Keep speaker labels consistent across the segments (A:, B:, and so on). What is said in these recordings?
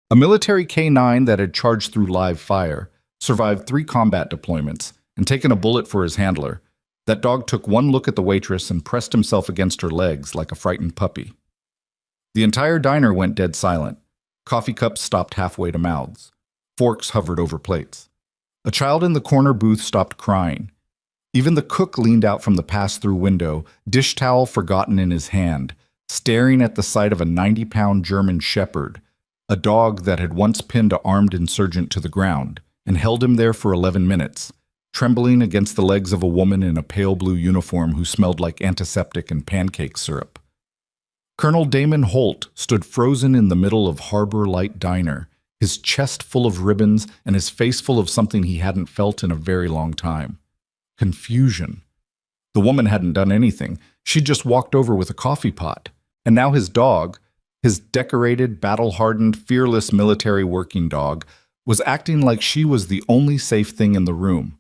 A: A military K-9 that had charged through live fire, survived 3 combat deployments, and taken a bullet for his handler. That dog took one look at the waitress and pressed himself against her legs like a frightened puppy. The entire diner went dead silent. Coffee cups stopped halfway to mouths. Forks hovered over plates. A child in the corner booth stopped crying. Even the cook leaned out from the pass-through window, dish towel forgotten in his hand, staring at the sight of a 90-pound German shepherd, a dog that had once pinned an armed insurgent to the ground and held him there for 11 minutes, trembling against the legs of a woman in a pale blue uniform who smelled like antiseptic and pancake syrup. Colonel Damon Holt stood frozen in the middle of Harbor Light Diner, his chest full of ribbons and his face full of something he hadn't felt in a very long time. Confusion. The woman hadn't done anything. She'd just walked over with a coffee pot. And now his dog, his decorated, battle-hardened, fearless military working dog, was acting like she was the only safe thing in the room.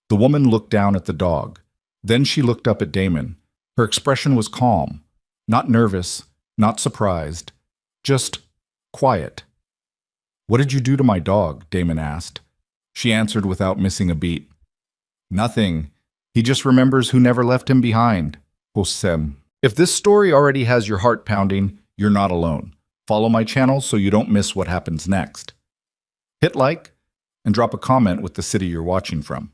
A: The woman looked down at the dog. Then she looked up at Damon. Her expression was calm, not nervous, not surprised, just quiet. "What did you do to my dog?" Damon asked. She answered without missing a beat. "Nothing. He just remembers who never left him behind." Hosem. If this story already has your heart pounding, you're not alone. Follow my channel so you don't miss what happens next. Hit like and drop a comment with the city you're watching from.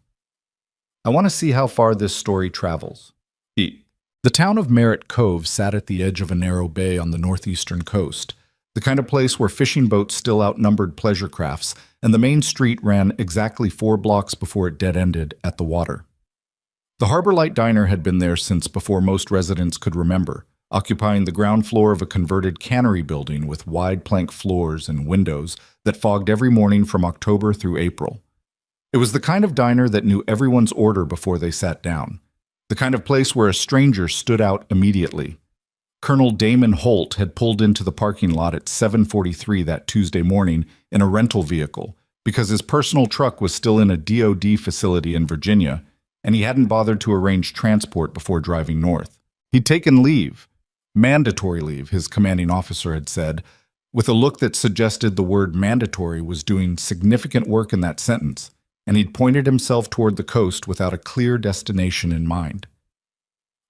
A: I want to see how far this story travels. The town of Merritt Cove sat at the edge of a narrow bay on the northeastern coast, the kind of place where fishing boats still outnumbered pleasure crafts, and the main street ran exactly 4 blocks before it dead-ended at the water. The Harbor Light Diner had been there since before most residents could remember, occupying the ground floor of a converted cannery building with wide plank floors and windows that fogged every morning from October through April. It was the kind of diner that knew everyone's order before they sat down, the kind of place where a stranger stood out immediately. Colonel Damon Holt had pulled into the parking lot at 7:43 that Tuesday morning in a rental vehicle because his personal truck was still in a DOD facility in Virginia, and he hadn't bothered to arrange transport before driving north. He'd taken leave, mandatory leave, his commanding officer had said, with a look that suggested the word mandatory was doing significant work in that sentence, and he'd pointed himself toward the coast without a clear destination in mind.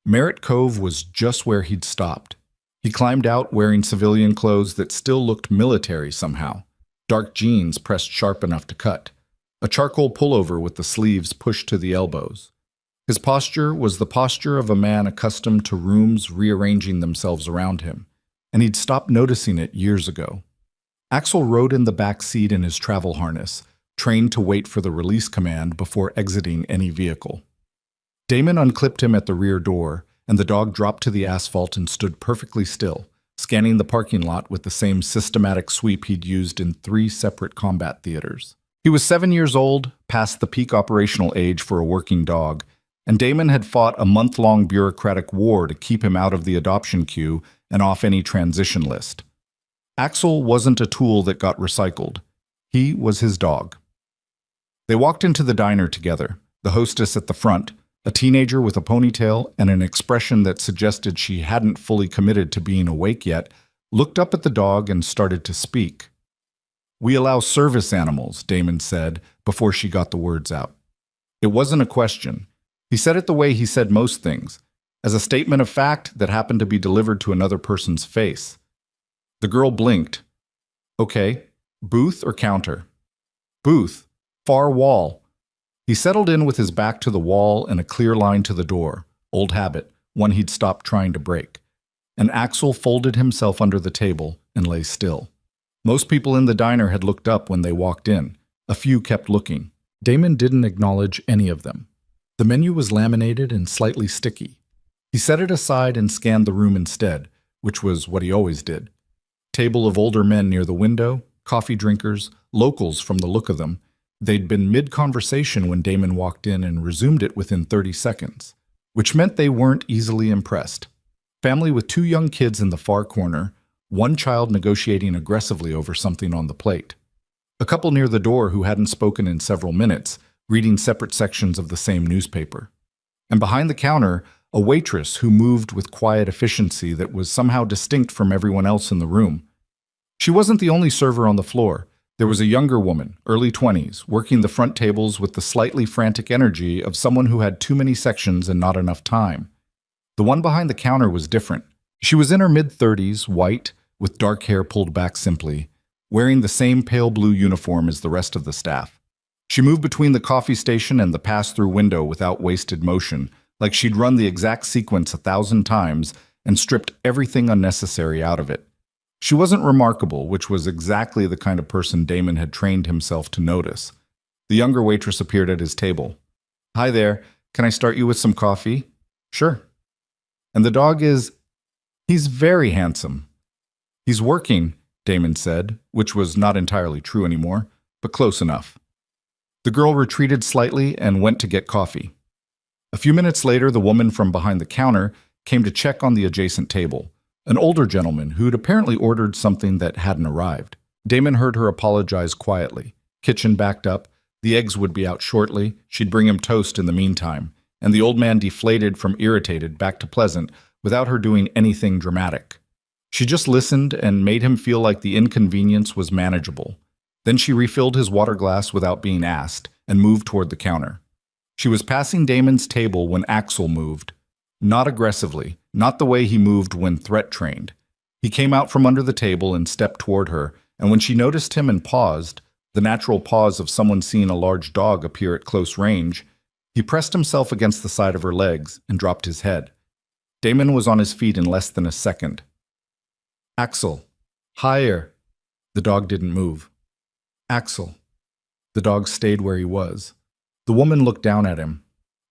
A: Merritt Cove was just where he'd stopped. He climbed out wearing civilian clothes that still looked military somehow, dark jeans pressed sharp enough to cut, a charcoal pullover with the sleeves pushed to the elbows. His posture was the posture of a man accustomed to rooms rearranging themselves around him, and he'd stopped noticing it years ago. Axel rode in the back seat in his travel harness, trained to wait for the release command before exiting any vehicle. Damon unclipped him at the rear door, and the dog dropped to the asphalt and stood perfectly still, scanning the parking lot with the same systematic sweep he'd used in 3 separate combat theaters. He was 7 years old, past the peak operational age for a working dog, and Damon had fought a month-long bureaucratic war to keep him out of the adoption queue and off any transition list. Axel wasn't a tool that got recycled. He was his dog. They walked into the diner together, the hostess at the front, a teenager with a ponytail and an expression that suggested she hadn't fully committed to being awake yet, looked up at the dog and started to speak. "We allow service animals," Damon said before she got the words out. It wasn't a question. He said it the way he said most things, as a statement of fact that happened to be delivered to another person's face. The girl blinked. "Okay, booth or counter?" "Booth. Far wall." He settled in with his back to the wall and a clear line to the door, old habit, one he'd stopped trying to break. And Axel folded himself under the table and lay still. Most people in the diner had looked up when they walked in. A few kept looking. Damon didn't acknowledge any of them. The menu was laminated and slightly sticky. He set it aside and scanned the room instead, which was what he always did. Table of older men near the window, coffee drinkers, locals from the look of them. They'd been mid-conversation when Damon walked in and resumed it within 30 seconds, which meant they weren't easily impressed. Family with 2 young kids in the far corner, one child negotiating aggressively over something on the plate. A couple near the door who hadn't spoken in several minutes, reading separate sections of the same newspaper. And behind the counter, a waitress who moved with quiet efficiency that was somehow distinct from everyone else in the room. She wasn't the only server on the floor. There was a younger woman, early 20s, working the front tables with the slightly frantic energy of someone who had too many sections and not enough time. The one behind the counter was different. She was in her mid-30s, white, with dark hair pulled back simply, wearing the same pale blue uniform as the rest of the staff. She moved between the coffee station and the pass-through window without wasted motion, like she'd run the exact sequence 1,000 times and stripped everything unnecessary out of it. She wasn't remarkable, which was exactly the kind of person Damon had trained himself to notice. The younger waitress appeared at his table. "Hi there, can I start you with some coffee?" "Sure." "And the dog is—" "He's very handsome." "He's working," Damon said, which was not entirely true anymore, but close enough. The girl retreated slightly and went to get coffee. A few minutes later, the woman from behind the counter came to check on the adjacent table, an older gentleman who'd apparently ordered something that hadn't arrived. Damon heard her apologize quietly. Kitchen backed up, the eggs would be out shortly, she'd bring him toast in the meantime, and the old man deflated from irritated back to pleasant without her doing anything dramatic. She just listened and made him feel like the inconvenience was manageable. Then she refilled his water glass without being asked and moved toward the counter. She was passing Damon's table when Axel moved. Not aggressively, not the way he moved when threat-trained. He came out from under the table and stepped toward her, and when she noticed him and paused, the natural pause of someone seeing a large dog appear at close range, he pressed himself against the side of her legs and dropped his head. Damon was on his feet in less than a second. "Axel." "Higher." The dog didn't move. "Axel." The dog stayed where he was. The woman looked down at him.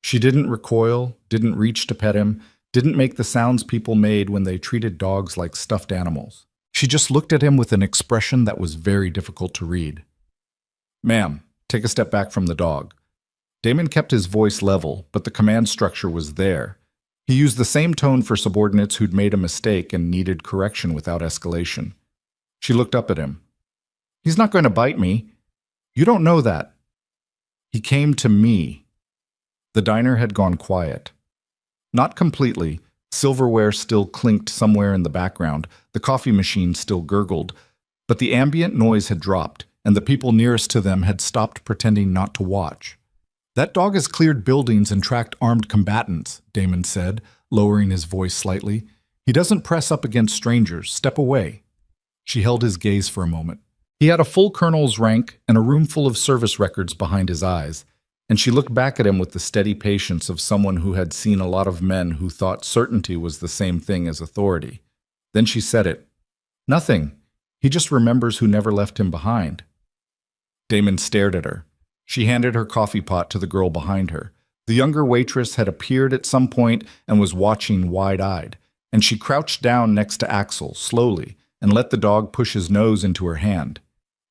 A: She didn't recoil, didn't reach to pet him, didn't make the sounds people made when they treated dogs like stuffed animals. She just looked at him with an expression that was very difficult to read. "Ma'am, take a step back from the dog." Damon kept his voice level, but the command structure was there. He used the same tone for subordinates who'd made a mistake and needed correction without escalation. She looked up at him. "He's not going to bite me." "You don't know that." "He came to me." The diner had gone quiet. Not completely. Silverware still clinked somewhere in the background, the coffee machine still gurgled, but the ambient noise had dropped, and the people nearest to them had stopped pretending not to watch. "That dog has cleared buildings and tracked armed combatants," Damon said, lowering his voice slightly. "He doesn't press up against strangers. Step away." She held his gaze for a moment. He had a full colonel's rank and a room full of service records behind his eyes, and she looked back at him with the steady patience of someone who had seen a lot of men who thought certainty was the same thing as authority. Then she said it. "Nothing. He just remembers who never left him behind." Damon stared at her. She handed her coffee pot to the girl behind her. The younger waitress had appeared at some point and was watching wide-eyed, and she crouched down next to Axel, slowly, and let the dog push his nose into her hand.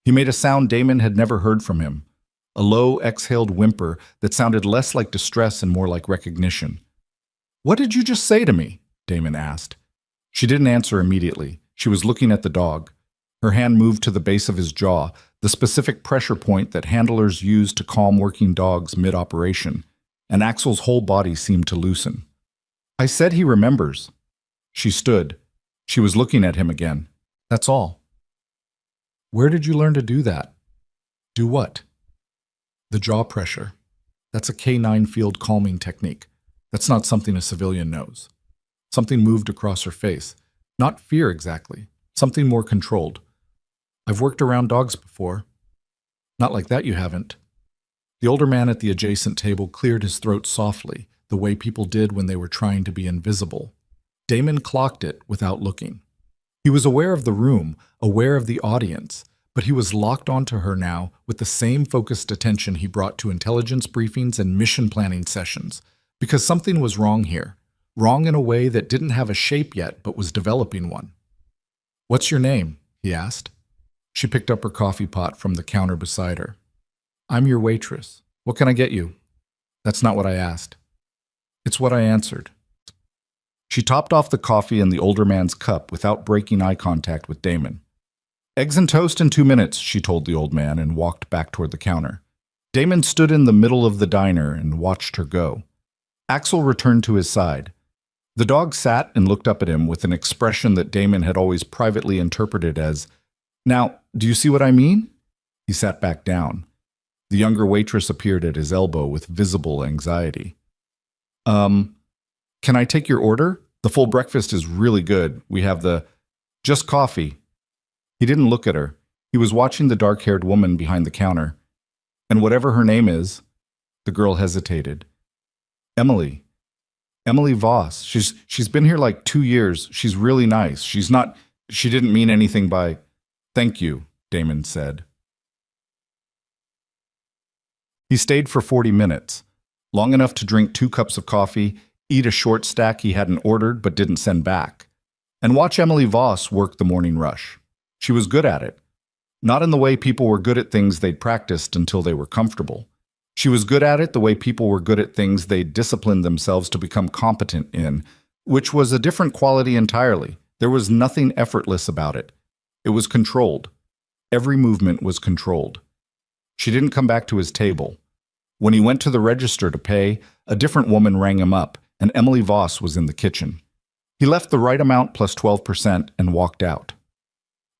A: He made a sound Damon had never heard from him. A low, exhaled whimper that sounded less like distress and more like recognition. "What did you just say to me?" Damon asked. She didn't answer immediately. She was looking at the dog. Her hand moved to the base of his jaw, the specific pressure point that handlers use to calm working dogs mid-operation, and Axel's whole body seemed to loosen. "I said he remembers." She stood. She was looking at him again. "That's all." "Where did you learn to do that?" "Do what?" "The jaw pressure. That's a K9 field calming technique. That's not something a civilian knows." Something moved across her face. Not fear exactly. Something more controlled. "I've worked around dogs before." "Not like that you haven't." The older man at the adjacent table cleared his throat softly, the way people did when they were trying to be invisible. Damon clocked it without looking. He was aware of the room, aware of the audience, but he was locked onto her now with the same focused attention he brought to intelligence briefings and mission planning sessions, because something was wrong here, wrong in a way that didn't have a shape yet but was developing one. "What's your name?" he asked. She picked up her coffee pot from the counter beside her. "I'm your waitress. What can I get you?" "That's not what I asked." "It's what I answered." She topped off the coffee in the older man's cup without breaking eye contact with Damon. "Eggs and toast in 2 minutes," she told the old man and walked back toward the counter. Damon stood in the middle of the diner and watched her go. Axel returned to his side. The dog sat and looked up at him with an expression that Damon had always privately interpreted as, Now, do you see what I mean? He sat back down. The younger waitress appeared at his elbow with visible anxiety. Can I take your order? The full breakfast is really good. We have the just coffee. He didn't look at her. He was watching the dark-haired woman behind the counter. And whatever her name is, the girl hesitated. Emily. Emily Voss. She's been here like 2 years. She's really nice. She didn't mean anything by, thank you, Damon said. He stayed for 40 minutes, long enough to drink 2 cups of coffee, eat a short stack he hadn't ordered but didn't send back, and watch Emily Voss work the morning rush. She was good at it. Not in the way people were good at things they'd practiced until they were comfortable. She was good at it the way people were good at things they'd disciplined themselves to become competent in, which was a different quality entirely. There was nothing effortless about it. It was controlled. Every movement was controlled. She didn't come back to his table. When he went to the register to pay, a different woman rang him up, and Emily Voss was in the kitchen. He left the right amount plus 12% and walked out.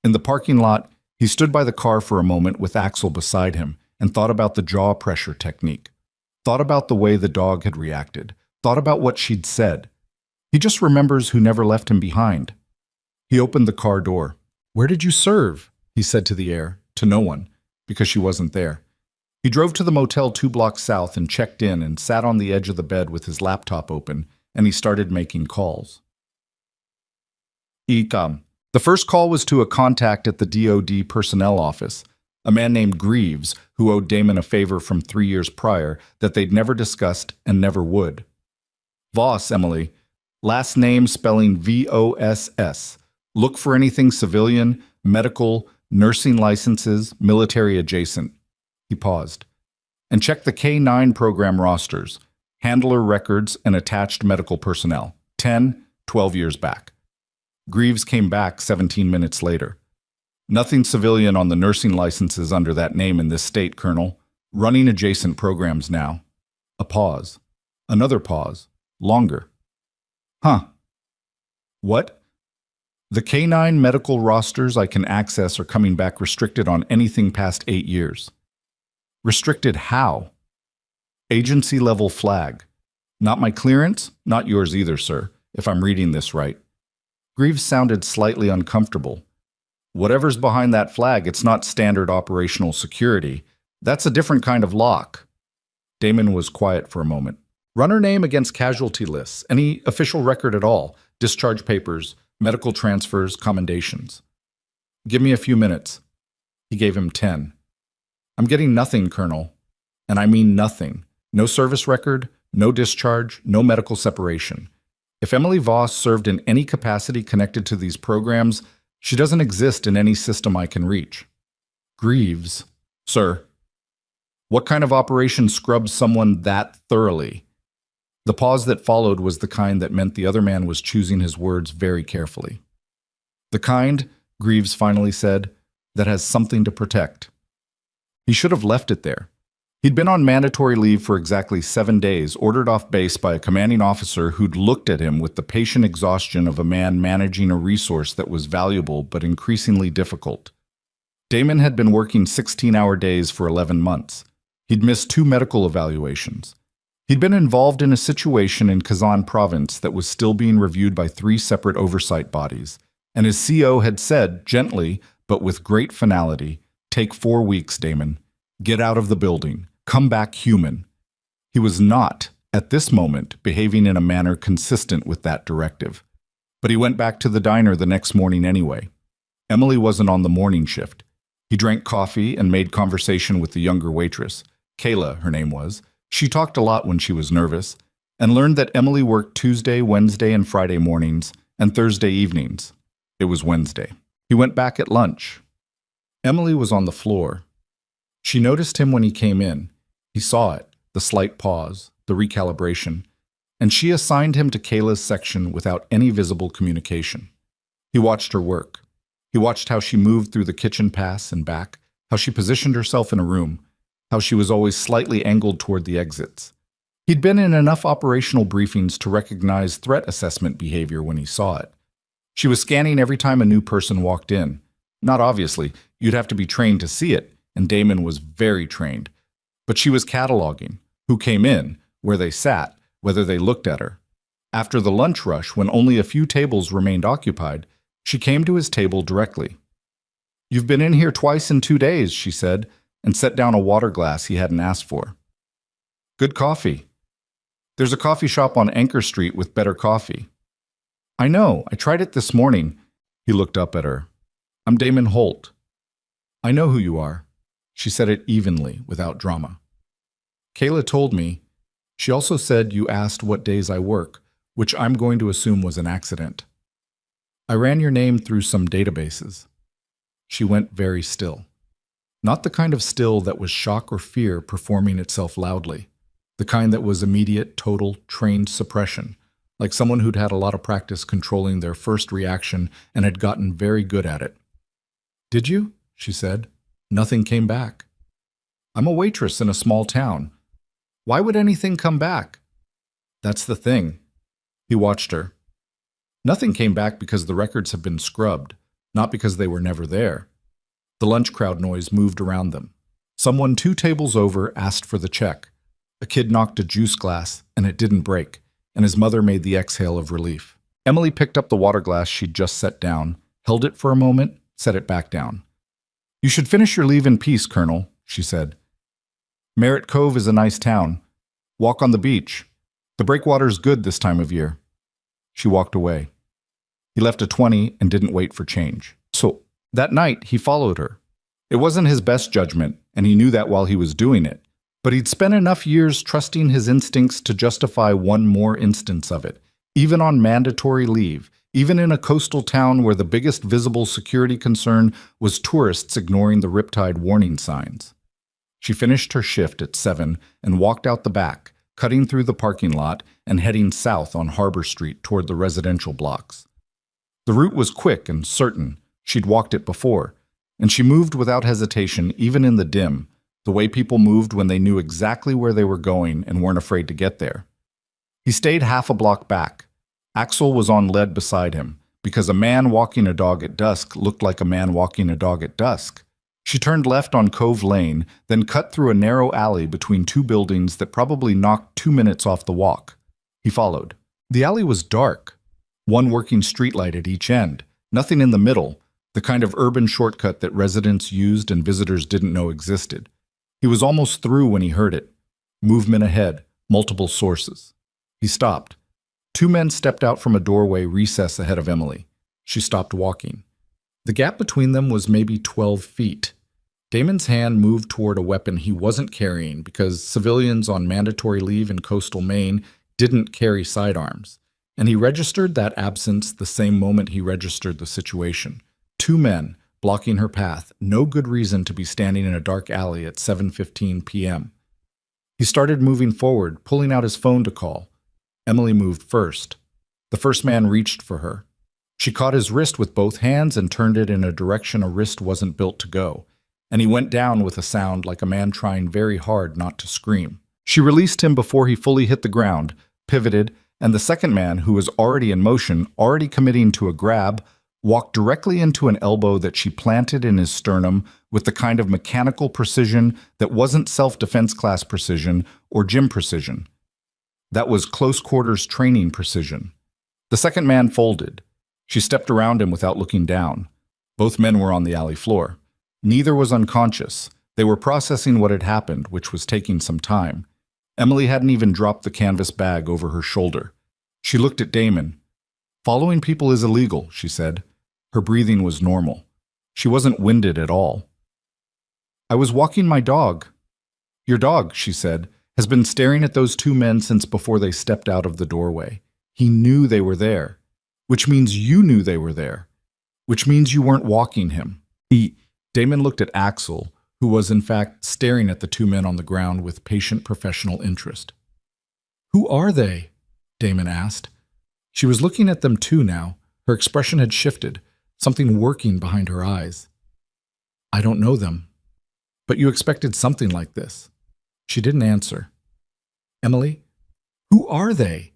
A: In the parking lot, he stood by the car for a moment with Axel beside him and thought about the jaw pressure technique, thought about the way the dog had reacted, thought about what she'd said. He just remembers who never left him behind. He opened the car door. "Where did you serve?" he said to the air, to no one, because she wasn't there. He drove to the motel 2 blocks south and checked in and sat on the edge of the bed with his laptop open, and he started making calls. The first call was to a contact at the DoD personnel office, a man named Greaves, who owed Damon a favor from 3 years prior that they'd never discussed and never would. Voss, Emily. Last name spelling Voss. Look for anything civilian, medical, nursing licenses, military adjacent. He paused. And check the K-9 program rosters, handler records, and attached medical personnel, 10, 12 years back. Greaves came back 17 minutes later. Nothing civilian on the nursing licenses under that name in this state, Colonel. Running adjacent programs now. A pause. Another pause. Longer. Huh. What? The K-9 medical rosters I can access are coming back restricted on anything past 8 years. Restricted how? Agency level flag. Not my clearance, not yours either, sir, if I'm reading this right. Greaves sounded slightly uncomfortable. Whatever's behind that flag, it's not standard operational security. That's a different kind of lock. Damon was quiet for a moment. Runner name against casualty lists, any official record at all, discharge papers, medical transfers, commendations. Give me a few minutes. He gave him 10. I'm getting nothing, Colonel. And I mean nothing. No service record, no discharge, no medical separation. If Emily Voss served in any capacity connected to these programs, she doesn't exist in any system I can reach. Greaves. Sir. What kind of operation scrubs someone that thoroughly? The pause that followed was the kind that meant the other man was choosing his words very carefully. The kind, Greaves finally said, that has something to protect. He should have left it there. He'd been on mandatory leave for exactly 7 days, ordered off base by a commanding officer who'd looked at him with the patient exhaustion of a man managing a resource that was valuable but increasingly difficult. Damon had been working 16-hour days for 11 months. He'd missed 2 medical evaluations. He'd been involved in a situation in Kazan province that was still being reviewed by 3 separate oversight bodies, and his CO had said, gently, but with great finality, "Take 4 weeks, Damon. Get out of the building. Come back human." He was not, at this moment, behaving in a manner consistent with that directive. But he went back to the diner the next morning anyway. Emily wasn't on the morning shift. He drank coffee and made conversation with the younger waitress. Kayla, her name was. She talked a lot when she was nervous, and learned that Emily worked Tuesday, Wednesday, and Friday mornings, and Thursday evenings. It was Wednesday. He went back at lunch. Emily was on the floor. She noticed him when he came in. He saw it, the slight pause, the recalibration, and she assigned him to Kayla's section without any visible communication. He watched her work. He watched how she moved through the kitchen pass and back, how she positioned herself in a room, how she was always slightly angled toward the exits. He'd been in enough operational briefings to recognize threat assessment behavior when he saw it. She was scanning every time a new person walked in, Not obviously. You'd have to be trained to see it, and Damon was very trained. But she was cataloging who came in, where they sat, whether they looked at her. After the lunch rush, when only a few tables remained occupied, she came to his table directly. "You've been in here twice in 2 days," she said, and set down a water glass he hadn't asked for. "Good coffee. There's a coffee shop on Anchor Street with better coffee." "I know. I tried it this morning." He looked up at her. "I'm Damon Holt." "I know who you are." She said it evenly, without drama. "Kayla told me. She also said you asked what days I work, which I'm going to assume was an accident. I ran your name through some databases." She went very still. Not the kind of still that was shock or fear performing itself loudly. The kind that was immediate, total, trained suppression, like someone who'd had a lot of practice controlling their first reaction and had gotten very good at it. "Did you?" she said. "Nothing came back." "I'm a waitress in a small town. Why would anything come back?" "That's the thing." He watched her. "Nothing came back because the records have been scrubbed, not because they were never there." The lunch crowd noise moved around them. Someone 2 tables over asked for the check. A kid knocked a juice glass, and it didn't break, and his mother made the exhale of relief. Emily picked up the water glass she'd just set down, held it for a moment, set it back down. "You should finish your leave in peace, Colonel," she said. "Merritt Cove is a nice town. Walk on the beach. The breakwater's good this time of year." She walked away. He left a 20 and didn't wait for change. So, that night, he followed her. It wasn't his best judgment, and he knew that while he was doing it. But he'd spent enough years trusting his instincts to justify one more instance of it, even on mandatory leave, even in a coastal town where the biggest visible security concern was tourists ignoring the riptide warning signs. She finished her shift at 7 and walked out the back, cutting through the parking lot and heading south on Harbor Street toward the residential blocks. The route was quick and certain. She'd walked it before, and she moved without hesitation even in the dim, the way people moved when they knew exactly where they were going and weren't afraid to get there. He stayed half a block back. Axel was on lead beside him, because a man walking a dog at dusk looked like a man walking a dog at dusk. She turned left on Cove Lane, then cut through a narrow alley between 2 buildings that probably knocked 2 minutes off the walk. He followed. The alley was dark. One working streetlight at each end, nothing in the middle, the kind of urban shortcut that residents used and visitors didn't know existed. He was almost through when he heard it. Movement ahead, multiple sources. He stopped. 2 men stepped out from a doorway recess ahead of Emily. She stopped walking. The gap between them was maybe 12 feet. Damon's hand moved toward a weapon he wasn't carrying because civilians on mandatory leave in coastal Maine didn't carry sidearms. And he registered that absence the same moment he registered the situation. 2 men, blocking her path, no good reason to be standing in a dark alley at 7:15 p.m. He started moving forward, pulling out his phone to call. Emily moved first. The first man reached for her. She caught his wrist with both hands and turned it in a direction a wrist wasn't built to go, and he went down with a sound like a man trying very hard not to scream. She released him before he fully hit the ground, pivoted, and the second man, who was already in motion, already committing to a grab, walked directly into an elbow that she planted in his sternum with the kind of mechanical precision that wasn't self-defense class precision or gym precision. That was close-quarters training precision. The second man folded. She stepped around him without looking down. Both men were on the alley floor. Neither was unconscious. They were processing what had happened, which was taking some time. Emily hadn't even dropped the canvas bag over her shoulder. She looked at Damon. "Following people is illegal," she said. Her breathing was normal. She wasn't winded at all. "I was walking my dog." "Your dog," she said, "has been staring at those 2 men since before they stepped out of the doorway. He knew they were there, which means you knew they were there, which means you weren't walking him." Damon looked at Axel, who was in fact staring at the 2 men on the ground with patient professional interest. "Who are they?" Damon asked. She was looking at them too now. Her expression had shifted, something working behind her eyes. "I don't know them." "But you expected something like this." She didn't answer. "Emily, who are they?"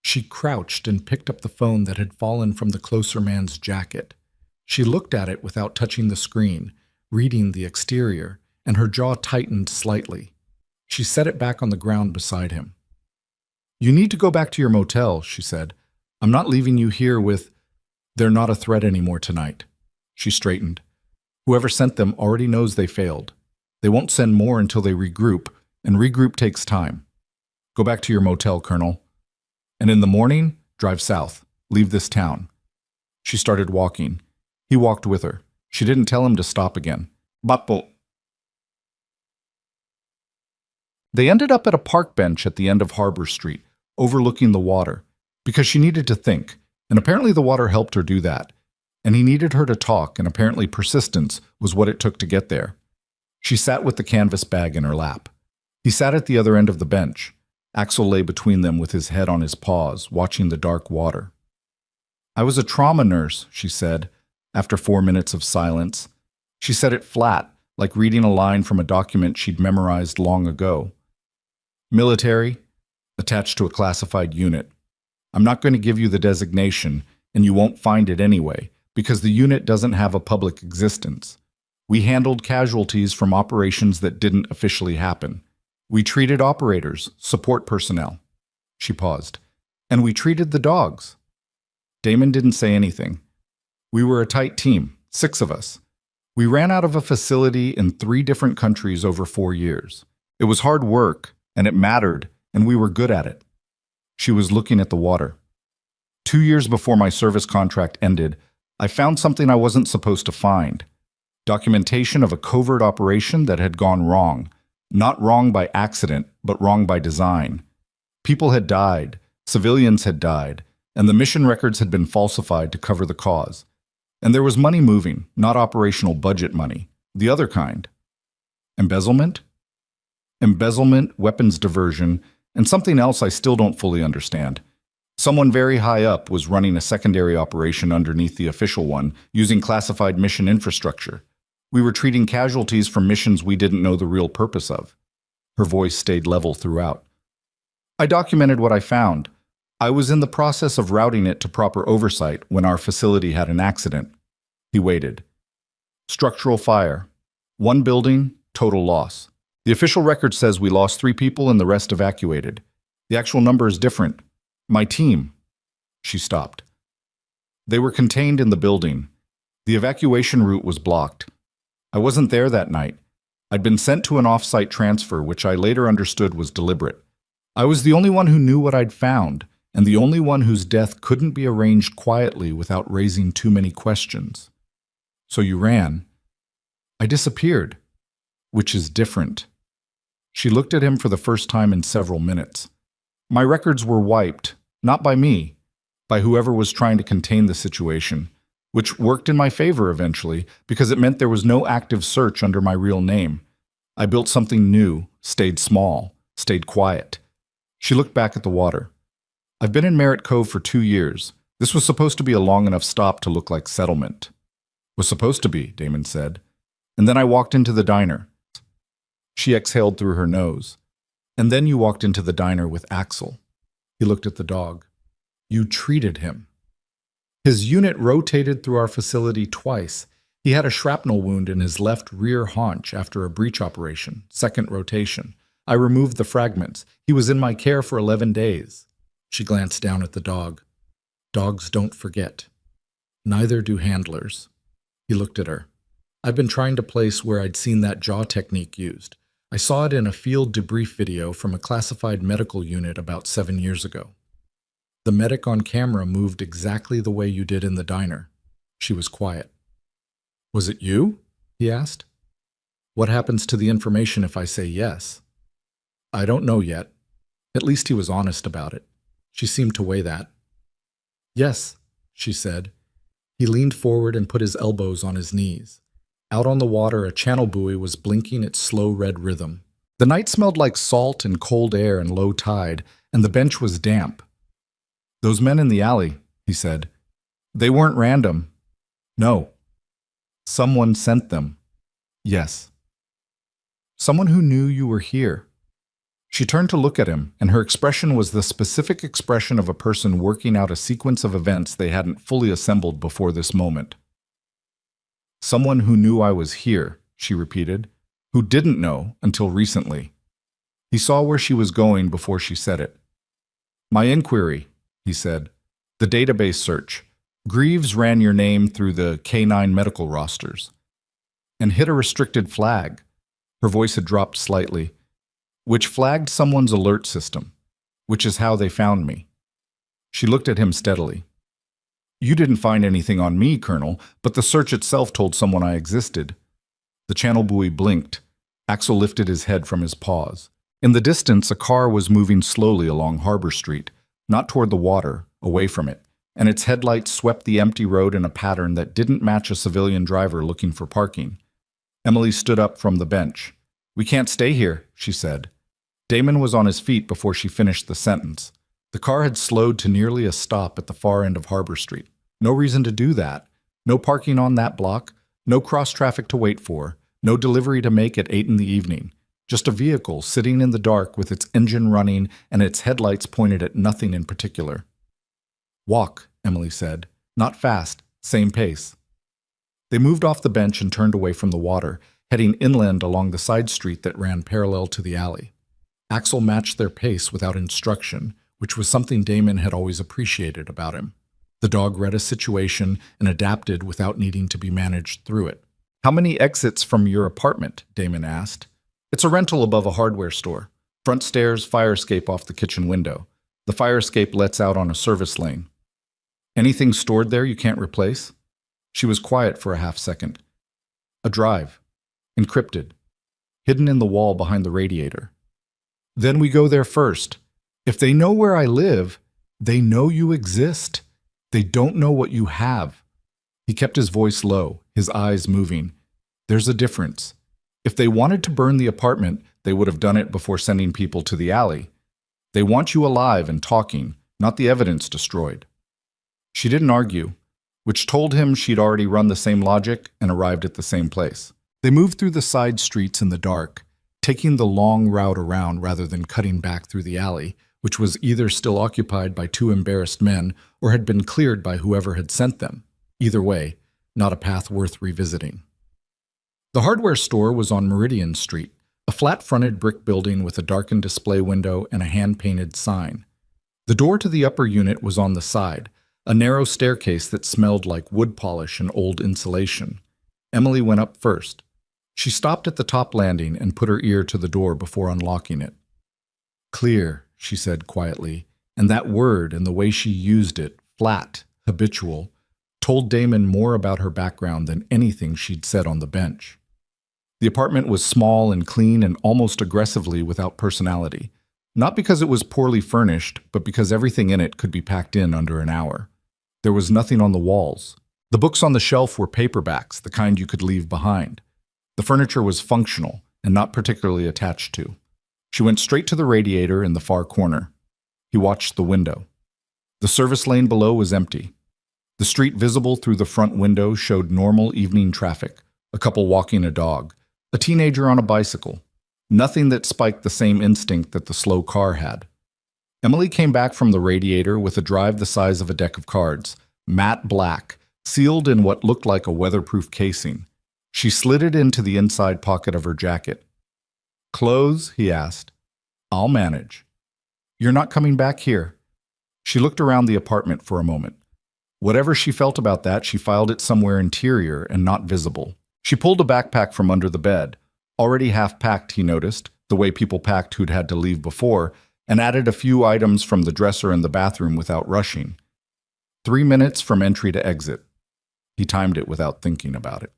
A: She crouched and picked up the phone that had fallen from the closer man's jacket. She looked at it without touching the screen, reading the exterior, and her jaw tightened slightly. She set it back on the ground beside him. "You need to go back to your motel," she said. "I'm not leaving you here with... They're not a threat anymore tonight." She straightened. "Whoever sent them already knows they failed. They won't send more until they regroup, and regroup takes time. Go back to your motel, Colonel. And in the morning, drive south. Leave this town." She started walking. He walked with her. She didn't tell him to stop again. Bappo. They ended up at a park bench at the end of Harbor Street, overlooking the water, because she needed to think, and apparently the water helped her do that. And he needed her to talk, and apparently persistence was what it took to get there. She sat with the canvas bag in her lap. He sat at the other end of the bench. Axel lay between them with his head on his paws, watching the dark water. "I was a trauma nurse," she said, after 4 minutes of silence. She said it flat, like reading a line from a document she'd memorized long ago. "Military, attached to a classified unit. I'm not going to give you the designation, and you won't find it anyway, because the unit doesn't have a public existence. We handled casualties from operations that didn't officially happen. We treated operators, support personnel." She paused. "And we treated the dogs." Damon didn't say anything. "We were a tight team, 6 of us. We ran out of a facility in 3 different countries over 4 years. It was hard work, and it mattered, and we were good at it." She was looking at the water. 2 years before my service contract ended, I found something I wasn't supposed to find. Documentation of a covert operation that had gone wrong. Not wrong by accident, but wrong by design. People had died, civilians had died, and the mission records had been falsified to cover the cause. And there was money moving, not operational budget money, the other kind. Embezzlement? Embezzlement, weapons diversion, and something else I still don't fully understand. Someone very high up was running a secondary operation underneath the official one, using classified mission infrastructure. We were treating casualties from missions we didn't know the real purpose of. Her voice stayed level throughout. "I documented what I found. I was in the process of routing it to proper oversight when our facility had an accident." He waited. "Structural fire. 1 building, total loss. The official record says we lost 3 people and the rest evacuated. The actual number is different. My team." She stopped. "They were contained in the building. The evacuation route was blocked. I wasn't there that night. I'd been sent to an off-site transfer, which I later understood was deliberate. I was the only one who knew what I'd found, and the only one whose death couldn't be arranged quietly without raising too many questions." "So you ran?" "I disappeared, which is different." She looked at him for the first time in several minutes. "My records were wiped, not by me, by whoever was trying to contain the situation, which worked in my favor eventually because it meant there was no active search under my real name. I built something new, stayed small, stayed quiet." She looked back at the water. "I've been in Merritt Cove for 2 years. This was supposed to be a long enough stop to look like settlement." "Was supposed to be," Damon said. "And then I walked into the diner." She exhaled through her nose. "And then you walked into the diner with Axel." He looked at the dog. "You treated him." "His unit rotated through our facility twice. He had a shrapnel wound in his left rear haunch after a breach operation, 2nd rotation. I removed the fragments. He was in my care for 11 days. She glanced down at the dog. "Dogs don't forget. Neither do handlers." He looked at her. "I've been trying to place where I'd seen that jaw technique used. I saw it in a field debrief video from a classified medical unit about 7 years ago. The medic on camera moved exactly the way you did in the diner." She was quiet. "Was it you?" he asked. "What happens to the information if I say yes?" "I don't know yet." At least he was honest about it. She seemed to weigh that. "Yes," she said. He leaned forward and put his elbows on his knees. Out on the water, a channel buoy was blinking its slow red rhythm. The night smelled like salt and cold air and low tide, and the bench was damp. "Those men in the alley," he said. "They weren't random." "No." "Someone sent them." "Yes." "Someone who knew you were here." She turned to look at him, and her expression was the specific expression of a person working out a sequence of events they hadn't fully assembled before this moment. Someone who knew I was here, she repeated, who didn't know until recently. He saw where she was going before she said it. My inquiry, he said. The database search. Greaves ran your name through the K9 medical rosters. And hit a restricted flag. Her voice had dropped slightly. Which flagged someone's alert system. Which is how they found me. She looked at him steadily. You didn't find anything on me, Colonel, but the search itself told someone I existed. The channel buoy blinked. Axel lifted his head from his paws. In the distance, a car was moving slowly along Harbor Street, not toward the water, away from it, and its headlights swept the empty road in a pattern that didn't match a civilian driver looking for parking. Emily stood up from the bench. We can't stay here, she said. Damon was on his feet before she finished the sentence. The car had slowed to nearly a stop at the far end of Harbor Street. No reason to do that. No parking on that block, no cross-traffic to wait for, no delivery to make at 8 in the evening. Just a vehicle sitting in the dark with its engine running and its headlights pointed at nothing in particular. Walk, Emily said. Not fast, same pace. They moved off the bench and turned away from the water, heading inland along the side street that ran parallel to the alley. Axel matched their pace without instruction, which was something Damon had always appreciated about him. The dog read a situation and adapted without needing to be managed through it. How many exits from your apartment? Damon asked. It's a rental above a hardware store. Front stairs, fire escape off the kitchen window. The fire escape lets out on a service lane. Anything stored there you can't replace? She was quiet for a half second. A drive. Encrypted. Hidden in the wall behind the radiator. Then we go there first. If they know where I live, they know you exist. They don't know what you have. He kept his voice low, his eyes moving. There's a difference. If they wanted to burn the apartment, they would have done it before sending people to the alley. They want you alive and talking, not the evidence destroyed. She didn't argue, which told him she'd already run the same logic and arrived at the same place. They moved through the side streets in the dark, taking the long route around rather than cutting back through the alley, which was either still occupied by two embarrassed men or had been cleared by whoever had sent them. Either way, not a path worth revisiting. The hardware store was on Meridian Street, a flat-fronted brick building with a darkened display window and a hand-painted sign. The door to the upper unit was on the side, a narrow staircase that smelled like wood polish and old insulation. Emily went up first. She stopped at the top landing and put her ear to the door before unlocking it. Clear, she said quietly, and that word and the way she used it, flat, habitual, told Damon more about her background than anything she'd said on the bench. The apartment was small and clean and almost aggressively without personality, not because it was poorly furnished, but because everything in it could be packed in under an hour. There was nothing on the walls. The books on the shelf were paperbacks, the kind you could leave behind. The furniture was functional and not particularly attached to. She went straight to the radiator in the far corner. He watched the window. The service lane below was empty. The street visible through the front window showed normal evening traffic, a couple walking a dog, a teenager on a bicycle. Nothing that spiked the same instinct that the slow car had. Emily came back from the radiator with a drive the size of a deck of cards, matte black, sealed in what looked like a weatherproof casing. She slid it into the inside pocket of her jacket. Clothes? He asked. I'll manage. You're not coming back here. She looked around the apartment for a moment. Whatever she felt about that, she filed it somewhere interior and not visible. She pulled a backpack from under the bed, already half-packed, he noticed, the way people packed who'd had to leave before, and added a few items from the dresser in the bathroom without rushing. 3 minutes from entry to exit. He timed it without thinking about it.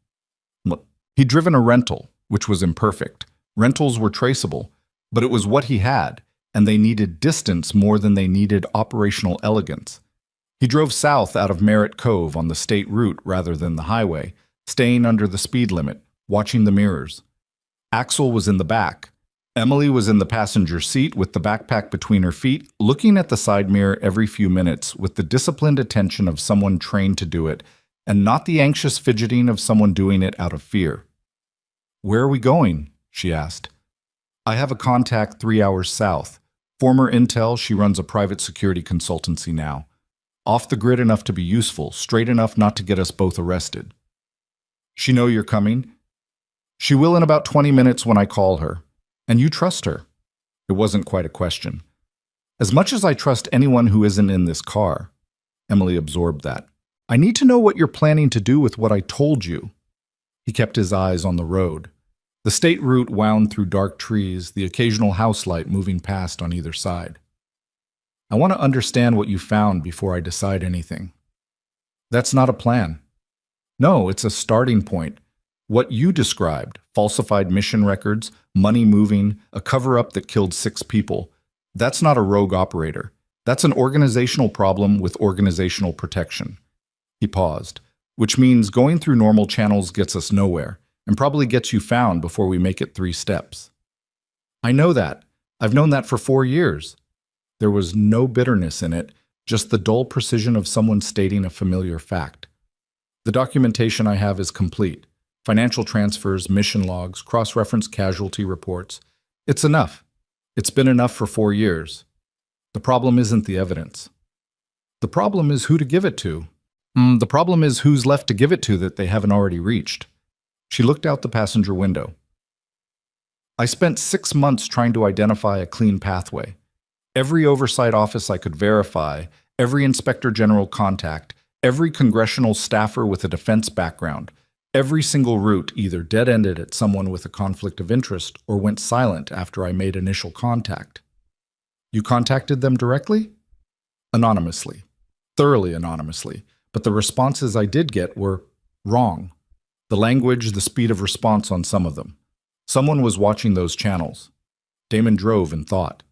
A: He'd driven a rental, which was imperfect. Rentals were traceable, but it was what he had, and they needed distance more than they needed operational elegance. He drove south out of Merritt Cove on the state route rather than the highway, staying under the speed limit, watching the mirrors. Axel was in the back. Emily was in the passenger seat with the backpack between her feet, looking at the side mirror every few minutes with the disciplined attention of someone trained to do it, and not the anxious fidgeting of someone doing it out of fear. Where are we going? She asked. I have a contact 3 hours south. Former Intel, she runs a private security consultancy now. Off the grid enough to be useful, straight enough not to get us both arrested. She know you're coming? She will in about 20 minutes when I call her. And you trust her? It wasn't quite a question. As much as I trust anyone who isn't in this car. Emily absorbed that. I need to know what you're planning to do with what I told you. He kept his eyes on the road. The state route wound through dark trees, the occasional house light moving past on either side. I want to understand what you found before I decide anything. That's not a plan. No, it's a starting point. What you described, falsified mission records, money moving, a cover-up that killed 6 people, that's not a rogue operator. That's an organizational problem with organizational protection. He paused, which means going through normal channels gets us nowhere, and probably gets you found before we make it 3 steps. I know that. I've known that for 4 years. There was no bitterness in it, just the dull precision of someone stating a familiar fact. The documentation I have is complete. Financial transfers, mission logs, cross-reference casualty reports. It's enough. It's been enough for 4 years. The problem isn't the evidence. The problem is who to give it to. The problem is who's left to give it to that they haven't already reached. She looked out the passenger window. I spent 6 months trying to identify a clean pathway. Every oversight office I could verify, every inspector general contact, every congressional staffer with a defense background, every single route either dead-ended at someone with a conflict of interest or went silent after I made initial contact. You contacted them directly? Anonymously. Thoroughly anonymously. But the responses I did get were wrong. The language, the speed of response on some of them. Someone was watching those channels. Damon drove and thought.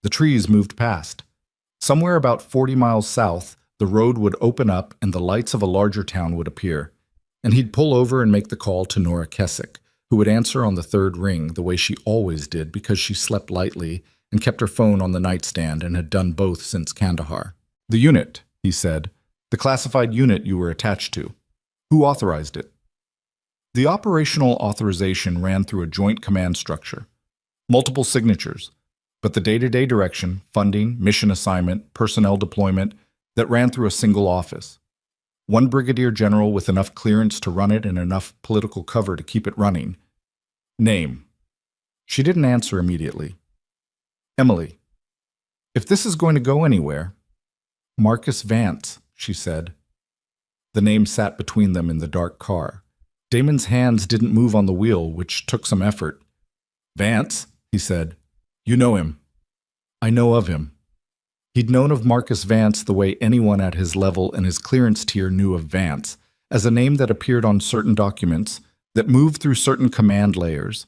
A: The trees moved past. Somewhere about 40 miles south, the road would open up and the lights of a larger town would appear. And he'd pull over and make the call to Nora Kessick, who would answer on the 3rd ring the way she always did because she slept lightly and kept her phone on the nightstand and had done both since Kandahar. The unit, he said. The classified unit you were attached to. Who authorized it? The operational authorization ran through a joint command structure. Multiple signatures, but the day-to-day direction, funding, mission assignment, personnel deployment, that ran through a single office. One brigadier general with enough clearance to run it and enough political cover to keep it running. Name. She didn't answer immediately. Emily. If this is going to go anywhere. Marcus Vance, she said. The name sat between them in the dark car. Damon's hands didn't move on the wheel, which took some effort. Vance, he said. You know him. I know of him. He'd known of Marcus Vance the way anyone at his level and his clearance tier knew of Vance, as a name that appeared on certain documents, that moved through certain command layers,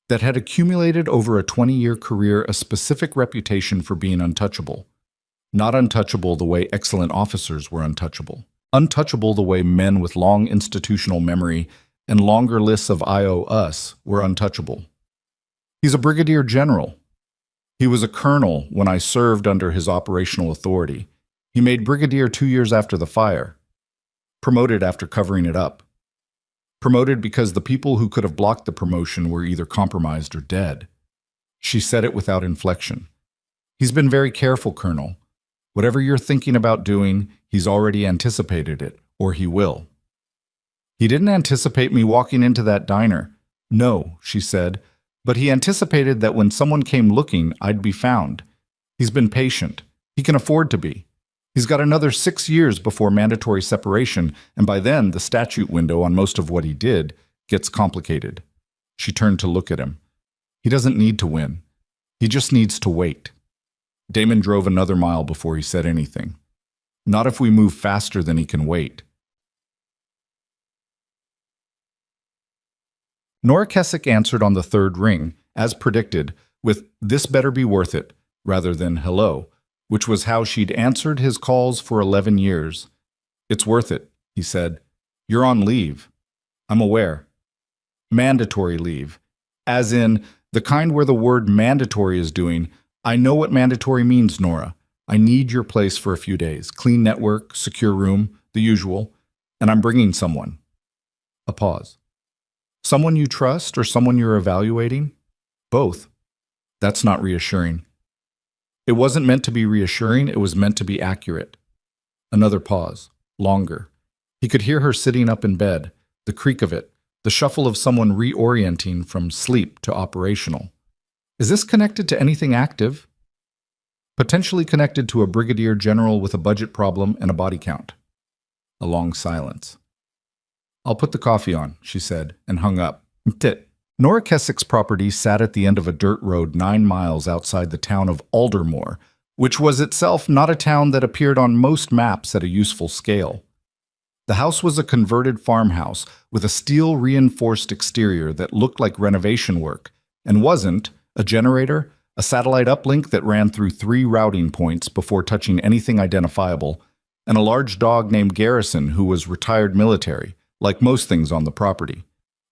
A: that had accumulated over a 20-year career a specific reputation for being untouchable. Not untouchable the way excellent officers were untouchable. Untouchable the way men with long institutional memory and longer lists of I.O. us were untouchable. He's a brigadier general. He was a colonel when I served under his operational authority. He made brigadier 2 years after the fire. Promoted after covering it up. Promoted because the people who could have blocked the promotion were either compromised or dead. She said it without inflection. He's been very careful, Colonel. Whatever you're thinking about doing, he's already anticipated it, or he will. He didn't anticipate me walking into that diner. No, she said, but he anticipated that when someone came looking, I'd be found. He's been patient. He can afford to be. He's got another 6 years before mandatory separation, and by then the statute window on most of what he did gets complicated. She turned to look at him. He doesn't need to win. He just needs to wait. Damon drove another mile before he said anything. Not if we move faster than he can wait. Nora Kessick answered on the 3rd ring, as predicted, with "This better be worth it," rather than "hello," which was how she'd answered his calls for 11 years. "It's worth it," he said. "You're on leave." "I'm aware." "Mandatory leave." As in, the kind where the word mandatory is doing, "I know what mandatory means, Nora. I need your place for a few days. Clean network, secure room, the usual. And I'm bringing someone." A pause. "Someone you trust or someone you're evaluating?" "Both." "That's not reassuring." "It wasn't meant to be reassuring, it was meant to be accurate." Another pause. Longer. He could hear her sitting up in bed, the creak of it, the shuffle of someone reorienting from sleep to operational. Is this connected to anything active? Potentially connected to a brigadier general with a budget problem and a body count. A long silence. I'll put the coffee on, she said, and hung up. Tit. Nora Keswick's property sat at the end of a dirt road 9 miles outside the town of Aldermore, which was itself not a town that appeared on most maps at a useful scale. The house was a converted farmhouse with a steel-reinforced exterior that looked like renovation work, and wasn't a generator, a satellite uplink that ran through 3 routing points before touching anything identifiable, and a large dog named Garrison who was retired military, like most things on the property.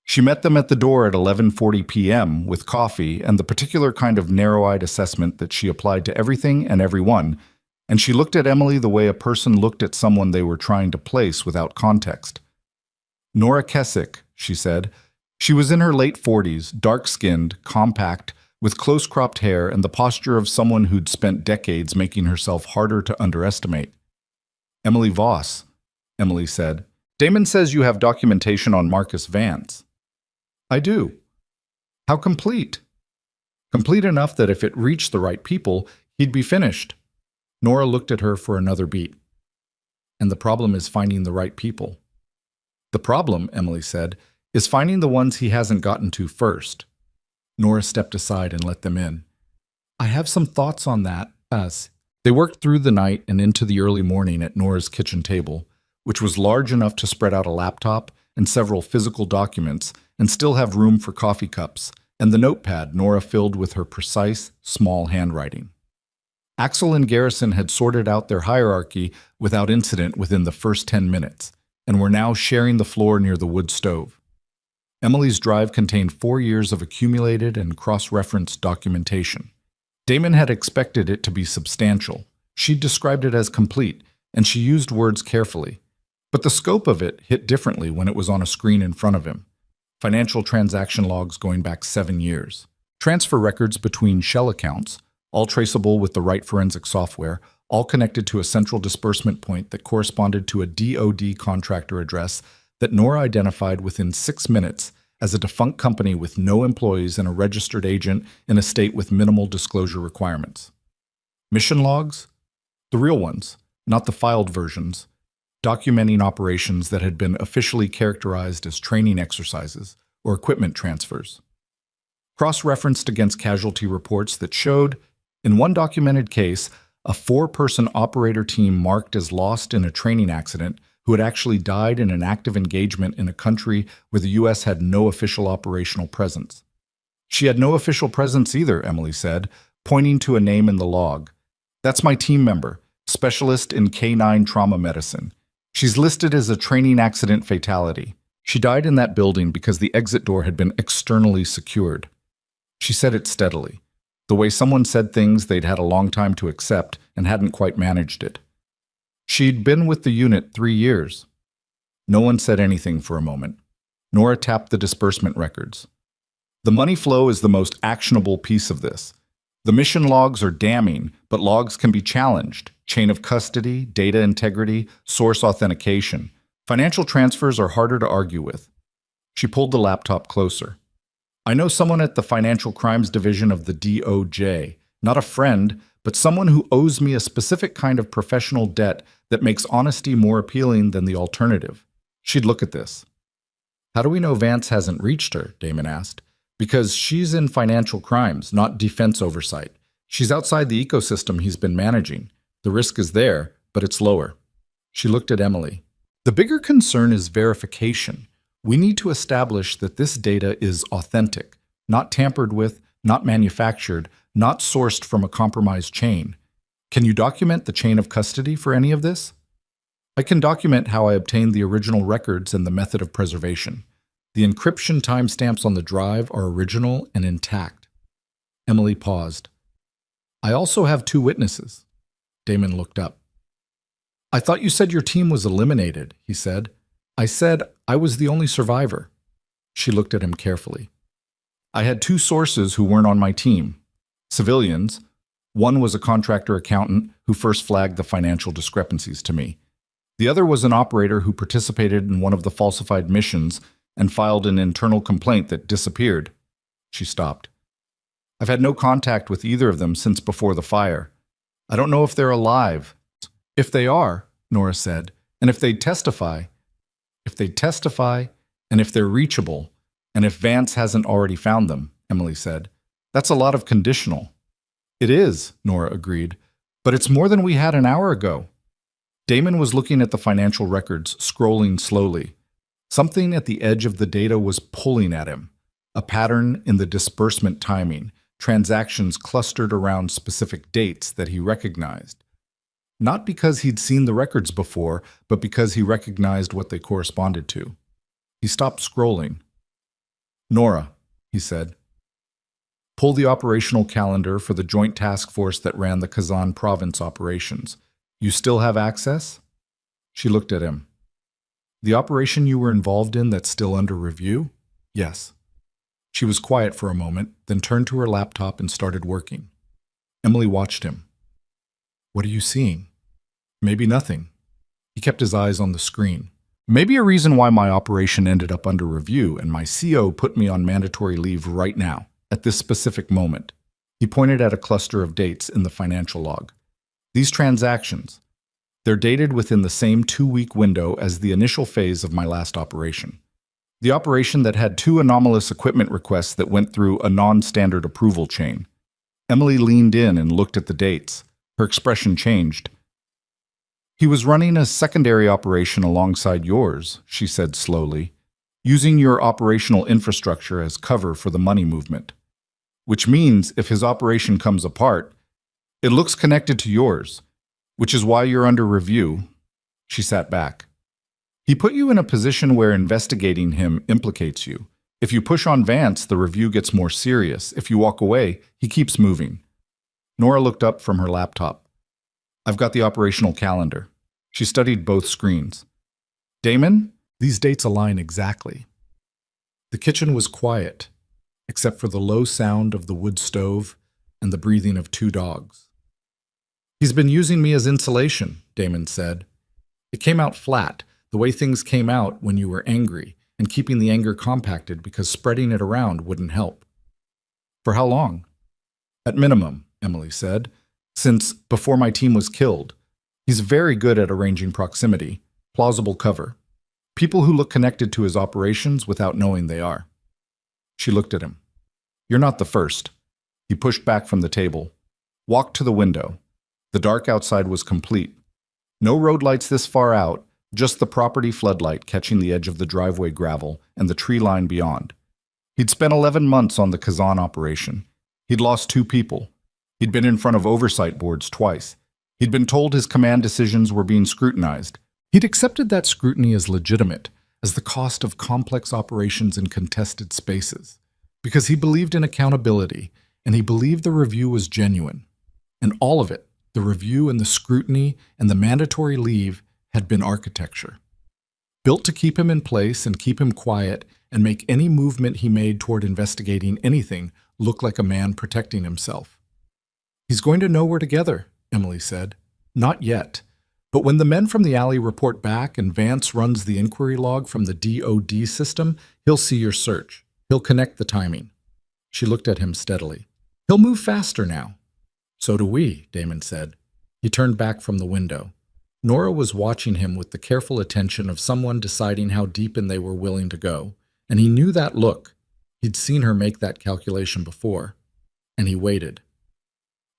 A: She met them at the door at 11:40 p.m. with coffee and the particular kind of narrow-eyed assessment that she applied to everything and everyone, and she looked at Emily the way a person looked at someone they were trying to place without context. Nora Keswick, she said. She was in her late 40s, dark-skinned, compact, with close-cropped hair and the posture of someone who'd spent decades making herself harder to underestimate. Emily Voss, Emily said. Damon says you have documentation on Marcus Vance. I do. How complete? Complete enough that if it reached the right people, he'd be finished. Nora looked at her for another beat. And the problem is finding the right people. The problem, Emily said, is finding the ones he hasn't gotten to first. Nora stepped aside and let them in. I have some thoughts on that, They worked through the night and into the early morning at Nora's kitchen table, which was large enough to spread out a laptop and several physical documents and still have room for coffee cups, and the notepad Nora filled with her precise, small handwriting. Axel and Garrison had sorted out their hierarchy without incident within the first 10 minutes, and were now sharing the floor near the wood stove. Emily's drive contained 4 years of accumulated and cross-referenced documentation. Damon had expected it to be substantial. She described it as complete, and she used words carefully. But the scope of it hit differently when it was on a screen in front of him. Financial transaction logs going back 7 years. Transfer records between shell accounts, all traceable with the right forensic software, all connected to a central disbursement point that corresponded to a DoD contractor address that Nora identified within 6 minutes as a defunct company with no employees and a registered agent in a state with minimal disclosure requirements. Mission logs? The real ones, not the filed versions, documenting operations that had been officially characterized as training exercises or equipment transfers. Cross-referenced against casualty reports that showed, in one documented case, a 4-person operator team marked as lost in a training accident who had actually died in an active engagement in a country where the U.S. had no official operational presence. She had no official presence either, Emily said, pointing to a name in the log. That's my team member, specialist in K9 trauma medicine. She's listed as a training accident fatality. She died in that building because the exit door had been externally secured. She said it steadily, the way someone said things they'd had a long time to accept and hadn't quite managed it. She'd been with the unit 3 years. No one said anything for a moment. Nora tapped the disbursement records. The money flow is the most actionable piece of this. The mission logs are damning, but logs can be challenged. Chain of custody, data integrity, source authentication. Financial transfers are harder to argue with. She pulled the laptop closer. I know someone at the Financial Crimes Division of the DOJ, not a friend, but someone who owes me a specific kind of professional debt that makes honesty more appealing than the alternative. She'd look at this. How do we know Vance hasn't reached her? Damon asked. Because she's in financial crimes, not defense oversight. She's outside the ecosystem he's been managing. The risk is there, but it's lower. She looked at Emily. The bigger concern is verification. We need to establish that this data is authentic, not tampered with, not manufactured, not sourced from a compromised chain. Can you document the chain of custody for any of this? I can document how I obtained the original records and the method of preservation. The encryption timestamps on the drive are original and intact. Emily paused. I also have 2 witnesses. Damon looked up. I thought you said your team was eliminated, he said. I said I was the only survivor. She looked at him carefully. I had 2 sources who weren't on my team. Civilians. One was a contractor accountant who first flagged the financial discrepancies to me. The other was an operator who participated in one of the falsified missions and filed an internal complaint that disappeared. She stopped. I've had no contact with either of them since before the fire. I don't know if they're alive. If they are, Nora said, and if they testify, and if they're reachable, and if Vance hasn't already found them, Emily said. That's a lot of conditional. It is, Nora agreed, but it's more than we had an hour ago. Damon was looking at the financial records, scrolling slowly. Something at the edge of the data was pulling at him. A pattern in the disbursement timing, transactions clustered around specific dates that he recognized. Not because he'd seen the records before, but because he recognized what they corresponded to. He stopped scrolling. Nora, he said, pull the operational calendar for the joint task force that ran the Kazan province operations. You still have access? She looked at him. The operation you were involved in that's still under review? Yes. She was quiet for a moment, then turned to her laptop and started working. Emily watched him. What are you seeing? Maybe nothing. He kept his eyes on the screen. Maybe a reason why my operation ended up under review and my CO put me on mandatory leave right now, at this specific moment. He pointed at a cluster of dates in the financial log. These transactions, they're dated within the same 2-week window as the initial phase of my last operation. The operation that had 2 anomalous equipment requests that went through a non-standard approval chain. Emily leaned in and looked at the dates. Her expression changed. He was running a secondary operation alongside yours, she said slowly, using your operational infrastructure as cover for the money movement. Which means if his operation comes apart, it looks connected to yours, which is why you're under review. She sat back. He put you in a position where investigating him implicates you. If you push on Vance, the review gets more serious. If you walk away, he keeps moving. Nora looked up from her laptop. I've got the operational calendar. She studied both screens. Damon, these dates align exactly. The kitchen was quiet, except for the low sound of the wood stove and the breathing of 2 dogs. He's been using me as insulation, Damon said. It came out flat, the way things came out when you were angry, and keeping the anger compacted because spreading it around wouldn't help. For how long? At minimum, Emily said, since before my team was killed. He's very good at arranging proximity, plausible cover. People who look connected to his operations without knowing they are. She looked at him. You're not the first. He pushed back from the table, walked to the window. The dark outside was complete. No road lights this far out, just the property floodlight catching the edge of the driveway gravel and the tree line beyond. He'd spent 11 months on the Kazan operation. He'd lost 2 people. He'd been in front of oversight boards twice. He'd been told his command decisions were being scrutinized. He'd accepted that scrutiny as legitimate, as the cost of complex operations in contested spaces, because he believed in accountability, and he believed the review was genuine. And all of it, the review and the scrutiny and the mandatory leave, had been architecture. Built to keep him in place and keep him quiet and make any movement he made toward investigating anything look like a man protecting himself. He's going to know we're together, Emily said. Not yet. But when the men from the alley report back and Vance runs the inquiry log from the DOD system, he'll see your search. He'll connect the timing. She looked at him steadily. He'll move faster now. So do we, Damon said. He turned back from the window. Nora was watching him with the careful attention of someone deciding how deep in they were willing to go, and he knew that look. He'd seen her make that calculation before, and he waited.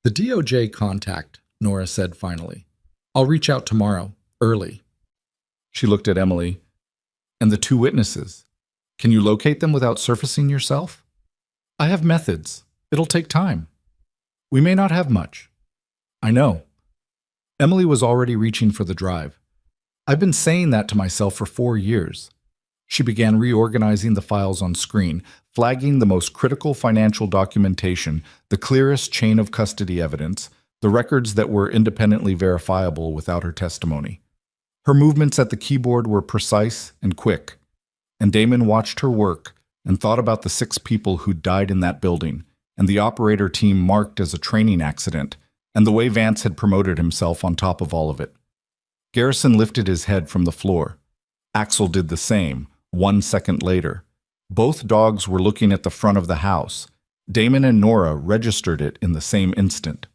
A: The DOJ contact, Nora said finally. I'll reach out tomorrow, early. She looked at Emily. And the 2 witnesses. Can you locate them without surfacing yourself? I have methods. It'll take time. We may not have much. I know. Emily was already reaching for the drive. I've been saying that to myself for 4 years. She began reorganizing the files on screen, flagging the most critical financial documentation, the clearest chain of custody evidence, the records that were independently verifiable without her testimony. Her movements at the keyboard were precise and quick, and Damon watched her work and thought about the 6 people who died in that building, and the operator team marked as a training accident, and the way Vance had promoted himself on top of all of it. Garrison lifted his head from the floor. Axel did the same, 1 second later, both dogs were looking at the front of the house. Damon and Nora registered it in the same instant.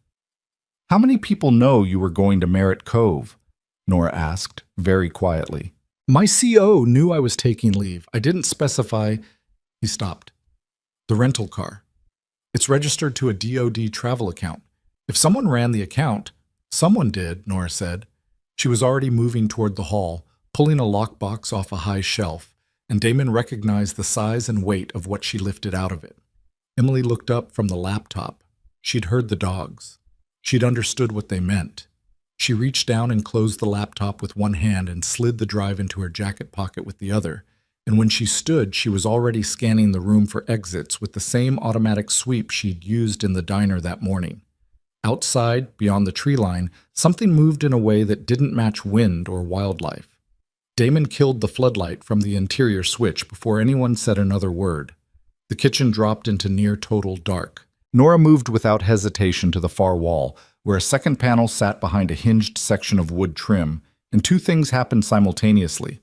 A: "How many people know you were going to Merritt Cove?" Nora asked, very quietly. "My CO knew I was taking leave. I didn't specify." He stopped. "The rental car. It's registered to a DoD travel account. If someone ran the account—" "Someone did," Nora said. She was already moving toward the hall, pulling a lockbox off a high shelf, and Damon recognized the size and weight of what she lifted out of it. Emily looked up from the laptop. She'd heard the dogs. She'd understood what they meant. She reached down and closed the laptop with one hand and slid the drive into her jacket pocket with the other. And when she stood, she was already scanning the room for exits with the same automatic sweep she'd used in the diner that morning. Outside, beyond the tree line, something moved in a way that didn't match wind or wildlife. Damon killed the floodlight from the interior switch before anyone said another word. The kitchen dropped into near total dark. Nora moved without hesitation to the far wall, where a second panel sat behind a hinged section of wood trim, and two things happened simultaneously.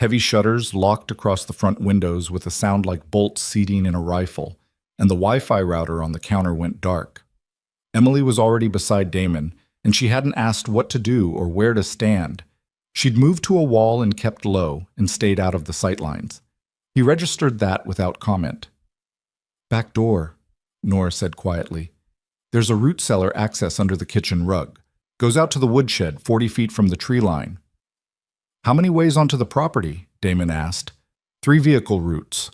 A: Heavy shutters locked across the front windows with a sound like bolts seating in a rifle, and the Wi-Fi router on the counter went dark. Emily was already beside Damon, and she hadn't asked what to do or where to stand. She'd moved to a wall and kept low, and stayed out of the sightlines. He registered that without comment. "Back door," Nora said quietly. "There's a root cellar access under the kitchen rug. Goes out to the woodshed 40 feet from the tree line." "How many ways onto the property?" Damon asked. 3 vehicle routes.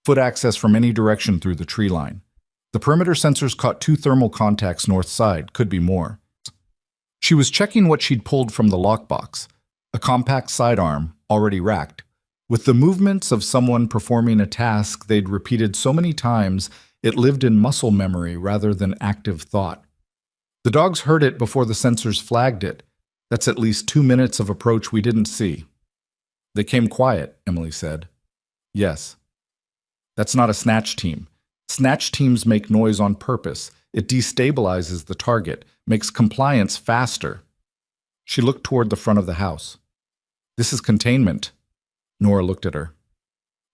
A: Foot access from any direction through the tree line. The perimeter sensors caught 2 thermal contacts north side, could be more." She was checking what she'd pulled from the lockbox. A compact sidearm, already racked. With the movements of someone performing a task they'd repeated so many times, it lived in muscle memory rather than active thought. "The dogs heard it before the sensors flagged it. That's at least 2 minutes of approach we didn't see." "They came quiet," Emily said. "Yes." "That's not a snatch team. Snatch teams make noise on purpose. It destabilizes the target, makes compliance faster." She looked toward the front of the house. "This is containment." Nora looked at her.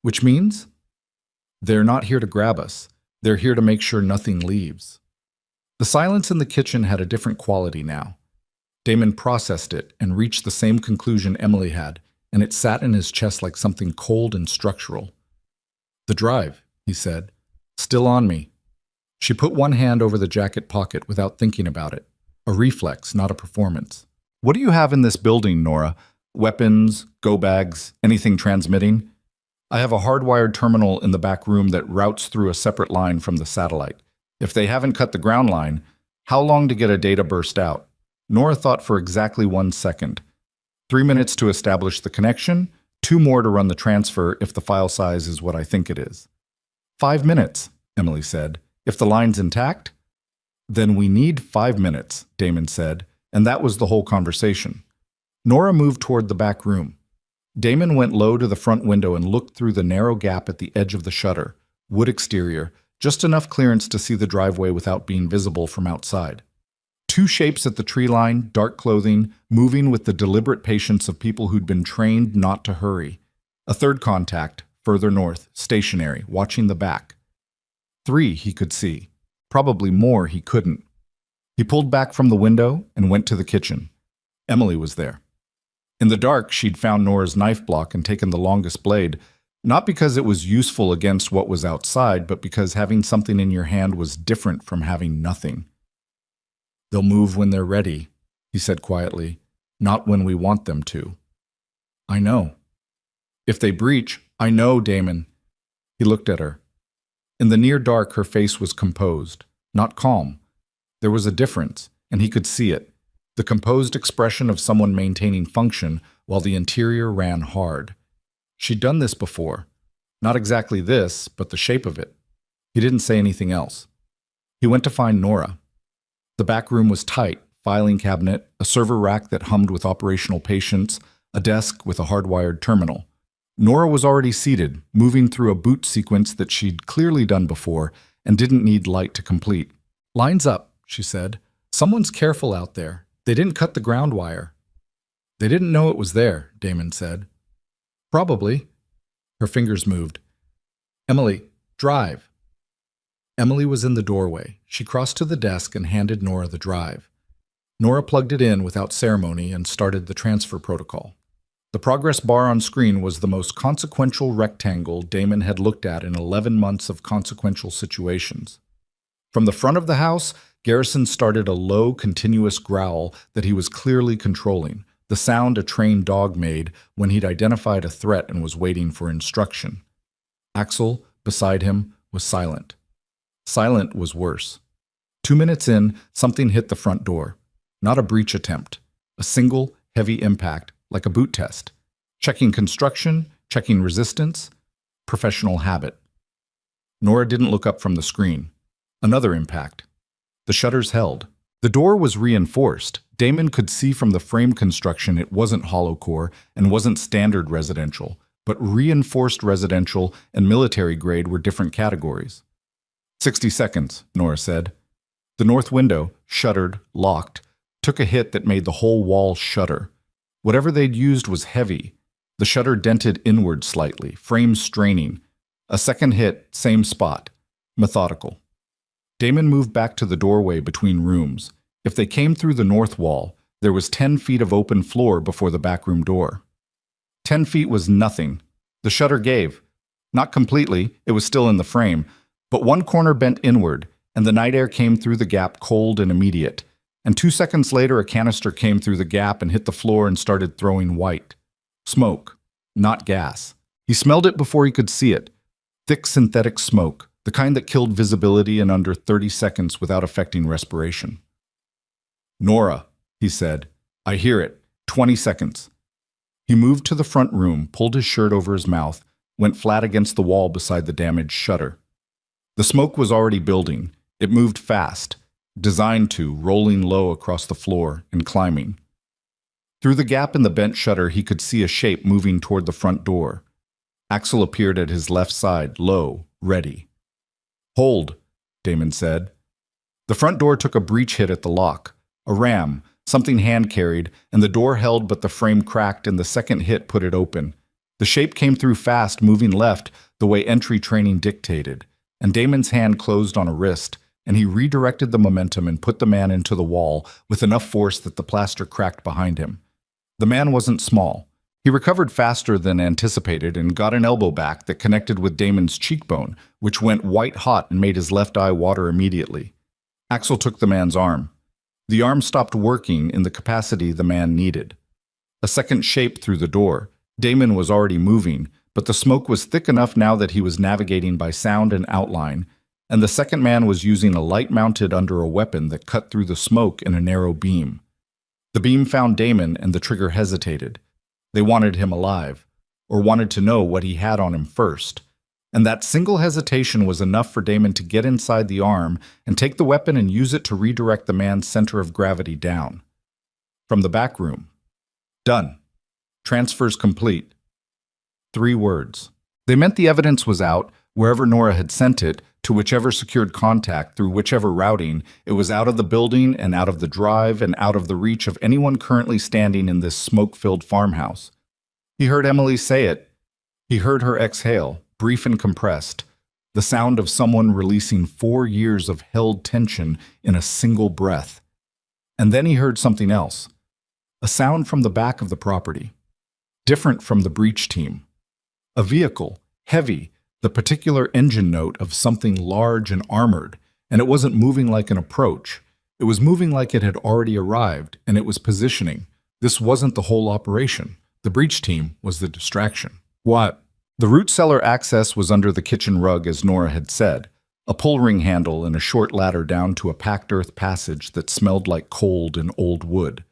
A: "Which means?" "They're not here to grab us. They're here to make sure nothing leaves." The silence in the kitchen had a different quality now. Damon processed it and reached the same conclusion Emily had, and it sat in his chest like something cold and structural. "The drive," he said. "Still on me." She put one hand over the jacket pocket without thinking about it. A reflex, not a performance. "What do you have in this building, Nora? Weapons, go bags, anything transmitting?" "I have a hardwired terminal in the back room that routes through a separate line from the satellite. If they haven't cut the ground line, how long to get a data burst out?" Nora thought for exactly 1 second. 3 minutes to establish the connection, 2 more to run the transfer if the file size is what I think it is. 5 minutes, Emily said. "If the line's intact?" "Then we need 5 minutes, Damon said, and that was the whole conversation. Nora moved toward the back room. Damon went low to the front window and looked through the narrow gap at the edge of the shutter, wood exterior, just enough clearance to see the driveway without being visible from outside. 2 shapes at the tree line, dark clothing, moving with the deliberate patience of people who'd been trained not to hurry. A 3rd contact, further north, stationary, watching the back. 3 he could see. Probably more he couldn't. He pulled back from the window and went to the kitchen. Emily was there. In the dark, she'd found Nora's knife block and taken the longest blade, not because it was useful against what was outside, but because having something in your hand was different from having nothing. "They'll move when they're ready," he said quietly, "not when we want them to." "I know." "If they breach, I know, Damon." He looked at her. In the near dark, her face was composed, not calm. There was a difference, and he could see it. The composed expression of someone maintaining function while the interior ran hard. She'd done this before. Not exactly this, but the shape of it. He didn't say anything else. He went to find Nora. The back room was tight, filing cabinet, a server rack that hummed with operational patience, a desk with a hardwired terminal. Nora was already seated, moving through a boot sequence that she'd clearly done before and didn't need light to complete. "Lines up," she said. "Someone's careful out there. They didn't cut the ground wire." "They didn't know it was there," Damon said. "Probably." Her fingers moved. "Emily, drive." Emily was in the doorway. She crossed to the desk and handed Nora the drive. Nora plugged it in without ceremony and started the transfer protocol. The progress bar on screen was the most consequential rectangle Damon had looked at in 11 months of consequential situations. From the front of the house, Garrison started a low, continuous growl that he was clearly controlling, the sound a trained dog made when he'd identified a threat and was waiting for instruction. Axel, beside him, was silent. Silent was worse. 2 minutes in, something hit the front door. Not a breach attempt. A single, heavy impact, like a boot test. Checking construction, checking resistance, professional habit. Nora didn't look up from the screen. Another impact. The shutters held. The door was reinforced. Damon could see from the frame construction it wasn't hollow core and wasn't standard residential, but reinforced residential and military grade were different categories. 60 seconds, Nora said. The north window, shuttered, locked, took a hit that made the whole wall shudder. Whatever they'd used was heavy. The shutter dented inward slightly, frame straining. A second hit, same spot. Methodical. Damon moved back to the doorway between rooms. If they came through the north wall, there was 10 feet of open floor before the backroom door. 10 feet was nothing. The shutter gave. Not completely, it was still in the frame, but one corner bent inward, and the night air came through the gap cold and immediate. And 2 seconds later, a canister came through the gap and hit the floor and started throwing white. Smoke, not gas. He smelled it before he could see it. Thick synthetic smoke, the kind that killed visibility in under 30 seconds without affecting respiration. "Nora," he said. "I hear it. 20 seconds." He moved to the front room, pulled his shirt over his mouth, went flat against the wall beside the damaged shutter. The smoke was already building. It moved fast, designed to, rolling low across the floor and climbing. Through the gap in the bent shutter, he could see a shape moving toward the front door. Axel appeared at his left side, low, ready. "Hold," Damon said. The front door took a breach hit at the lock. A ram, something hand-carried, and the door held but the frame cracked and the second hit put it open. The shape came through fast, moving left, the way entry training dictated, and Damon's hand closed on a wrist, and he redirected the momentum and put the man into the wall with enough force that the plaster cracked behind him. The man wasn't small. He recovered faster than anticipated and got an elbow back that connected with Damon's cheekbone, which went white-hot and made his left eye water immediately. Axel took the man's arm. The arm stopped working in the capacity the man needed. A second shape through the door. Damon was already moving, but the smoke was thick enough now that he was navigating by sound and outline, and the second man was using a light mounted under a weapon that cut through the smoke in a narrow beam. The beam found Damon and the trigger hesitated. They wanted him alive, or wanted to know what he had on him first. And that single hesitation was enough for Damon to get inside the arm and take the weapon and use it to redirect the man's center of gravity down. From the back room. Done. Transfers complete. 3 words. They meant the evidence was out, wherever Nora had sent it, to whichever secured contact, through whichever routing, it was out of the building and out of the drive and out of the reach of anyone currently standing in this smoke-filled farmhouse. He heard Emily say it. He heard her exhale, brief and compressed, the sound of someone releasing 4 years of held tension in a single breath. And then he heard something else. A sound from the back of the property. Different from the breach team. A vehicle, heavy, the particular engine note of something large and armored, and it wasn't moving like an approach. It was moving like it had already arrived, and it was positioning. This wasn't the whole operation. The breach team was the distraction. What? The root cellar access was under the kitchen rug, as Nora had said, a pull ring handle and a short ladder down to a packed earth passage that smelled like cold and old wood.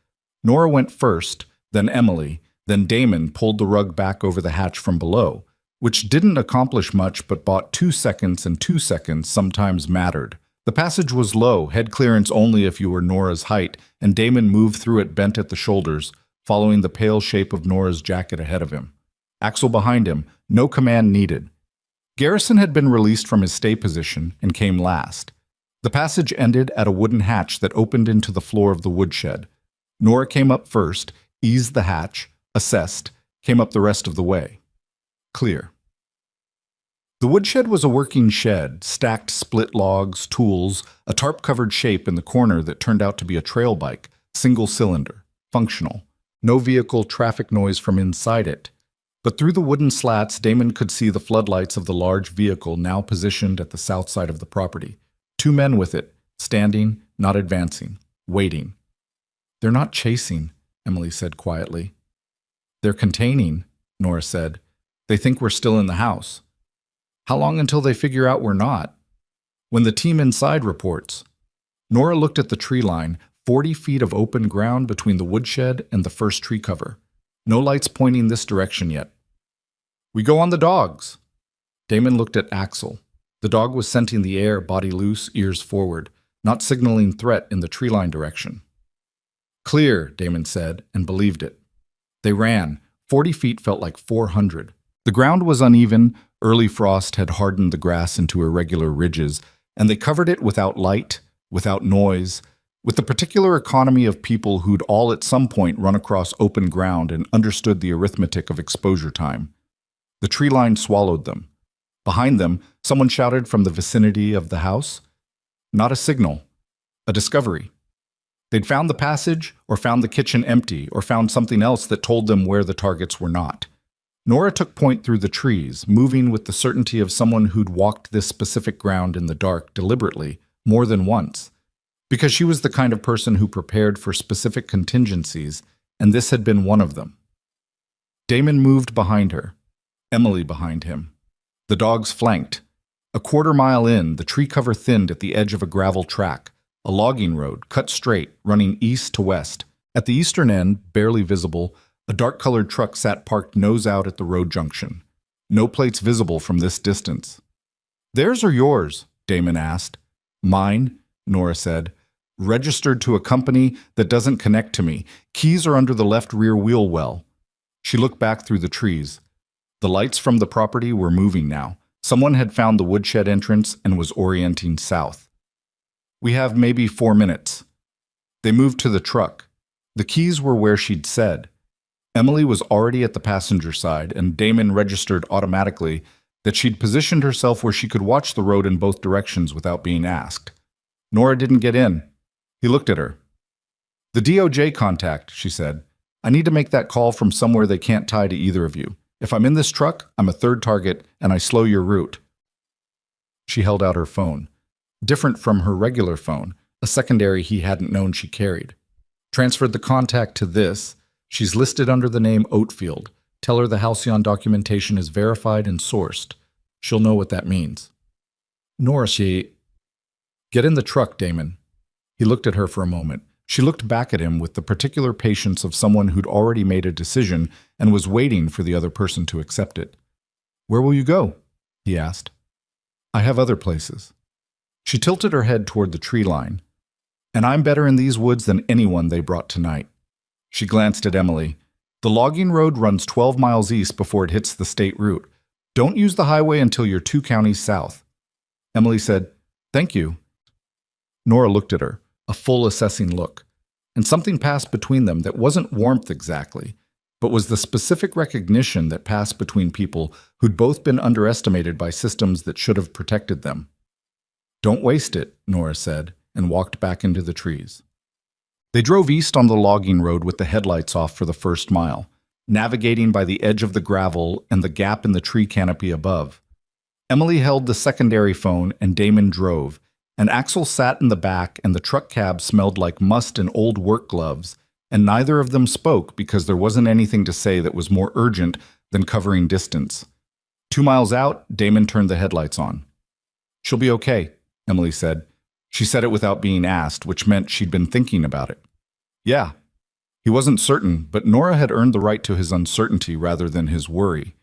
A: Nora went first, then Emily, then Damon pulled the rug back over the hatch from below, which didn't accomplish much but bought 2 seconds, and 2 seconds sometimes mattered. The passage was low, head clearance only if you were Nora's height, and Damon moved through it bent at the shoulders, following the pale shape of Nora's jacket ahead of him. Axel behind him, no command needed. Garrison had been released from his stay position and came last. The passage ended at a wooden hatch that opened into the floor of the woodshed. Nora came up first, eased the hatch, assessed, came up the rest of the way. Clear. The woodshed was a working shed, stacked split logs, tools, a tarp-covered shape in the corner that turned out to be a trail bike, single cylinder, functional. No vehicle traffic noise from inside it. But through the wooden slats, Damon could see the floodlights of the large vehicle now positioned at the south side of the property. Two men with it, standing, not advancing, waiting. "They're not chasing," Emily said quietly. "They're containing," Nora said. "They think we're still in the house." "How long until they figure out we're not?" "When the team inside reports." Nora looked at the tree line, 40 feet of open ground between the woodshed and the first tree cover. No lights pointing this direction yet. "We go on the dogs." Damon looked at Axel. The dog was scenting the air, body loose, ears forward, not signaling threat in the tree line direction. "Clear," Damon said, and believed it. They ran. 40 feet felt like 400. The ground was uneven, early frost had hardened the grass into irregular ridges, and they covered it without light, without noise, with the particular economy of people who'd all at some point run across open ground and understood the arithmetic of exposure time. The tree line swallowed them. Behind them, someone shouted from the vicinity of the house. Not a signal. A discovery. They'd found the passage, or found the kitchen empty, or found something else that told them where the targets were not. Nora took point through the trees, moving with the certainty of someone who'd walked this specific ground in the dark deliberately, more than once. Because she was the kind of person who prepared for specific contingencies, and this had been one of them. Damon moved behind her, Emily behind him. The dogs flanked. A quarter-mile in, the tree cover thinned at the edge of a gravel track, a logging road, cut straight, running east to west. At the eastern end, barely visible, a dark-colored truck sat parked nose out at the road junction. No plates visible from this distance. "Theirs or yours?" Damon asked. "Mine," Nora said. "Registered to a company that doesn't connect to me. Keys are under the left rear wheel well." She looked back through the trees. The lights from the property were moving now. Someone had found the woodshed entrance and was orienting south. "We have maybe 4 minutes." They moved to the truck. The keys were where she'd said. Emily was already at the passenger side, and Damon registered automatically that she'd positioned herself where she could watch the road in both directions without being asked. Nora didn't get in. He looked at her. "The DOJ contact," she said. "I need to make that call from somewhere they can't tie to either of you. If I'm in this truck, I'm a third target, and I slow your route." She held out her phone. Different from her regular phone, a secondary he hadn't known she carried. Transferred the contact to this. "She's listed under the name Oatfield. Tell her the Halcyon documentation is verified and sourced. She'll know what that means." "Nora, Get in the truck, Damon." He looked at her for a moment. She looked back at him with the particular patience of someone who'd already made a decision and was waiting for the other person to accept it. "Where will you go?" he asked. "I have other places." She tilted her head toward the tree line. "And I'm better in these woods than anyone they brought tonight." She glanced at Emily. "The logging road runs 12 miles east before it hits the state route. Don't use the highway until you're 2 counties south." Emily said, "Thank you." Nora looked at her, a full assessing look, and something passed between them that wasn't warmth exactly, but was the specific recognition that passed between people who'd both been underestimated by systems that should have protected them. "Don't waste it," Nora said, and walked back into the trees. They drove east on the logging road with the headlights off for the first mile, navigating by the edge of the gravel and the gap in the tree canopy above. Emily held the secondary phone and Damon drove, and Axel sat in the back, and the truck cab smelled like must and old work gloves, and neither of them spoke because there wasn't anything to say that was more urgent than covering distance. 2 miles out, Damon turned the headlights on. "She'll be okay," Emily said. She said it without being asked, which meant she'd been thinking about it. "Yeah." He wasn't certain, but Nora had earned the right to his uncertainty rather than his worry.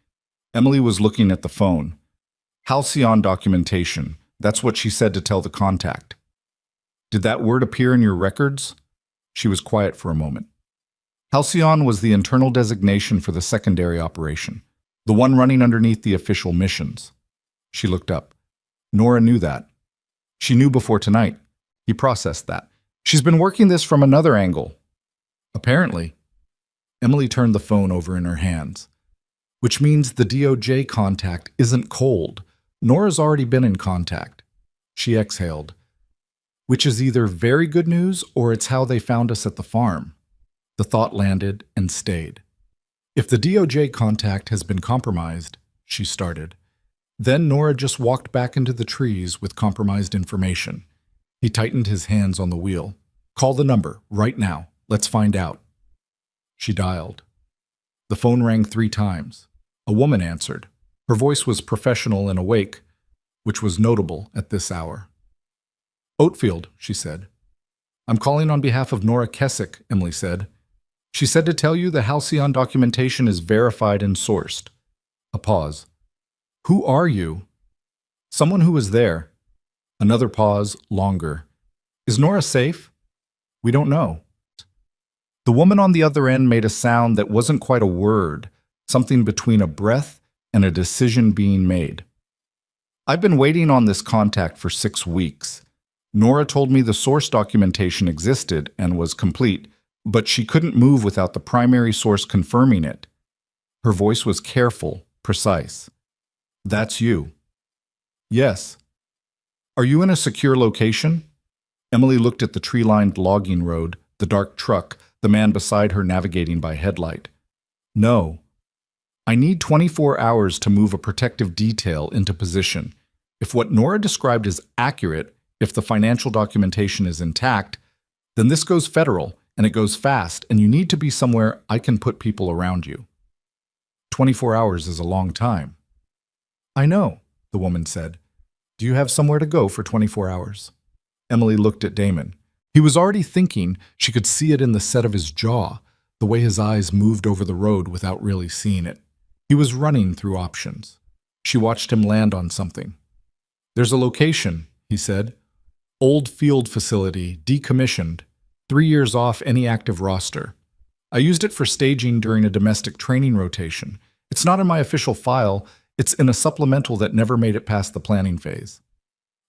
A: Emily was looking at the phone. "Halcyon documentation. That's what she said to tell the contact." "Did that word appear in your records?" She was quiet for a moment. Halcyon was the internal designation for the secondary operation, the one running underneath the official missions. She looked up. Nora knew that. She knew before tonight. He processed that. "She's been working this from another angle." "Apparently." Emily turned the phone over in her hands. "Which means the DOJ contact isn't cold. Nora's already been in contact. She exhaled. Which is either very good news or it's how they found us at the farm. The thought landed and stayed. If the DOJ contact has been compromised, she started. Then Nora just walked back into the trees with compromised information. He tightened his hands on the wheel. Call the number, right now. Let's find out. She dialed. The phone rang 3 times. A woman answered. Her voice was professional and awake, which was notable at this hour. Oatfield, she said. I'm calling on behalf of Nora Kessick, Emily said. She said to tell you the Halcyon documentation is verified and sourced. A pause. Who are you? Someone who was there. Another pause, longer. Is Nora safe? We don't know. The woman on the other end made a sound that wasn't quite a word, something between a breath and a decision being made. I've been waiting on this contact for 6 weeks. Nora told me the source documentation existed and was complete, but she couldn't move without the primary source confirming it. Her voice was careful, precise. That's you. Yes. Are you in a secure location? Emily looked at the tree-lined logging road, the dark truck, the man beside her navigating by headlight. No. I need 24 hours to move a protective detail into position. If what Nora described is accurate, if the financial documentation is intact, then this goes federal, and it goes fast, and you need to be somewhere I can put people around you. 24 hours is a long time. I know, the woman said. Do you have somewhere to go for 24 hours? Emily looked at Damon. He was already thinking. She could see it in the set of his jaw, the way his eyes moved over the road without really seeing it. He was running through options. She watched him land on something. There's a location, he said. Old field facility, decommissioned. 3 years off any active roster. I used it for staging during a domestic training rotation. It's not in my official file. It's in a supplemental that never made it past the planning phase.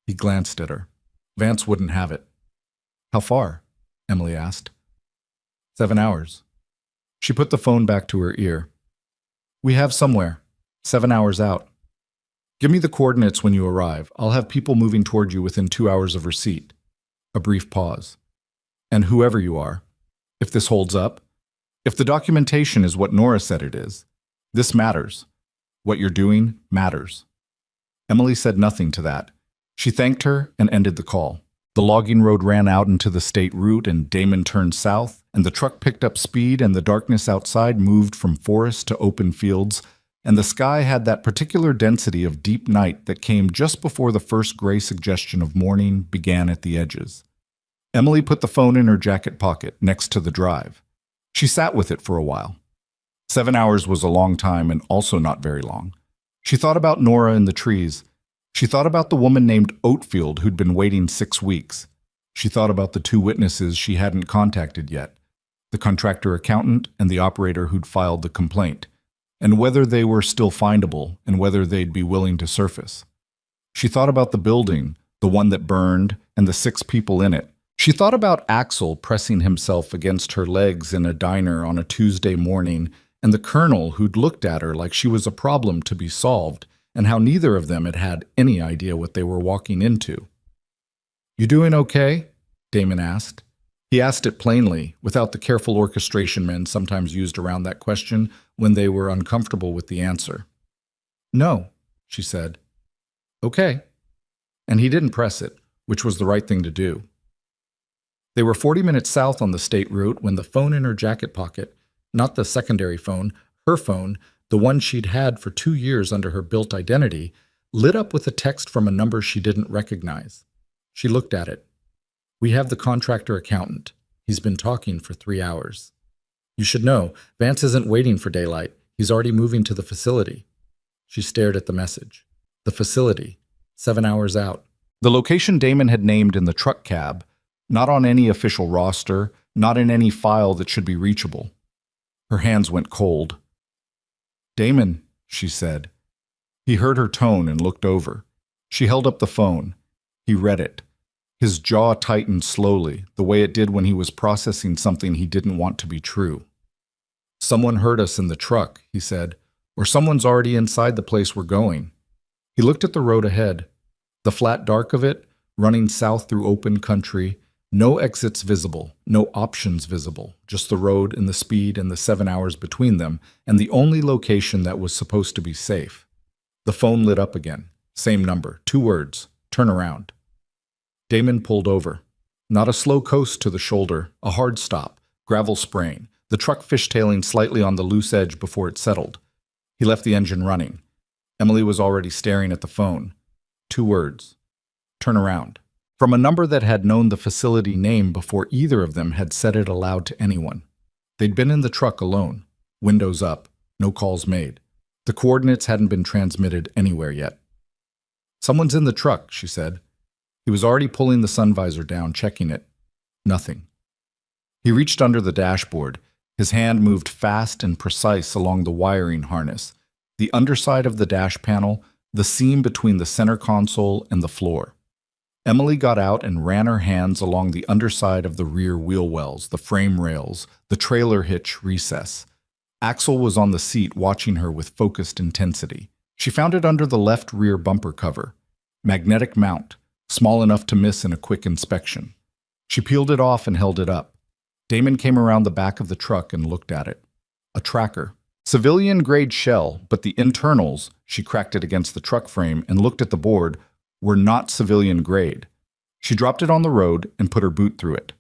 A: He glanced at her. Vance wouldn't have it. How far? Emily asked. 7 hours. She put the phone back to her ear. We have somewhere. 7 hours out. Give me the coordinates when you arrive. I'll have people moving toward you within 2 hours of receipt. A brief pause. And whoever you are, if this holds up, if the documentation is what Nora said it is, this matters. What you're doing matters. Emily said nothing to that. She thanked her and ended the call. The logging road ran out into the state route and Damon turned south, and the truck picked up speed and the darkness outside moved from forest to open fields, and the sky had that particular density of deep night that came just before the first gray suggestion of morning began at the edges. Emily put the phone in her jacket pocket next to the drive. She sat with it for a while. 7 hours was a long time and also not very long. She thought about Nora in the trees. She thought about the woman named Oatfield who'd been waiting 6 weeks. She thought about the 2 witnesses she hadn't contacted yet, the contractor accountant and the operator who'd filed the complaint, and whether they were still findable and whether they'd be willing to surface. She thought about the building, the one that burned, and the 6 people in it. She thought about Axel pressing himself against her legs in a diner on a Tuesday morning, and the colonel who'd looked at her like she was a problem to be solved, and how neither of them had had any idea what they were walking into. You doing okay? Damon asked. He asked it plainly, without the careful orchestration men sometimes used around that question when they were uncomfortable with the answer. No, she said. Okay. And he didn't press it, which was the right thing to do. They were 40 minutes south on the state route when the phone in her jacket pocket, not the secondary phone, her phone, the one she'd had for 2 years under her built identity, lit up with a text from a number she didn't recognize. She looked at it. We have the contractor accountant. He's been talking for 3 hours. You should know, Vance isn't waiting for daylight. He's already moving to the facility. She stared at the message. The facility. 7 hours out. The location Damon had named in the truck cab, not on any official roster, not in any file that should be reachable. Her hands went cold. Damon, she said. He heard her tone and looked over. She held up the phone. He read it. His jaw tightened slowly, the way it did when he was processing something he didn't want to be true. Someone heard us in the truck, he said, or someone's already inside the place we're going. He looked at the road ahead, the flat dark of it, running south through open country, no exits visible, no options visible, just the road and the speed and the 7 hours between them, and the only location that was supposed to be safe. The phone lit up again. Same number, 2 words, turn around. Damon pulled over. Not a slow coast to the shoulder, a hard stop, gravel spraying, the truck fishtailing slightly on the loose edge before it settled. He left the engine running. Emily was already staring at the phone. 2 words, turn around. From a number that had known the facility name before either of them had said it aloud to anyone. They'd been in the truck alone, windows up, no calls made. The coordinates hadn't been transmitted anywhere yet. Someone's in the truck, she said. He was already pulling the sun visor down, checking it. Nothing. He reached under the dashboard. His hand moved fast and precise along the wiring harness, the underside of the dash panel, the seam between the center console and the floor. Emily got out and ran her hands along the underside of the rear wheel wells, the frame rails, the trailer hitch recess. Axel was on the seat watching her with focused intensity. She found it under the left rear bumper cover. Magnetic mount, small enough to miss in a quick inspection. She peeled it off and held it up. Damon came around the back of the truck and looked at it. A tracker. Civilian-grade shell, but the internals, she cracked it against the truck frame and looked at the board, were not civilian grade. She dropped it on the road and put her boot through it.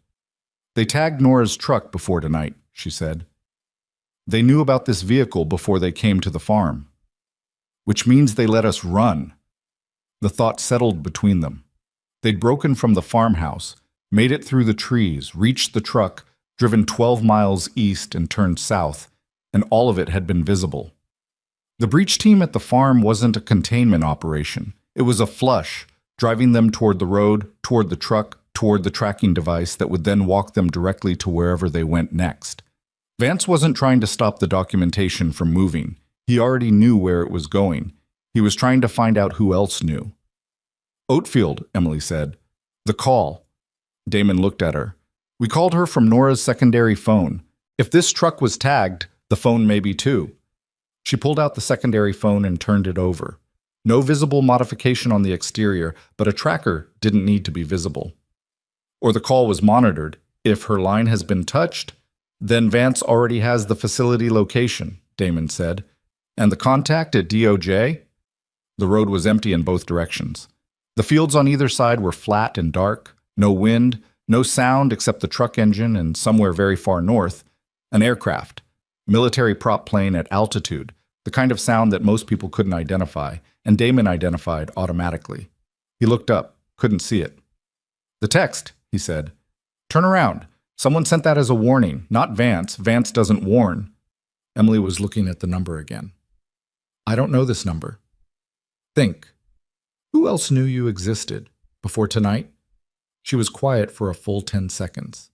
A: They tagged Nora's truck before tonight, she said. They knew about this vehicle before they came to the farm. Which means they let us run. The thought settled between them. They'd broken from the farmhouse, made it through the trees, reached the truck, driven 12 miles east and turned south, and all of it had been visible. The breach team at the farm wasn't a containment operation. It was a flush, driving them toward the road, toward the truck, toward the tracking device that would then walk them directly to wherever they went next. Vance wasn't trying to stop the documentation from moving. He already knew where it was going. He was trying to find out who else knew. Oatfield, Emily said. The call. Damon looked at her. We called her from Nora's secondary phone. If this truck was tagged, the phone may be too. She pulled out the secondary phone and turned it over. No visible modification on the exterior, but a tracker didn't need to be visible. Or the call was monitored. If her line has been touched, then Vance already has the facility location, Damon said. And the contact at DOJ? The road was empty in both directions. The fields on either side were flat and dark, no wind, no sound except the truck engine and somewhere very far north, an aircraft, military prop plane at altitude, the kind of sound that most people couldn't identify, and Damon identified automatically. He looked up, couldn't see it. The text, he said. Turn around. Someone sent that as a warning, not Vance. Vance doesn't warn. Emily was looking at the number again. I don't know this number. Think. Who else knew you existed before tonight? She was quiet for a full 10 seconds.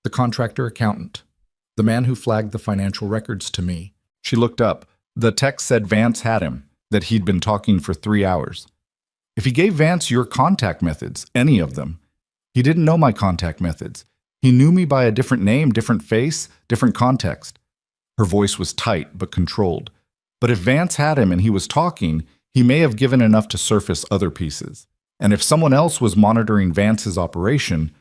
A: The contractor accountant. The man who flagged the financial records to me. She looked up. The text said Vance had him, that he'd been talking for 3 hours. If he gave Vance your contact methods, any of them, he didn't know my contact methods. He knew me by a different name, different face, different context. Her voice was tight but controlled. But if Vance had him and he was talking, he may have given enough to surface other pieces. And if someone else was monitoring Vance's operation,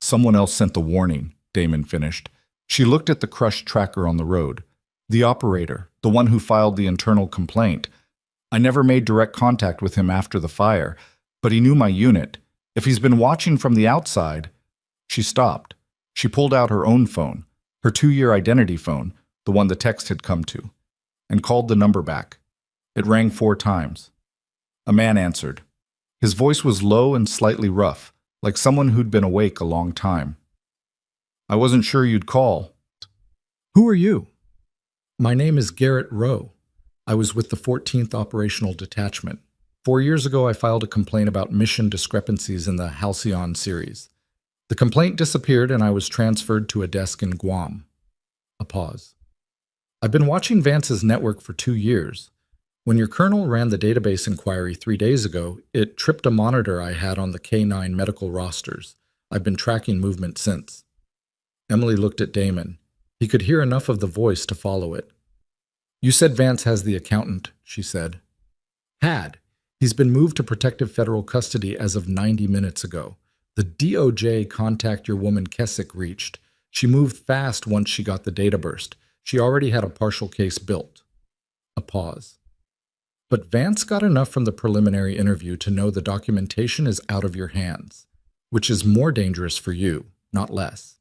A: someone else sent the warning, Damon finished. She looked at the crushed tracker on the road. The operator, the one who filed the internal complaint. I never made direct contact with him after the fire, but he knew my unit. If he's been watching from the outside... She stopped. She pulled out her own phone, her 2-year identity phone, the one the text had come to, and called the number back. It rang 4 times. A man answered. His voice was low and slightly rough, like someone who'd been awake a long time. I wasn't sure you'd call. Who are you? My name is Garrett Rowe. I was with the 14th Operational Detachment. 4 years ago, I filed a complaint about mission discrepancies in the Halcyon series. The complaint disappeared and I was transferred to a desk in Guam. A pause. I've been watching Vance's network for 2 years. When your colonel ran the database inquiry 3 days ago, it tripped a monitor I had on the K9 medical rosters. I've been tracking movement since. Emily looked at Damon. He could hear enough of the voice to follow it. You said Vance has the accountant, she said. Had. He's been moved to protective federal custody as of 90 minutes ago. The DOJ contact your woman Kessick reached. She moved fast once she got the data burst. She already had a partial case built. A pause. But Vance got enough from the preliminary interview to know the documentation is out of your hands, which is more dangerous for you, not less.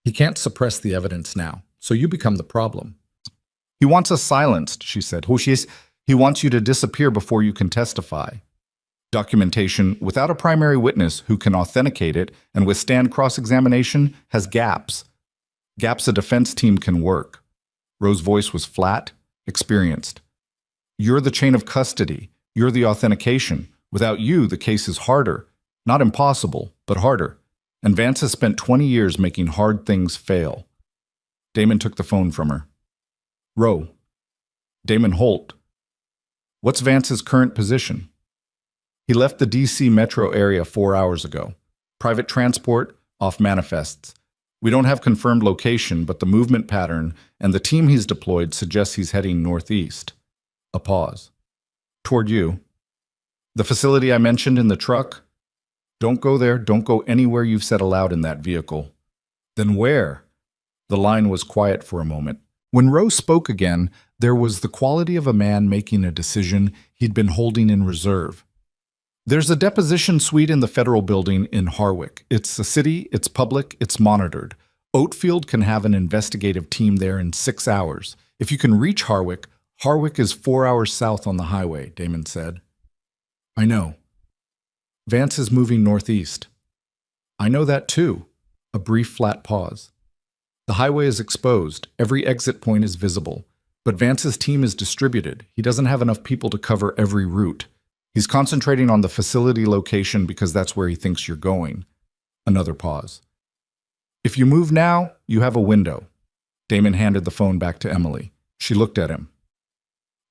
A: He can't suppress the evidence now, so you become the problem. He wants us silenced, she said. He wants you to disappear before you can testify. Documentation without a primary witness who can authenticate it and withstand cross-examination has gaps. Gaps a defense team can work. Rose's voice was flat, experienced. You're the chain of custody. You're the authentication. Without you, the case is harder. Not impossible, but harder. And Vance has spent 20 years making hard things fail. Damon took the phone from her. Roe. Damon Holt. What's Vance's current position? He left the D.C. metro area 4 hours ago. Private transport, off manifests. We don't have confirmed location, but the movement pattern and the team he's deployed suggests he's heading northeast. A pause. Toward you. The facility I mentioned in the truck? Don't go there. Don't go anywhere you've said aloud in that vehicle. Then where? The line was quiet for a moment. When Rose spoke again, there was the quality of a man making a decision he'd been holding in reserve. There's a deposition suite in the federal building in Harwick. It's a city, it's public, it's monitored. Oatfield can have an investigative team there in 6 hours. If you can reach Harwick, Harwick is 4 hours south on the highway, Damon said. I know. Vance is moving northeast. I know that too. A brief flat pause. The highway is exposed. Every exit point is visible. But Vance's team is distributed. He doesn't have enough people to cover every route. He's concentrating on the facility location because that's where he thinks you're going. Another pause. If you move now, you have a window. Damon handed the phone back to Emily. She looked at him.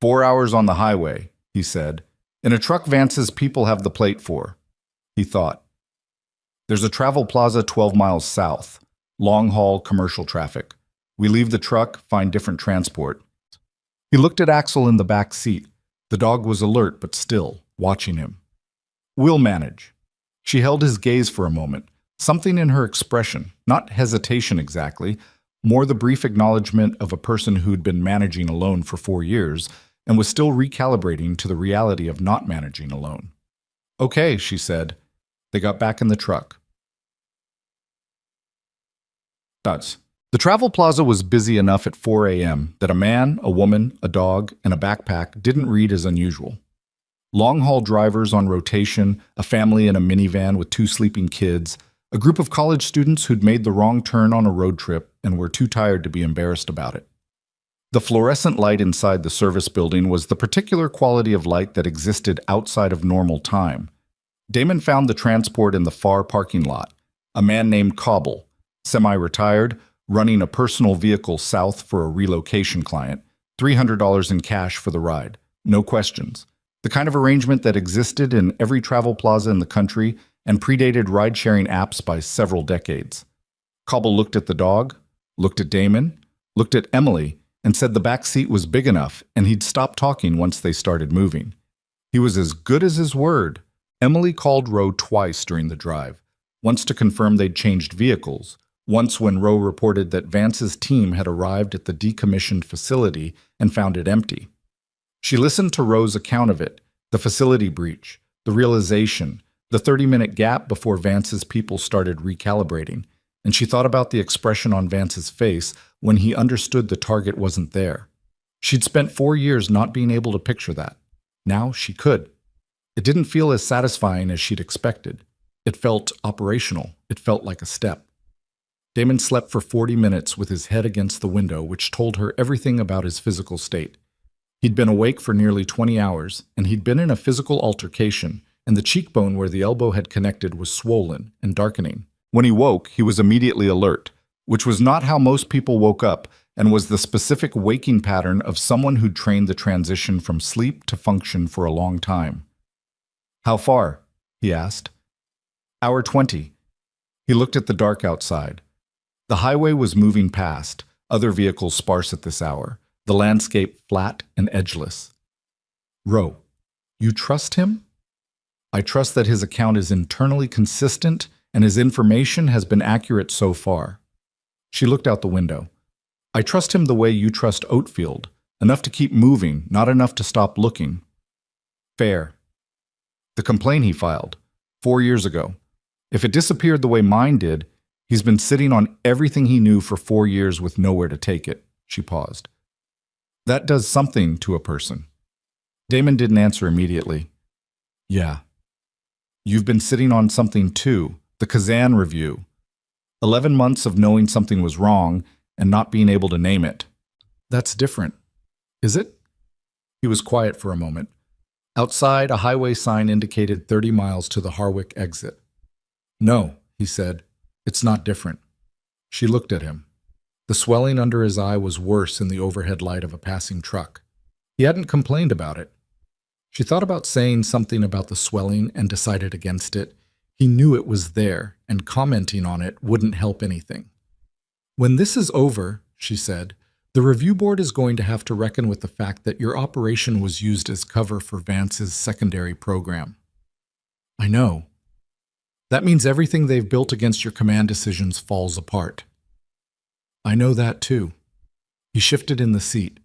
A: 4 hours on the highway, he said. In a truck Vance's people have the plate for. He thought. There's a travel plaza 12 miles south. Long-haul commercial traffic. We leave the truck, find different transport. He looked at Axel in the back seat. The dog was alert but still, watching him. We'll manage. She held his gaze for a moment. Something in her expression, not hesitation exactly, more the brief acknowledgement of a person who'd been managing alone for 4 years and was still recalibrating to the reality of not managing alone. Okay, she said. They got back in the truck. The travel plaza was busy enough at 4 a.m. that a man, a woman, a dog, and a backpack didn't read as unusual. Long-haul drivers on rotation, a family in a minivan with 2 sleeping kids, a group of college students who'd made the wrong turn on a road trip and were too tired to be embarrassed about it. The fluorescent light inside the service building was the particular quality of light that existed outside of normal time. Damon found the transport in the far parking lot. A man named Cobble, semi-retired, running a personal vehicle south for a relocation client, $300 in cash for the ride, no questions. The kind of arrangement that existed in every travel plaza in the country and predated ride-sharing apps by several decades. Cobble looked at the dog, looked at Damon, looked at Emily, and said the back seat was big enough and he'd stop talking once they started moving. He was as good as his word. Emily called Roe twice during the drive, once to confirm they'd changed vehicles, once when Roe reported that Vance's team had arrived at the decommissioned facility and found it empty. She listened to Roe's account of it, the facility breach, the realization, the 30-minute gap before Vance's people started recalibrating, and she thought about the expression on Vance's face when he understood the target wasn't there. She'd spent 4 years not being able to picture that. Now she could. It didn't feel as satisfying as she'd expected. It felt operational. It felt like a step. Damon slept for 40 minutes with his head against the window, which told her everything about his physical state. He'd been awake for nearly 20 hours, and he'd been in a physical altercation, and the cheekbone where the elbow had connected was swollen and darkening. When he woke, he was immediately alert, which was not how most people woke up, and was the specific waking pattern of someone who'd trained the transition from sleep to function for a long time. How far? He asked. Hour 20. He looked at the dark outside. The highway was moving past, other vehicles sparse at this hour, the landscape flat and edgeless. Roe, you trust him? I trust that his account is internally consistent and his information has been accurate so far. She looked out the window. I trust him the way you trust Oatfield, enough to keep moving, not enough to stop looking. Fair. The complaint he filed, 4 years ago. If it disappeared the way mine did, he's been sitting on everything he knew for 4 years with nowhere to take it. She paused. That does something to a person. Damon didn't answer immediately. Yeah. You've been sitting on something too, the Kazan review. 11 months of knowing something was wrong and not being able to name it. That's different. Is it? He was quiet for a moment. Outside, a highway sign indicated 30 miles to the Harwick exit. No, he said. It's not different. She looked at him. The swelling under his eye was worse in the overhead light of a passing truck. He hadn't complained about it. She thought about saying something about the swelling and decided against it. He knew it was there, and commenting on it wouldn't help anything. When this is over, she said, the review board is going to have to reckon with the fact that your operation was used as cover for Vance's secondary program. I know. That means everything they've built against your command decisions falls apart. I know that too. He shifted in the seat.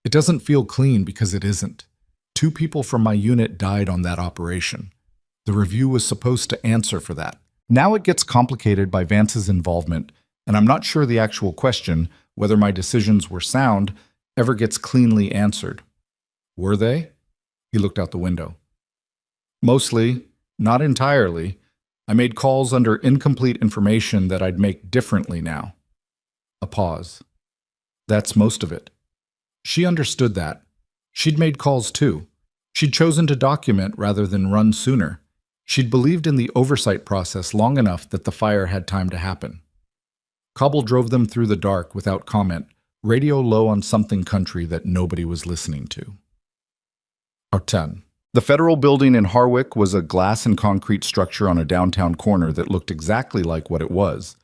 A: It doesn't feel clean because it isn't. 2 people from my unit died on that operation. The review was supposed to answer for that. Now it gets complicated by Vance's involvement, and I'm not sure the actual question, whether my decisions were sound, ever gets cleanly answered. Were they? He looked out the window. Mostly, not entirely. I made calls under incomplete information that I'd make differently now. A pause. That's most of it. She understood that. She'd made calls too. She'd chosen to document rather than run sooner. She'd believed in the oversight process long enough that the fire had time to happen. Cobble drove them through the dark without comment, radio low on something country that nobody was listening to. Arten. The federal building in Harwick was a glass and concrete structure on a downtown corner that looked exactly like what it was,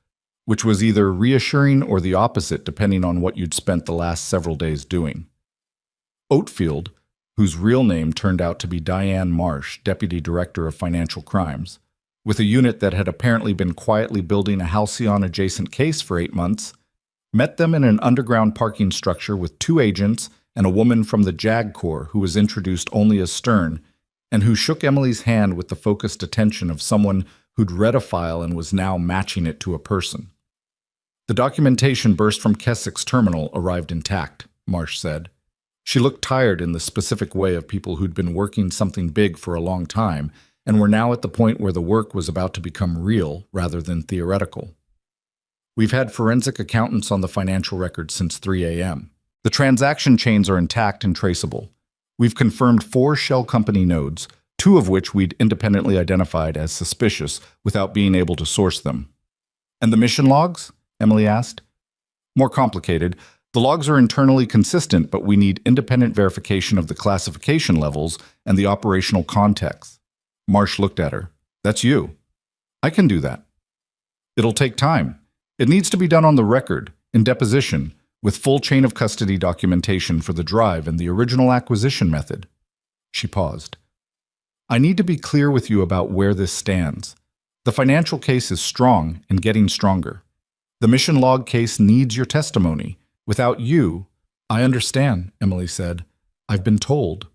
A: which was either reassuring or the opposite depending on what you'd spent the last several days doing. Oatfield, whose real name turned out to be Diane Marsh, Deputy Director of Financial Crimes, with a unit that had apparently been quietly building a Halcyon-adjacent case for 8 months, met them in an underground parking structure with 2 agents and a woman from the JAG Corps who was introduced only as Stern, and who shook Emily's hand with the focused attention of someone who'd read a file and was now matching it to a person. The documentation burst from Keswick's terminal arrived intact, Marsh said. She looked tired in the specific way of people who'd been working something big for a long time and were now at the point where the work was about to become real rather than theoretical. We've had forensic accountants on the financial records since 3 a.m. The transaction chains are intact and traceable. We've confirmed 4 shell company nodes, 2 of which we'd independently identified as suspicious without being able to source them. And the mission logs? Emily asked. More complicated. The logs are internally consistent, but we need independent verification of the classification levels and the operational context. Marsh looked at her. That's you. I can do that. It'll take time. It needs to be done on the record, in deposition, with full chain of custody documentation for the drive and the original acquisition method. She paused. I need to be clear with you about where this stands. The financial case is strong and getting stronger. The mission log case needs your testimony. Without you, I understand, Emily said. I've been told.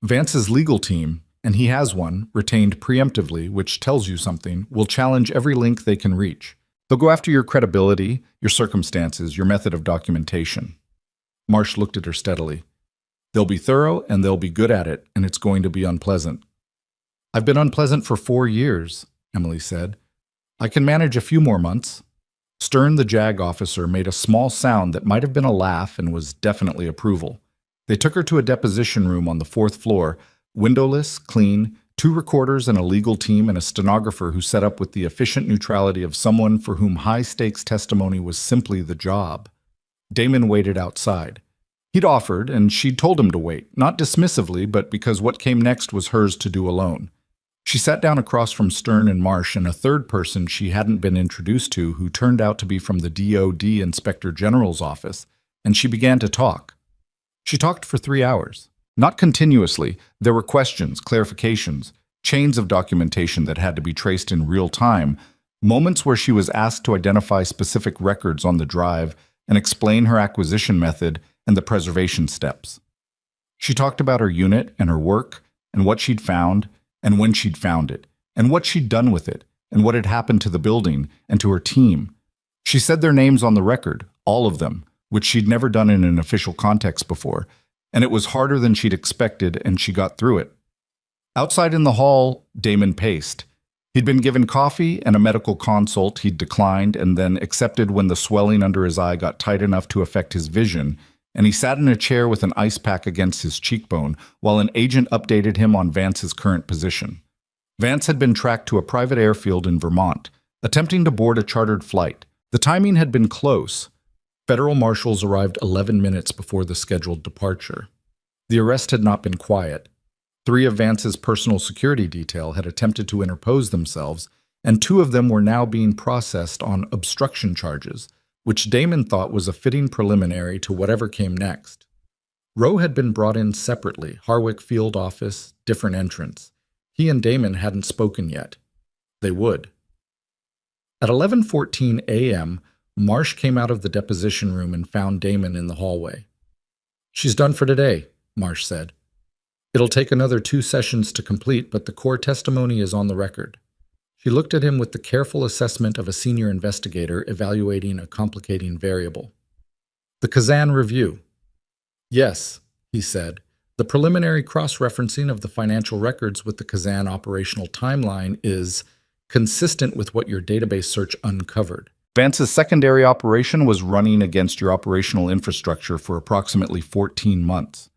A: Vance's legal team, and he has one, retained preemptively, which tells you something, will challenge every link they can reach. They'll go after your credibility, your circumstances, your method of documentation. Marsh looked at her steadily. They'll be thorough and they'll be good at it, and it's going to be unpleasant. I've been unpleasant for 4 years, Emily said. I can manage a few more months. Stern, the JAG officer, made a small sound that might have been a laugh and was definitely approval. They took her to a deposition room on the 4th floor, windowless, clean, 2 recorders and a legal team and a stenographer who set up with the efficient neutrality of someone for whom high-stakes testimony was simply the job. Damon waited outside. He'd offered, and she'd told him to wait, not dismissively, but because what came next was hers to do alone. She sat down across from Stern and Marsh and a third person she hadn't been introduced to who turned out to be from the DOD Inspector General's office, and she began to talk. She talked for 3 hours. Not continuously. There were questions, clarifications. chains of documentation that had to be traced in real time, moments where she was asked to identify specific records on the drive and explain her acquisition method and the preservation steps. She talked about her unit and her work and what she'd found and when she'd found it and what she'd done with it and what had happened to the building and to her team. She said their names on the record, all of them, which she'd never done in an official context before, and it was harder than she'd expected, and she got through it. Outside in the hall, Damon paced. He'd been given coffee and a medical consult he'd declined and then accepted when the swelling under his eye got tight enough to affect his vision, and he sat in a chair with an ice pack against his cheekbone while an agent updated him on Vance's current position. Vance had been tracked to a private airfield in Vermont, attempting to board a chartered flight. The timing had been close. Federal marshals arrived 11 minutes before the scheduled departure. The arrest had not been quiet. 3 of Vance's personal security detail had attempted to interpose themselves, and 2 of them were now being processed on obstruction charges, which Damon thought was a fitting preliminary to whatever came next. Rowe had been brought in separately, Harwick field office, different entrance. He and Damon hadn't spoken yet. They would. At 11:14 a.m., Marsh came out of the deposition room and found Damon in the hallway. "She's done for today," Marsh said. "It'll take another 2 sessions to complete, but the core testimony is on the record." She looked at him with the careful assessment of a senior investigator evaluating a complicating variable. "The Kazan review." "Yes," he said. "The preliminary cross-referencing of the financial records with the Kazan operational timeline is consistent with what your database search uncovered. Vance's secondary operation was running against your operational infrastructure for approximately 14 months,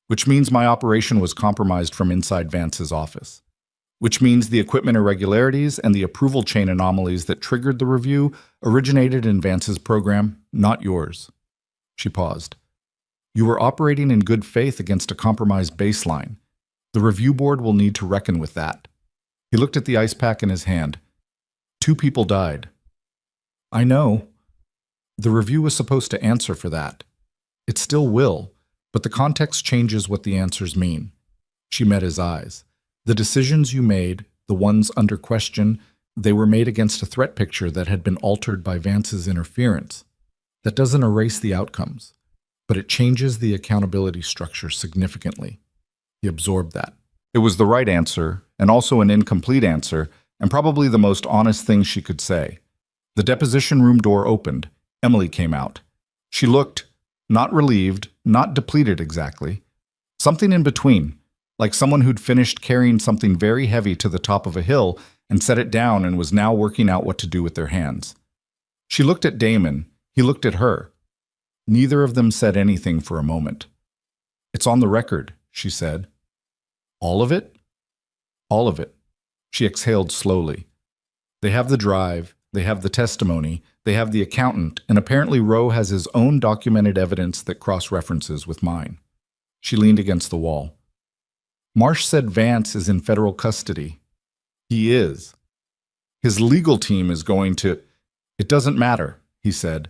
A: which means my operation was compromised from inside Vance's office, which means the equipment irregularities and the approval chain anomalies that triggered the review originated in Vance's program, not yours." She paused. "You were operating in good faith against a compromised baseline. The review board will need to reckon with that." He looked at the ice pack in his hand. 2 people died. "I know. The review was supposed to answer for that. It still will, but the context changes what the answers mean." She met his eyes. "The decisions you made, the ones under question, they were made against a threat picture that had been altered by Vance's interference. That doesn't erase the outcomes, but it changes the accountability structure significantly." He absorbed that. It was the right answer, and also an incomplete answer, and probably the most honest thing she could say. The deposition room door opened. Emily came out. She looked, not relieved, not depleted exactly. Something in between, like someone who'd finished carrying something very heavy to the top of a hill and set it down and was now working out what to do with their hands. She looked at Damon. He looked at her. Neither of them said anything for a moment. "It's on the record," she said. "All of it?" "All of it." She exhaled slowly. "They have the drive, they have the testimony, they have the accountant, and apparently Rowe has his own documented evidence that cross-references with mine." She leaned against the wall. "Marsh said Vance is in federal custody." "He is. His legal team is going to—" "It doesn't matter," he said.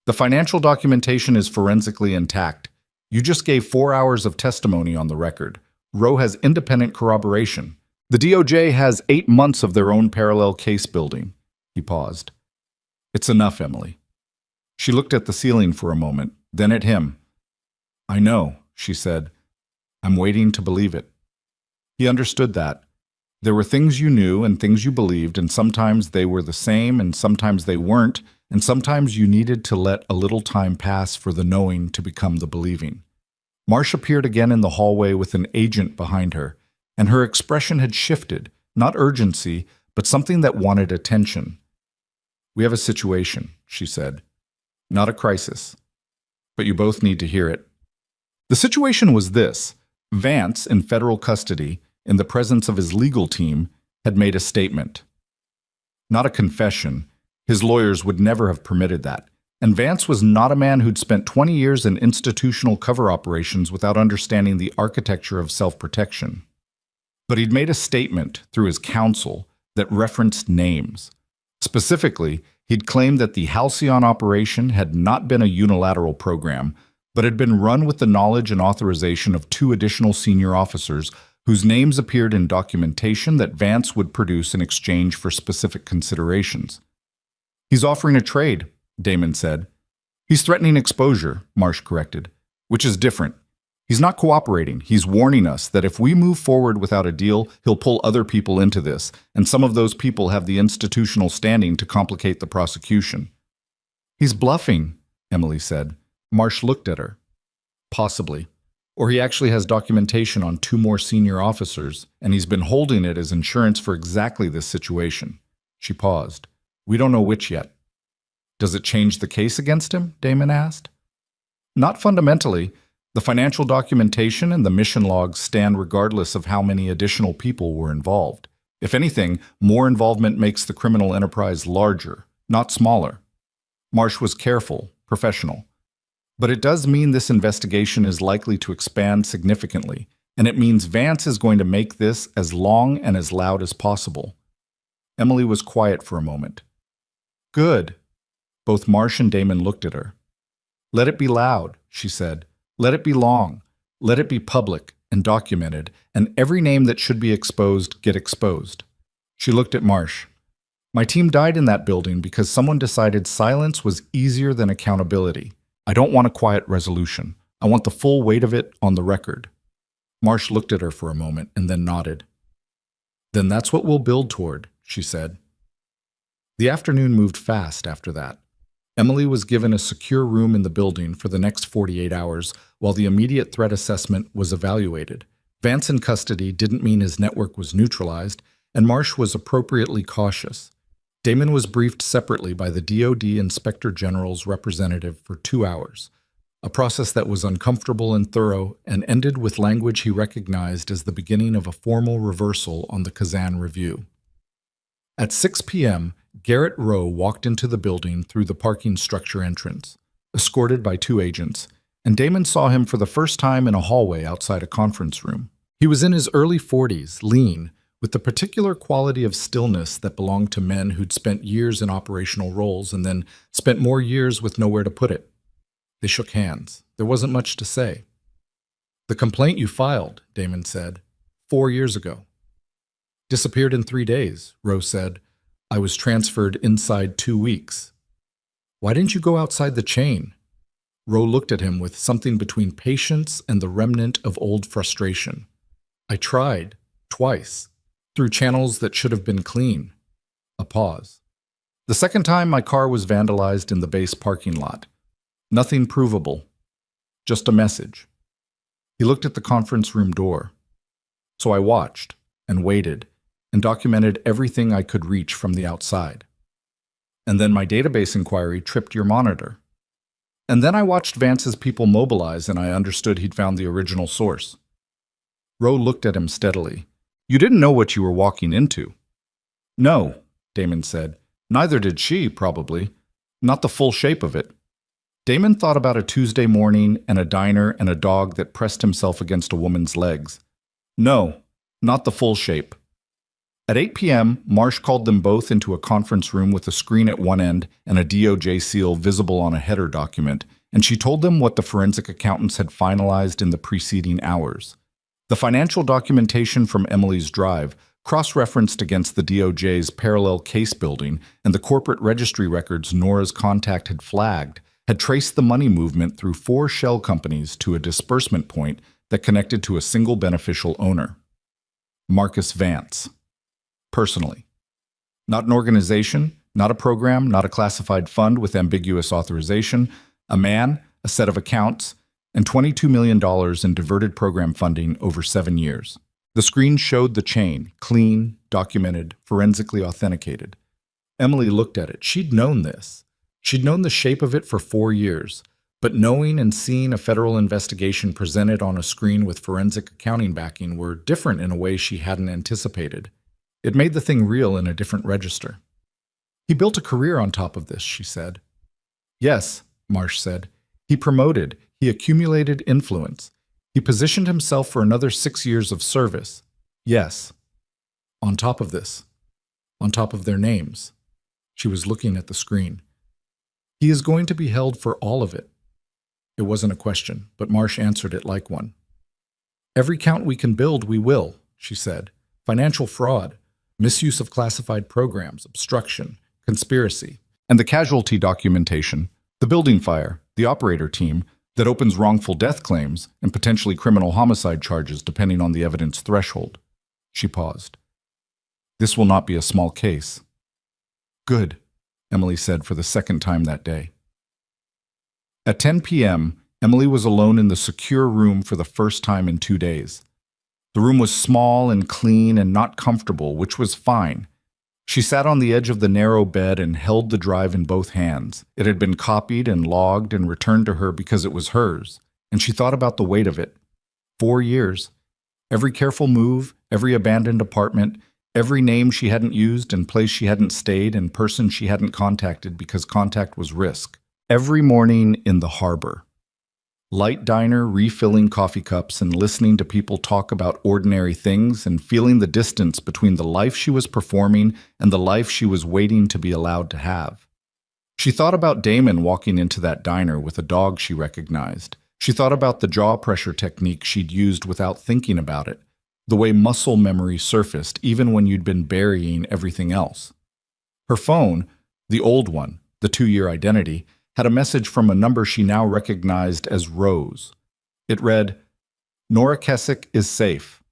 A: "The financial documentation is forensically intact. You just gave 4 hours of testimony on the record. Rowe has independent corroboration. The DOJ has 8 months of their own parallel case building." He paused. "It's enough, Emily." She looked at the ceiling for a moment, then at him. "I know," she said. "I'm waiting to believe it." He understood that. There were things you knew and things you believed, and sometimes they were the same and sometimes they weren't, and sometimes you needed to let a little time pass for the knowing to become the believing. Marsh appeared again in the hallway with an agent behind her, and her expression had shifted, not urgency, but something that wanted attention. "We have a situation," she said. "Not a crisis, but you both need to hear it." The situation was this. Vance, in federal custody, in the presence of his legal team, had made a statement. Not a confession. His lawyers would never have permitted that. And Vance was not a man who'd spent 20 years in institutional cover operations without understanding the architecture of self-protection. But he'd made a statement through his counsel that referenced names. Specifically, he'd claimed that the Halcyon operation had not been a unilateral program, but had been run with the knowledge and authorization of 2 additional senior officers whose names appeared in documentation that Vance would produce in exchange for specific considerations. He's offering a trade, Damon said. He's threatening exposure, Marsh corrected, which is different. He's not cooperating. He's warning us that if we move forward without a deal, he'll pull other people into this, and some of those people have the institutional standing to complicate the prosecution. He's bluffing, Emily said. Marsh looked at her. Possibly. Or he actually has documentation on 2 more senior officers, and he's been holding it as insurance for exactly this situation. She paused. We don't know which yet. Does it change the case against him? Damon asked. Not fundamentally. The financial documentation and the mission logs stand regardless of how many additional people were involved. If anything, more involvement makes the criminal enterprise larger, not smaller. Marsh was careful, professional. But it does mean this investigation is likely to expand significantly, and it means Vance is going to make this as long and as loud as possible. Emily was quiet for a moment. Good. Both Marsh and Damon looked at her. Let it be loud, she said. Let it be long. Let it be public and documented, and every name that should be exposed get exposed. She looked at Marsh. My team died in that building because someone decided silence was easier than accountability. I don't want a quiet resolution. I want the full weight of it on the record. Marsh looked at her for a moment and then nodded. Then that's what we'll build toward, she said. The afternoon moved fast after that. Emily was given a secure room in the building for the next 48 hours while the immediate threat assessment was evaluated. Vance in custody didn't mean his network was neutralized, and Marsh was appropriately cautious. Damon was briefed separately by the DoD Inspector General's representative for 2 hours, a process that was uncomfortable and thorough and ended with language he recognized as the beginning of a formal reversal on the Kazan review. At 6 p.m., Garrett Rowe walked into the building through the parking structure entrance, escorted by 2 agents, and Damon saw him for the first time in a hallway outside a conference room. He was in his early 40s, lean, with the particular quality of stillness that belonged to men who'd spent years in operational roles and then spent more years with nowhere to put it. They shook hands. There wasn't much to say. The complaint you filed, Damon said, 4 years ago. Disappeared in 3 days, Rowe said. I was transferred inside 2 weeks. Why didn't you go outside the chain? Rowe looked at him with something between patience and the remnant of old frustration. I tried, twice, through channels that should have been clean. A pause. The second time my car was vandalized in the base parking lot. Nothing provable. Just a message. He looked at the conference room door. So I watched and waited and documented everything I could reach from the outside. And then my database inquiry tripped your monitor. And then I watched Vance's people mobilize and I understood he'd found the original source. Rowe looked at him steadily. You didn't know what you were walking into. No, Damon said. Neither did she, probably. Not the full shape of it. Damon thought about a Tuesday morning and a diner and a dog that pressed himself against a woman's legs. No, not the full shape. At 8 p.m., Marsh called them both into a conference room with a screen at one end and a DOJ seal visible on a header document, and she told them what the forensic accountants had finalized in the preceding hours. The financial documentation from Emily's drive, cross-referenced against the DOJ's parallel case building and the corporate registry records Nora's contact had flagged, had traced the money movement through 4 shell companies to a disbursement point that connected to a single beneficial owner. Marcus Vance. Personally. Not an organization, not a program, not a classified fund with ambiguous authorization, a man, a set of accounts, and $22 million in diverted program funding over 7 years. The screen showed the chain, clean, documented, forensically authenticated. Emily looked at it. She'd known this. She'd known the shape of it for 4 years, but knowing and seeing a federal investigation presented on a screen with forensic accounting backing were different in a way she hadn't anticipated. It made the thing real in a different register. He built a career on top of this, she said. Yes, Marsh said. He promoted, he accumulated influence. He positioned himself for another 6 years of service. Yes. On top of this. On top of their names. She was looking at the screen. He is going to be held for all of it. It wasn't a question, but Marsh answered it like one. Every count we can build, we will, she said. Financial fraud, misuse of classified programs, obstruction, conspiracy, and the casualty documentation, the building fire, the operator team that opens wrongful death claims and potentially criminal homicide charges depending on the evidence threshold. She paused. This will not be a small case. Good, Emily said for the second time that day. At 10 p.m., Emily was alone in the secure room for the first time in 2 days. The room was small and clean and not comfortable, which was fine. She sat on the edge of the narrow bed and held the drive in both hands. It had been copied and logged and returned to her because it was hers, and she thought about the weight of it. 4 years. Every careful move, every abandoned apartment, every name she hadn't used and place she hadn't stayed and person she hadn't contacted because contact was risk. Every morning in the harbor. Light diner, refilling coffee cups and listening to people talk about ordinary things and feeling the distance between the life she was performing and the life she was waiting to be allowed to have. She thought about Damon walking into that diner with a dog she recognized. She thought about the jaw pressure technique she'd used without thinking about it, the way muscle memory surfaced even when you'd been burying everything else. Her phone, the old one, the 2-year identity, had a message from a number she now recognized as Rose. It read, "Nora Kessick is safe."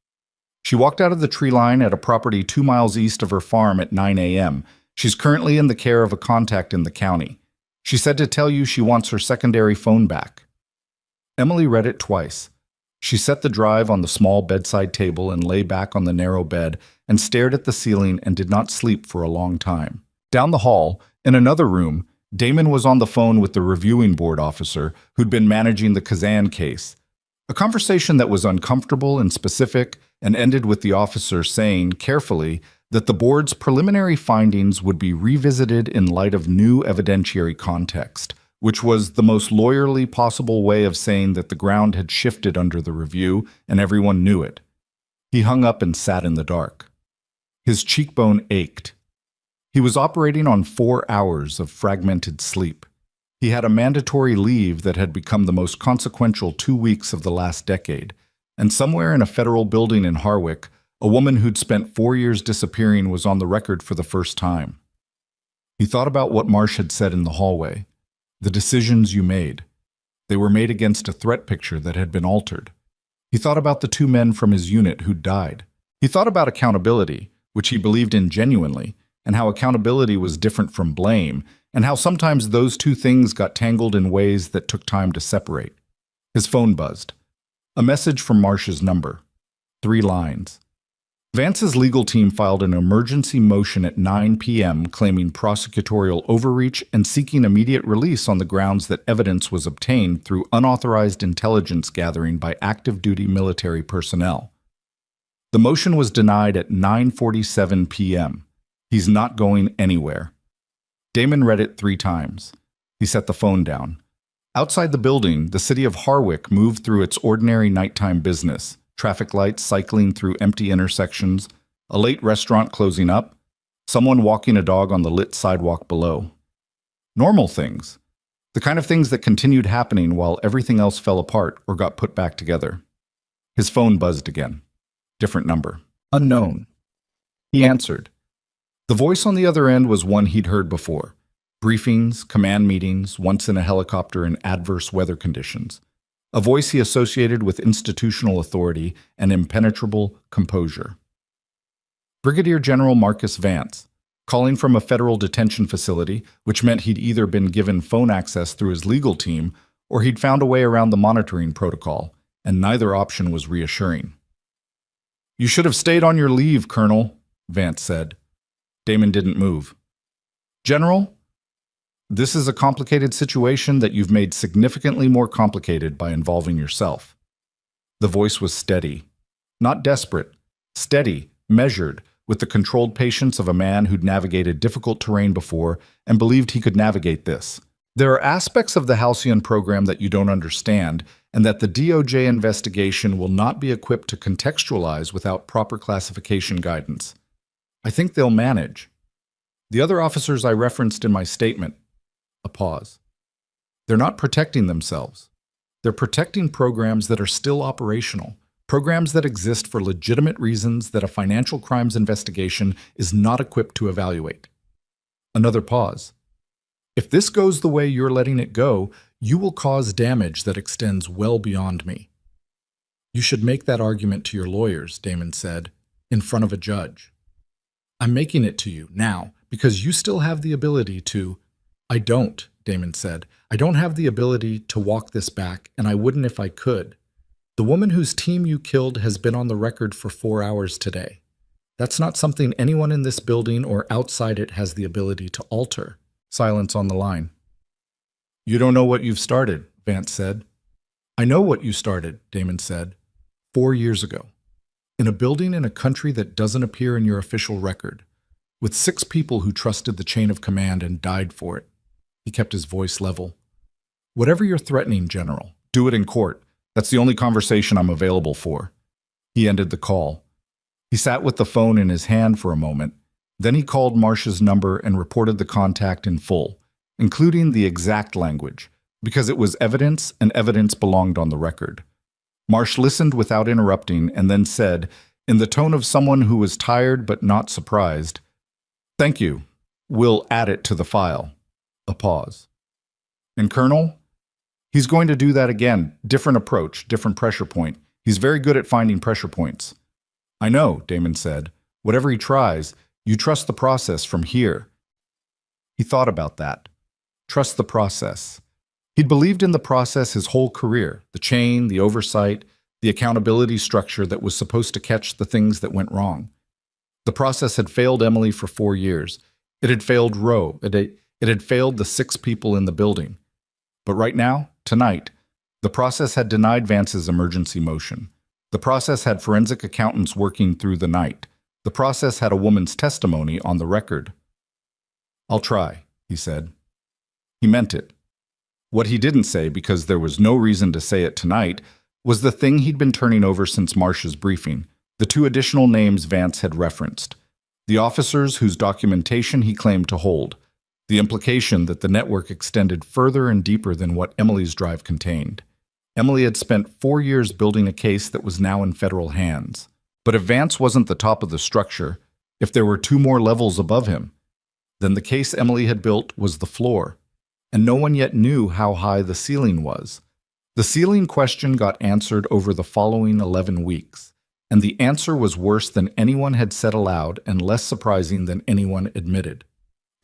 A: She walked out of the tree line at a property 2 miles east of her farm at 9 a.m. She's currently in the care of a contact in the county. She said to tell you she wants her secondary phone back. Emily read it twice. She set the drive on the small bedside table and lay back on the narrow bed and stared at the ceiling and did not sleep for a long time. Down the hall, in another room, Damon was on the phone with the reviewing board officer who'd been managing the Kazan case. A conversation that was uncomfortable and specific and ended with the officer saying, carefully, that the board's preliminary findings would be revisited in light of new evidentiary context, which was the most lawyerly possible way of saying that the ground had shifted under the review and everyone knew it. He hung up and sat in the dark. His cheekbone ached. He was operating on 4 hours of fragmented sleep. He had a mandatory leave that had become the most consequential 2 weeks of the last decade, and somewhere in a federal building in Harwick, a woman who'd spent 4 years disappearing was on the record for the first time. He thought about what Marsh had said in the hallway. The decisions you made. They were made against a threat picture that had been altered. He thought about the 2 men from his unit who'd died. He thought about accountability, which he believed in genuinely, and how accountability was different from blame, and how sometimes those 2 things got tangled in ways that took time to separate. His phone buzzed. A message from Marsh's number. 3 lines. Vance's legal team filed an emergency motion at 9 p.m. claiming prosecutorial overreach and seeking immediate release on the grounds that evidence was obtained through unauthorized intelligence gathering by active-duty military personnel. The motion was denied at 9:47 p.m. He's not going anywhere. Damon read it 3 times. He set the phone down. Outside the building, the city of Harwick moved through its ordinary nighttime business. Traffic lights cycling through empty intersections, a late restaurant closing up, someone walking a dog on the lit sidewalk below. Normal things. The kind of things that continued happening while everything else fell apart or got put back together. His phone buzzed again. Different number. Unknown. He answered. The voice on the other end was one he'd heard before. Briefings, command meetings, once in a helicopter in adverse weather conditions. A voice he associated with institutional authority and impenetrable composure. Brigadier General Marcus Vance, calling from a federal detention facility, which meant he'd either been given phone access through his legal team or he'd found a way around the monitoring protocol, and neither option was reassuring. "You should have stayed on your leave, Colonel," Vance said. Damon didn't move. "General, this is a complicated situation that you've made significantly more complicated by involving yourself." The voice was steady. Not desperate. Steady, measured, with the controlled patience of a man who'd navigated difficult terrain before and believed he could navigate this. "There are aspects of the Halcyon program that you don't understand, and that the DOJ investigation will not be equipped to contextualize without proper classification guidance. I think they'll manage. The other officers I referenced in my statement." A pause. "They're not protecting themselves. They're protecting programs that are still operational, Programs that exist for legitimate reasons that a financial crimes investigation is not equipped to evaluate. Another pause. If this goes the way you're letting it go, you will cause damage that extends well beyond me. You should make that argument to your lawyers, Damon said, in front of a judge. I'm making it to you now because you still have the ability to. I don't, Damon said. I don't have the ability to walk this back, and I wouldn't if I could. The woman whose team you killed has been on the record for 4 hours today. That's not something anyone in this building or outside it has the ability to alter. Silence on the line. You don't know what you've started, Vance said. I know what you started, Damon said, 4 years ago. In a building in a country that doesn't appear in your official record, with 6 people who trusted the chain of command and died for it. He kept his voice level. Whatever you're threatening, General, do it in court. That's the only conversation I'm available for. He ended the call. He sat with the phone in his hand for a moment. Then he called Marsh's number and reported the contact in full, including the exact language, because it was evidence and evidence belonged on the record. Marsh listened without interrupting and then said, in the tone of someone who was tired but not surprised, "Thank you. We'll add it to the file." A pause. And Colonel? He's going to do that again. Different approach, different pressure point. He's very good at finding pressure points. I know, Damon said. Whatever he tries, you trust the process from here. He thought about that. Trust the process. He'd believed in the process his whole career, the chain, the oversight, the accountability structure that was supposed to catch the things that went wrong. The process had failed Emily for 4 years. It had failed Roe. It had failed the 6 people in the building. But right now, tonight, the process had denied Vance's emergency motion. The process had forensic accountants working through the night. The process had a woman's testimony on the record. I'll try, he said. He meant it. What he didn't say, because there was no reason to say it tonight, was the thing he'd been turning over since Marsh's briefing, the 2 additional names Vance had referenced, the officers whose documentation he claimed to hold, the implication that the network extended further and deeper than what Emily's drive contained. Emily had spent 4 years building a case that was now in federal hands. But if Vance wasn't the top of the structure, if there were 2 more levels above him, then the case Emily had built was the floor. And no one yet knew how high the ceiling was. The ceiling question got answered over the following 11 weeks, and the answer was worse than anyone had said aloud and less surprising than anyone admitted.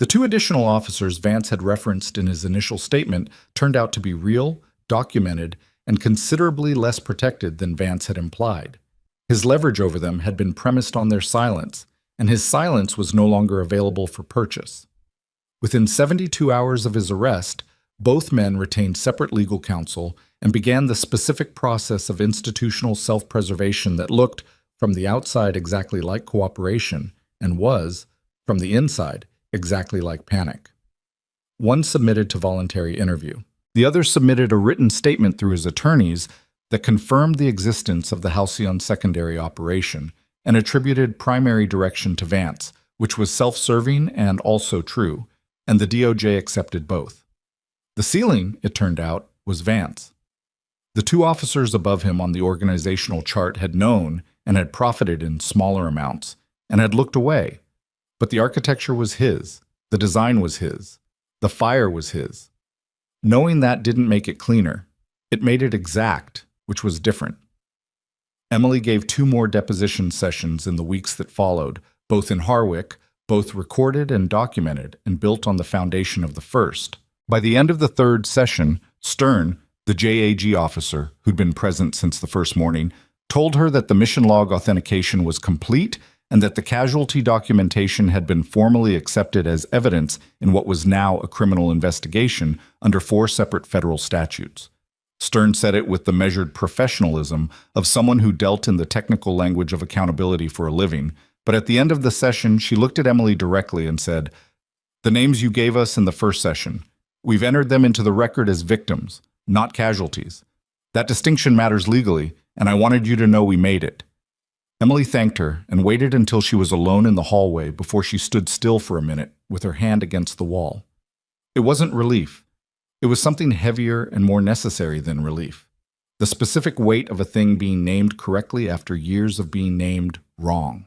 A: The 2 additional officers Vance had referenced in his initial statement turned out to be real, documented, and considerably less protected than Vance had implied. His leverage over them had been premised on their silence, and his silence was no longer available for purchase. Within 72 hours of his arrest, both men retained separate legal counsel and began the specific process of institutional self-preservation that looked, from the outside, exactly like cooperation, and was, from the inside, exactly like panic. One submitted to voluntary interview. The other submitted a written statement through his attorneys that confirmed the existence of the Halcyon secondary operation and attributed primary direction to Vance, which was self-serving and also true, and the DOJ accepted both. The ceiling, it turned out, was Vance. The 2 officers above him on the organizational chart had known and had profited in smaller amounts and had looked away, but the architecture was his, the design was his, the fire was his. Knowing that didn't make it cleaner. It made it exact, which was different. Emily gave 2 more deposition sessions in the weeks that followed, both in Harwick, both recorded and documented and built on the foundation of the first. By the end of the 3rd session, Stern, the JAG officer who'd been present since the first morning, told her that the mission log authentication was complete and that the casualty documentation had been formally accepted as evidence in what was now a criminal investigation under 4 separate federal statutes. Stern said it with the measured professionalism of someone who dealt in the technical language of accountability for a living, but at the end of the session, she looked at Emily directly and said, "The names you gave us in the first session, we've entered them into the record as victims, not casualties. That distinction matters legally, and I wanted you to know we made it." Emily thanked her and waited until she was alone in the hallway before she stood still for a minute with her hand against the wall. It wasn't relief. It was something heavier and more necessary than relief. The specific weight of a thing being named correctly after years of being named wrong.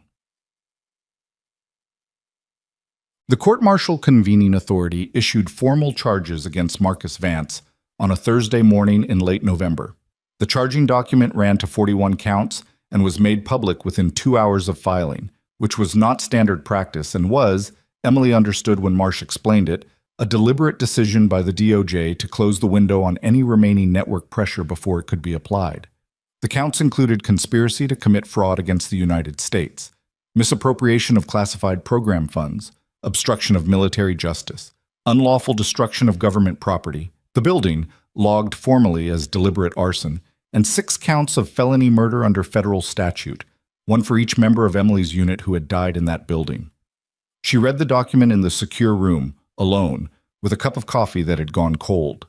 A: The court-martial convening authority issued formal charges against Marcus Vance on a Thursday morning in late November. The charging document ran to 41 counts and was made public within 2 hours of filing, which was not standard practice and was, Emily understood when Marsh explained it, a deliberate decision by the DOJ to close the window on any remaining network pressure before it could be applied. The counts included conspiracy to commit fraud against the United States, misappropriation of classified program funds, obstruction of military justice, unlawful destruction of government property, the building, logged formally as deliberate arson, and 6 counts of felony murder under federal statute, one for each member of Emily's unit who had died in that building. She read the document in the secure room, alone, with a cup of coffee that had gone cold.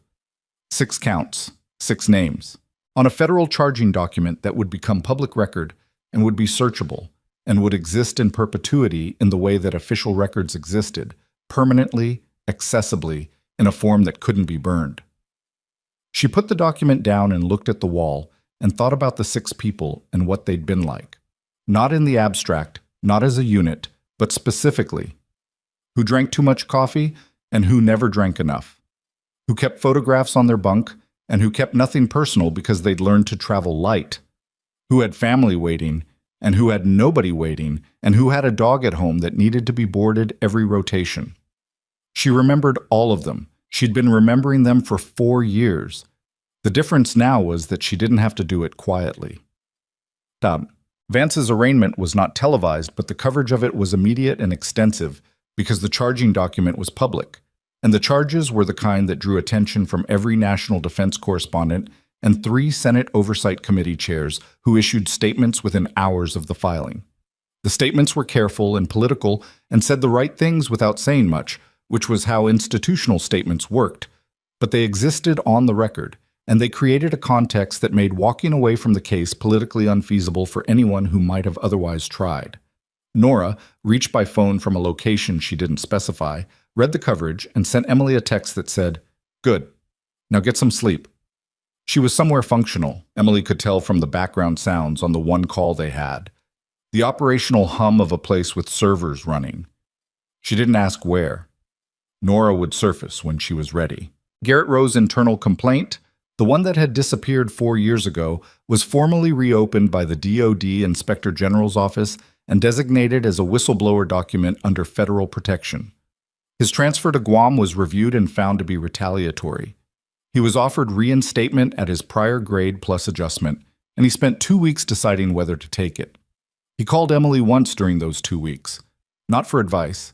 A: 6 counts, 6 names, on a federal charging document that would become public record and would be searchable and would exist in perpetuity in the way that official records existed, permanently, accessibly, in a form that couldn't be burned. She put the document down and looked at the wall and thought about the 6 people and what they'd been like. Not in the abstract, not as a unit, but specifically. Who drank too much coffee and who never drank enough. Who kept photographs on their bunk and who kept nothing personal because they'd learned to travel light. Who had family waiting and who had nobody waiting and who had a dog at home that needed to be boarded every rotation. She remembered all of them. She'd been remembering them for 4 years. The difference now was that she didn't have to do it quietly. Vance's arraignment was not televised, but the coverage of it was immediate and extensive because the charging document was public, and the charges were the kind that drew attention from every national defense correspondent and 3 Senate Oversight Committee chairs who issued statements within hours of the filing. The statements were careful and political and said the right things without saying much, which was how institutional statements worked, but they existed on the record, and they created a context that made walking away from the case politically unfeasible for anyone who might have otherwise tried. Nora, reached by phone from a location she didn't specify, read the coverage and sent Emily a text that said, "Good. Now get some sleep." She was somewhere functional, Emily could tell from the background sounds on the one call they had. The operational hum of a place with servers running. She didn't ask where. Nora would surface when she was ready. Garrett Rowe's internal complaint, the one that had disappeared 4 years ago, was formally reopened by the DoD Inspector General's office and designated as a whistleblower document under federal protection. His transfer to Guam was reviewed and found to be retaliatory. He was offered reinstatement at his prior grade plus adjustment, and he spent 2 weeks deciding whether to take it. He called Emily once during those 2 weeks, not for advice,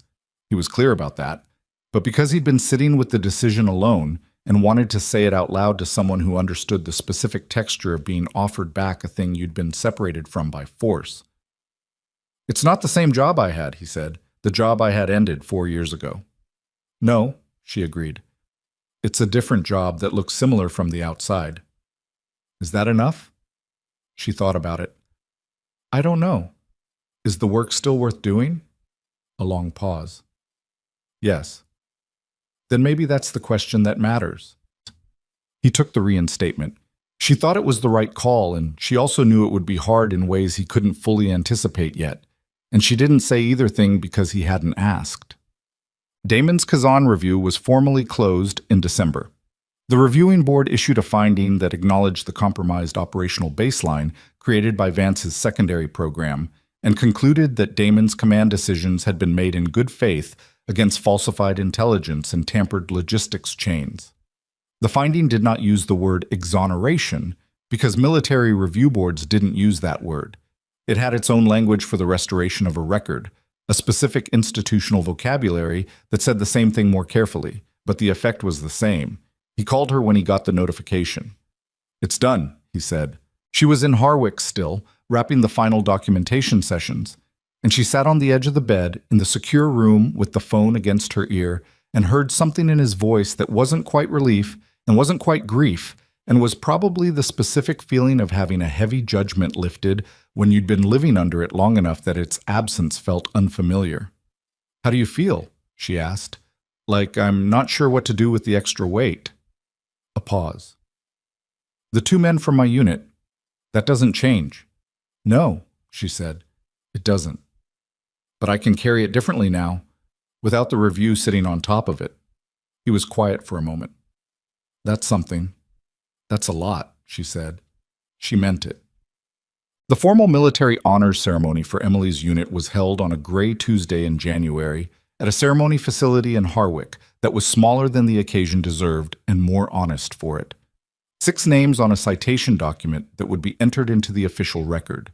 A: he was clear about that, but because he'd been sitting with the decision alone and wanted to say it out loud to someone who understood the specific texture of being offered back a thing you'd been separated from by force. "It's not the same job I had," he said. "The job I had ended 4 years ago." "No," she agreed. "It's a different job that looks similar from the outside." "Is that enough?" She thought about it. "I don't know. Is the work still worth doing?" A long pause. "Yes." "Then maybe that's the question that matters." He took the reinstatement. She thought it was the right call, and she also knew it would be hard in ways he couldn't fully anticipate yet, and she didn't say either thing because he hadn't asked. Damon's Kazan review was formally closed in December. The reviewing board issued a finding that acknowledged the compromised operational baseline created by Vance's secondary program and concluded that Damon's command decisions had been made in good faith against falsified intelligence and tampered logistics chains. The finding did not use the word exoneration because military review boards didn't use that word. It had its own language for the restoration of a record, a specific institutional vocabulary that said the same thing more carefully, but the effect was the same. He called her when he got the notification. "It's done," he said. She was in Harwich still, wrapping the final documentation sessions, and she sat on the edge of the bed in the secure room with the phone against her ear and heard something in his voice that wasn't quite relief and wasn't quite grief and was probably the specific feeling of having a heavy judgment lifted when you'd been living under it long enough that its absence felt unfamiliar. "How do you feel?" she asked. "Like I'm not sure what to do with the extra weight." A pause. "The two men from my unit. That doesn't change." "No," she said, "it doesn't. But I can carry it differently now, without the review sitting on top of it." He was quiet for a moment. "That's something. That's a lot," she said. She meant it. The formal military honors ceremony for Emily's unit was held on a gray Tuesday in January at a ceremony facility in Harwick that was smaller than the occasion deserved and more honest for it. 6 names on a citation document that would be entered into the official record.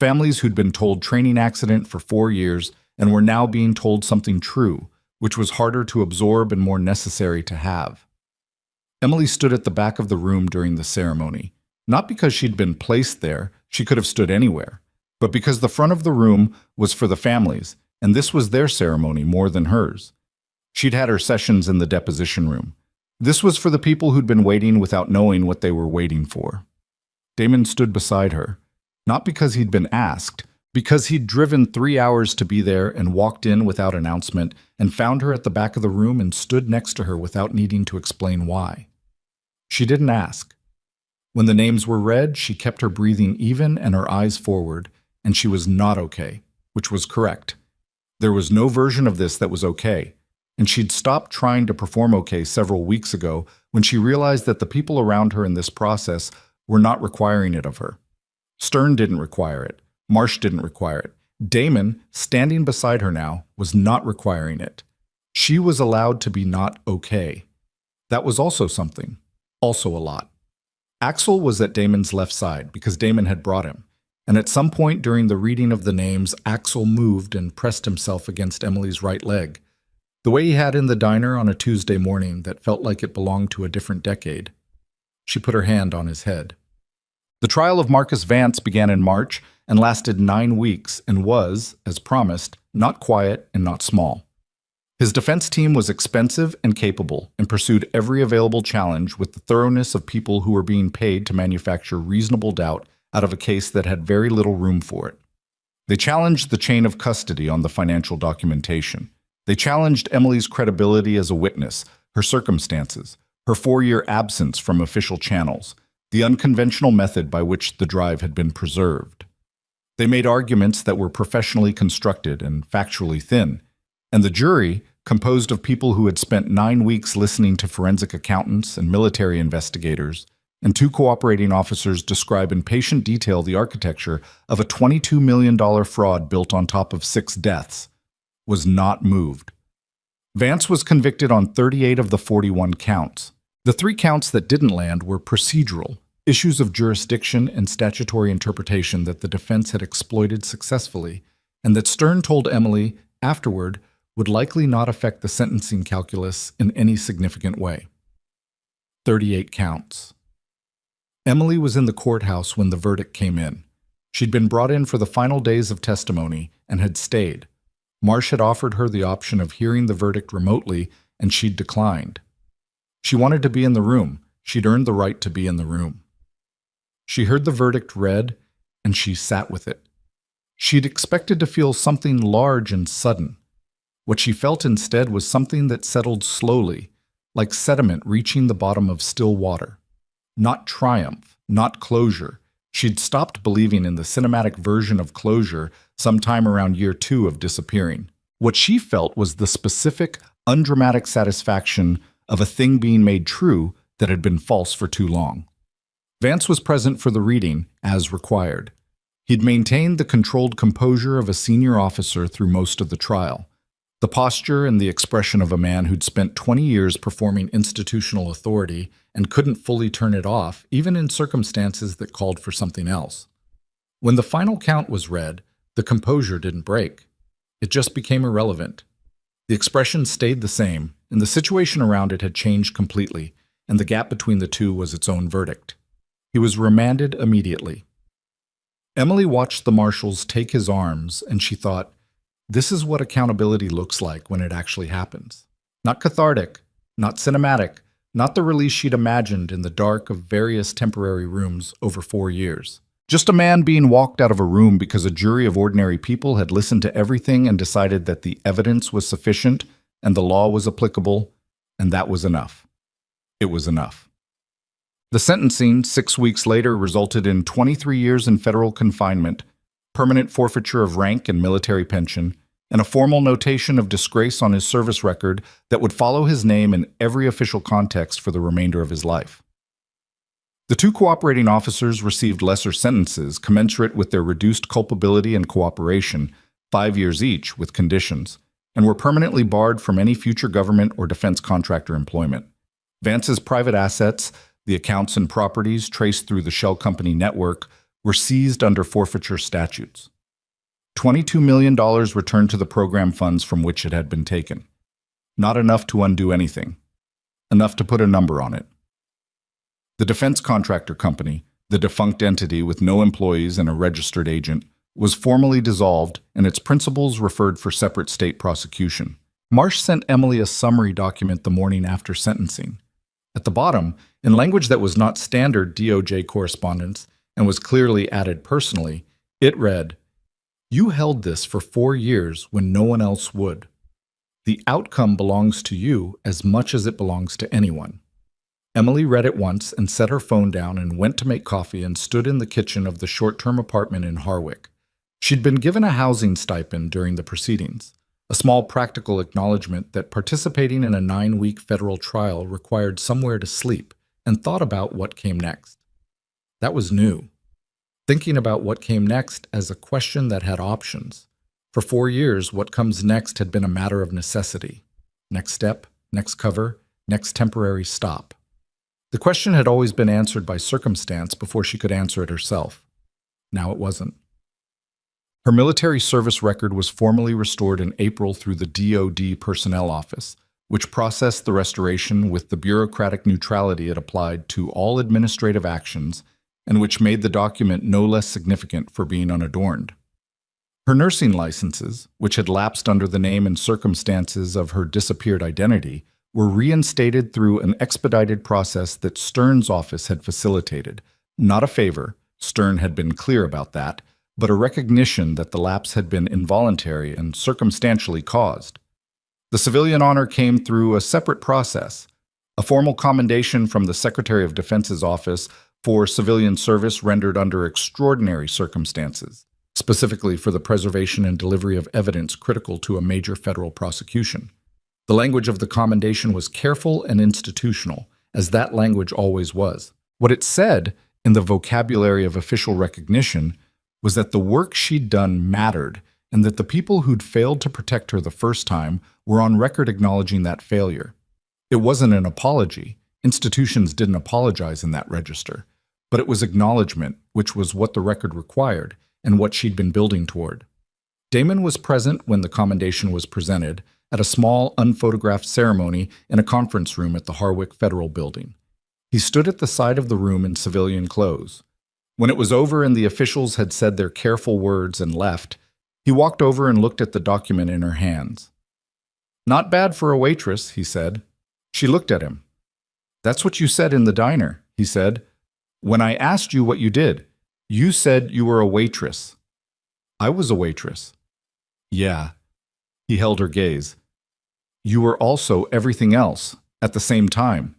A: Families who'd been told training accident for 4 years and were now being told something true, which was harder to absorb and more necessary to have. Emily stood at the back of the room during the ceremony, not because she'd been placed there, she could have stood anywhere, but because the front of the room was for the families, and this was their ceremony more than hers. She'd had her sessions in the deposition room. This was for the people who'd been waiting without knowing what they were waiting for. Damon stood beside her, not because he'd been asked, because he'd driven 3 hours to be there and walked in without announcement and found her at the back of the room and stood next to her without needing to explain why. She didn't ask. When the names were read, she kept her breathing even and her eyes forward, and she was not okay, which was correct. There was no version of this that was okay, and she'd stopped trying to perform okay several weeks ago when she realized that the people around her in this process were not requiring it of her. Stern didn't require it. Marsh didn't require it. Damon, standing beside her now, was not requiring it. She was allowed to be not okay. That was also something. Also a lot. Axel was at Damon's left side because Damon had brought him, and at some point during the reading of the names, Axel moved and pressed himself against Emily's right leg, the way he had in the diner on a Tuesday morning that felt like it belonged to a different decade. She put her hand on his head. The trial of Marcus Vance began in March and lasted 9 weeks and was, as promised, not quiet and not small. His defense team was expensive and capable and pursued every available challenge with the thoroughness of people who were being paid to manufacture reasonable doubt out of a case that had very little room for it. They challenged the chain of custody on the financial documentation. They challenged Emily's credibility as a witness, her circumstances, her 4-year absence from official channels, the unconventional method by which the drive had been preserved. They made arguments that were professionally constructed and factually thin, and the jury, composed of people who had spent 9 weeks listening to forensic accountants and military investigators, and 2 cooperating officers describe in patient detail the architecture of a $22 million fraud built on top of 6 deaths, was not moved. Vance was convicted on 38 of the 41 counts. The 3 counts that didn't land were procedural, issues of jurisdiction and statutory interpretation that the defense had exploited successfully, and that Stern told Emily afterward would likely not affect the sentencing calculus in any significant way. 38 counts. Emily was in the courthouse when the verdict came in. She'd been brought in for the final days of testimony and had stayed. Marsh had offered her the option of hearing the verdict remotely, and she'd declined. She wanted to be in the room. She'd earned the right to be in the room. She heard the verdict read, and she sat with it. She'd expected to feel something large and sudden. What she felt instead was something that settled slowly, like sediment reaching the bottom of still water. Not triumph, not closure. She'd stopped believing in the cinematic version of closure sometime around year 2 of disappearing. What she felt was the specific, undramatic satisfaction of a thing being made true that had been false for too long. Vance was present for the reading, as required. He'd maintained the controlled composure of a senior officer through most of the trial, the posture and the expression of a man who'd spent 20 years performing institutional authority and couldn't fully turn it off, even in circumstances that called for something else. When the final count was read, the composure didn't break. It just became irrelevant. The expression stayed the same, and the situation around it had changed completely, and the gap between the two was its own verdict. He was remanded immediately. Emily watched the marshals take his arms, and she thought, this is what accountability looks like when it actually happens. Not cathartic, not cinematic, not the release she'd imagined in the dark of various temporary rooms over 4 years. Just a man being walked out of a room because a jury of ordinary people had listened to everything and decided that the evidence was sufficient and the law was applicable, and that was enough. It was enough. The sentencing, 6 weeks later, resulted in 23 years in federal confinement, permanent forfeiture of rank and military pension, and a formal notation of disgrace on his service record that would follow his name in every official context for the remainder of his life. The two cooperating officers received lesser sentences commensurate with their reduced culpability and cooperation, 5 years each with conditions, and were permanently barred from any future government or defense contractor employment. Vance's private assets, the accounts and properties traced through the shell company network, were seized under forfeiture statutes. $22 million returned to the program funds from which it had been taken. Not enough to undo anything. Enough to put a number on it. The defense contractor company, the defunct entity with no employees and a registered agent, was formally dissolved and its principals referred for separate state prosecution. Marsh sent Emily a summary document the morning after sentencing. At the bottom, in language that was not standard DOJ correspondence and was clearly added personally, it read, "You held this for 4 years when no one else would. The outcome belongs to you as much as it belongs to anyone." Emily read it once and set her phone down and went to make coffee and stood in the kitchen of the short-term apartment in Harwick. She'd been given a housing stipend during the proceedings, a small practical acknowledgement that participating in a 9-week federal trial required somewhere to sleep, and thought about what came next. That was new. Thinking about what came next as a question that had options. For 4 years, what comes next had been a matter of necessity. Next step, next cover, next temporary stop. The question had always been answered by circumstance before she could answer it herself. Now it wasn't. Her military service record was formally restored in April through the DoD Personnel Office, which processed the restoration with the bureaucratic neutrality it applied to all administrative actions and which made the document no less significant for being unadorned. Her nursing licenses, which had lapsed under the name and circumstances of her disappeared identity, were reinstated through an expedited process that Stern's office had facilitated. Not a favor, Stern had been clear about that, but a recognition that the lapse had been involuntary and circumstantially caused. The civilian honor came through a separate process, a formal commendation from the Secretary of Defense's office for civilian service rendered under extraordinary circumstances, specifically for the preservation and delivery of evidence critical to a major federal prosecution. The language of the commendation was careful and institutional, as that language always was. What it said, in the vocabulary of official recognition, was that the work she'd done mattered, and that the people who'd failed to protect her the first time were on record acknowledging that failure. It wasn't an apology. Institutions didn't apologize in that register. But it was acknowledgement, which was what the record required, and what she'd been building toward. Damon was present when the commendation was presented, at a small, unphotographed ceremony in a conference room at the Harwick Federal Building. He stood at the side of the room in civilian clothes. When it was over and the officials had said their careful words and left, he walked over and looked at the document in her hands. "Not bad for a waitress," he said. She looked at him. "That's what you said in the diner," he said. "When I asked you what you did, you said you were a waitress." "I was a waitress." "Yeah." He held her gaze. "You were also everything else, at the same time,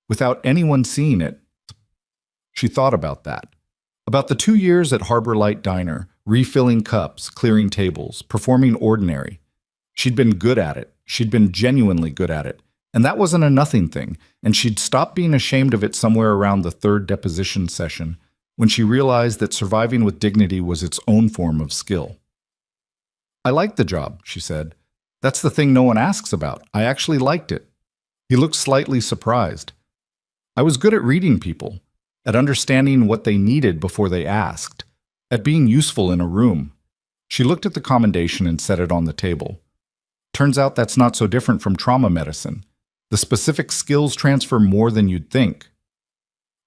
A: without anyone seeing it." She thought about that. About the 2 years at Harbor Light Diner, refilling cups, clearing tables, performing ordinary. She'd been good at it. She'd been genuinely good at it. And that wasn't a nothing thing, and she'd stopped being ashamed of it somewhere around the 3rd deposition session, when she realized that surviving with dignity was its own form of skill. "I liked the job," she said. "That's the thing no one asks about. I actually liked it." He looked slightly surprised. "I was good at reading people, at understanding what they needed before they asked, at being useful in a room." She looked at the commendation and set it on the table. "Turns out that's not so different from trauma medicine. The specific skills transfer more than you'd think."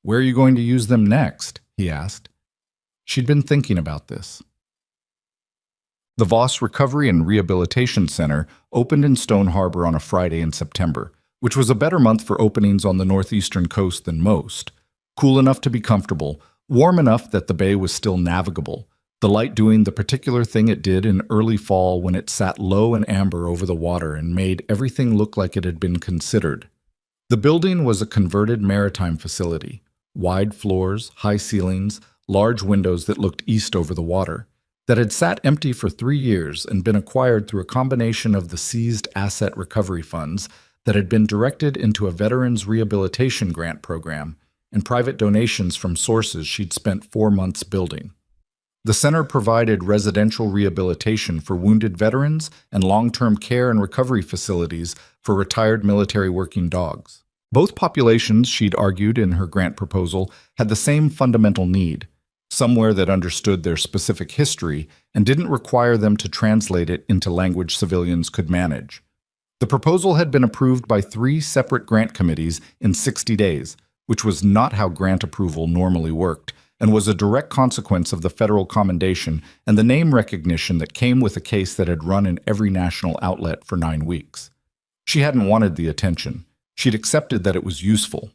A: "Where are you going to use them next?" he asked. She'd been thinking about this. The Voss Recovery and Rehabilitation Center opened in Stone Harbor on a Friday in September, which was a better month for openings on the northeastern coast than most. Cool enough to be comfortable, warm enough that the bay was still navigable, the light doing the particular thing it did in early fall when it sat low and amber over the water and made everything look like it had been considered. The building was a converted maritime facility, Wide floors, high ceilings, large windows that looked east over the water, that had sat empty for 3 years and been acquired through a combination of the seized asset recovery funds that had been directed into a veterans rehabilitation grant program and private donations from sources she'd spent 4 months building. The center provided residential rehabilitation for wounded veterans and long-term care and recovery facilities for retired military working dogs. Both populations, she'd argued in her grant proposal, had the same fundamental need, somewhere that understood their specific history and didn't require them to translate it into language civilians could manage. The proposal had been approved by 3 separate grant committees in 60 days, which was not how grant approval normally worked, and was a direct consequence of the federal commendation and the name recognition that came with a case that had run in every national outlet for 9 weeks. She hadn't wanted the attention. She'd accepted that it was useful.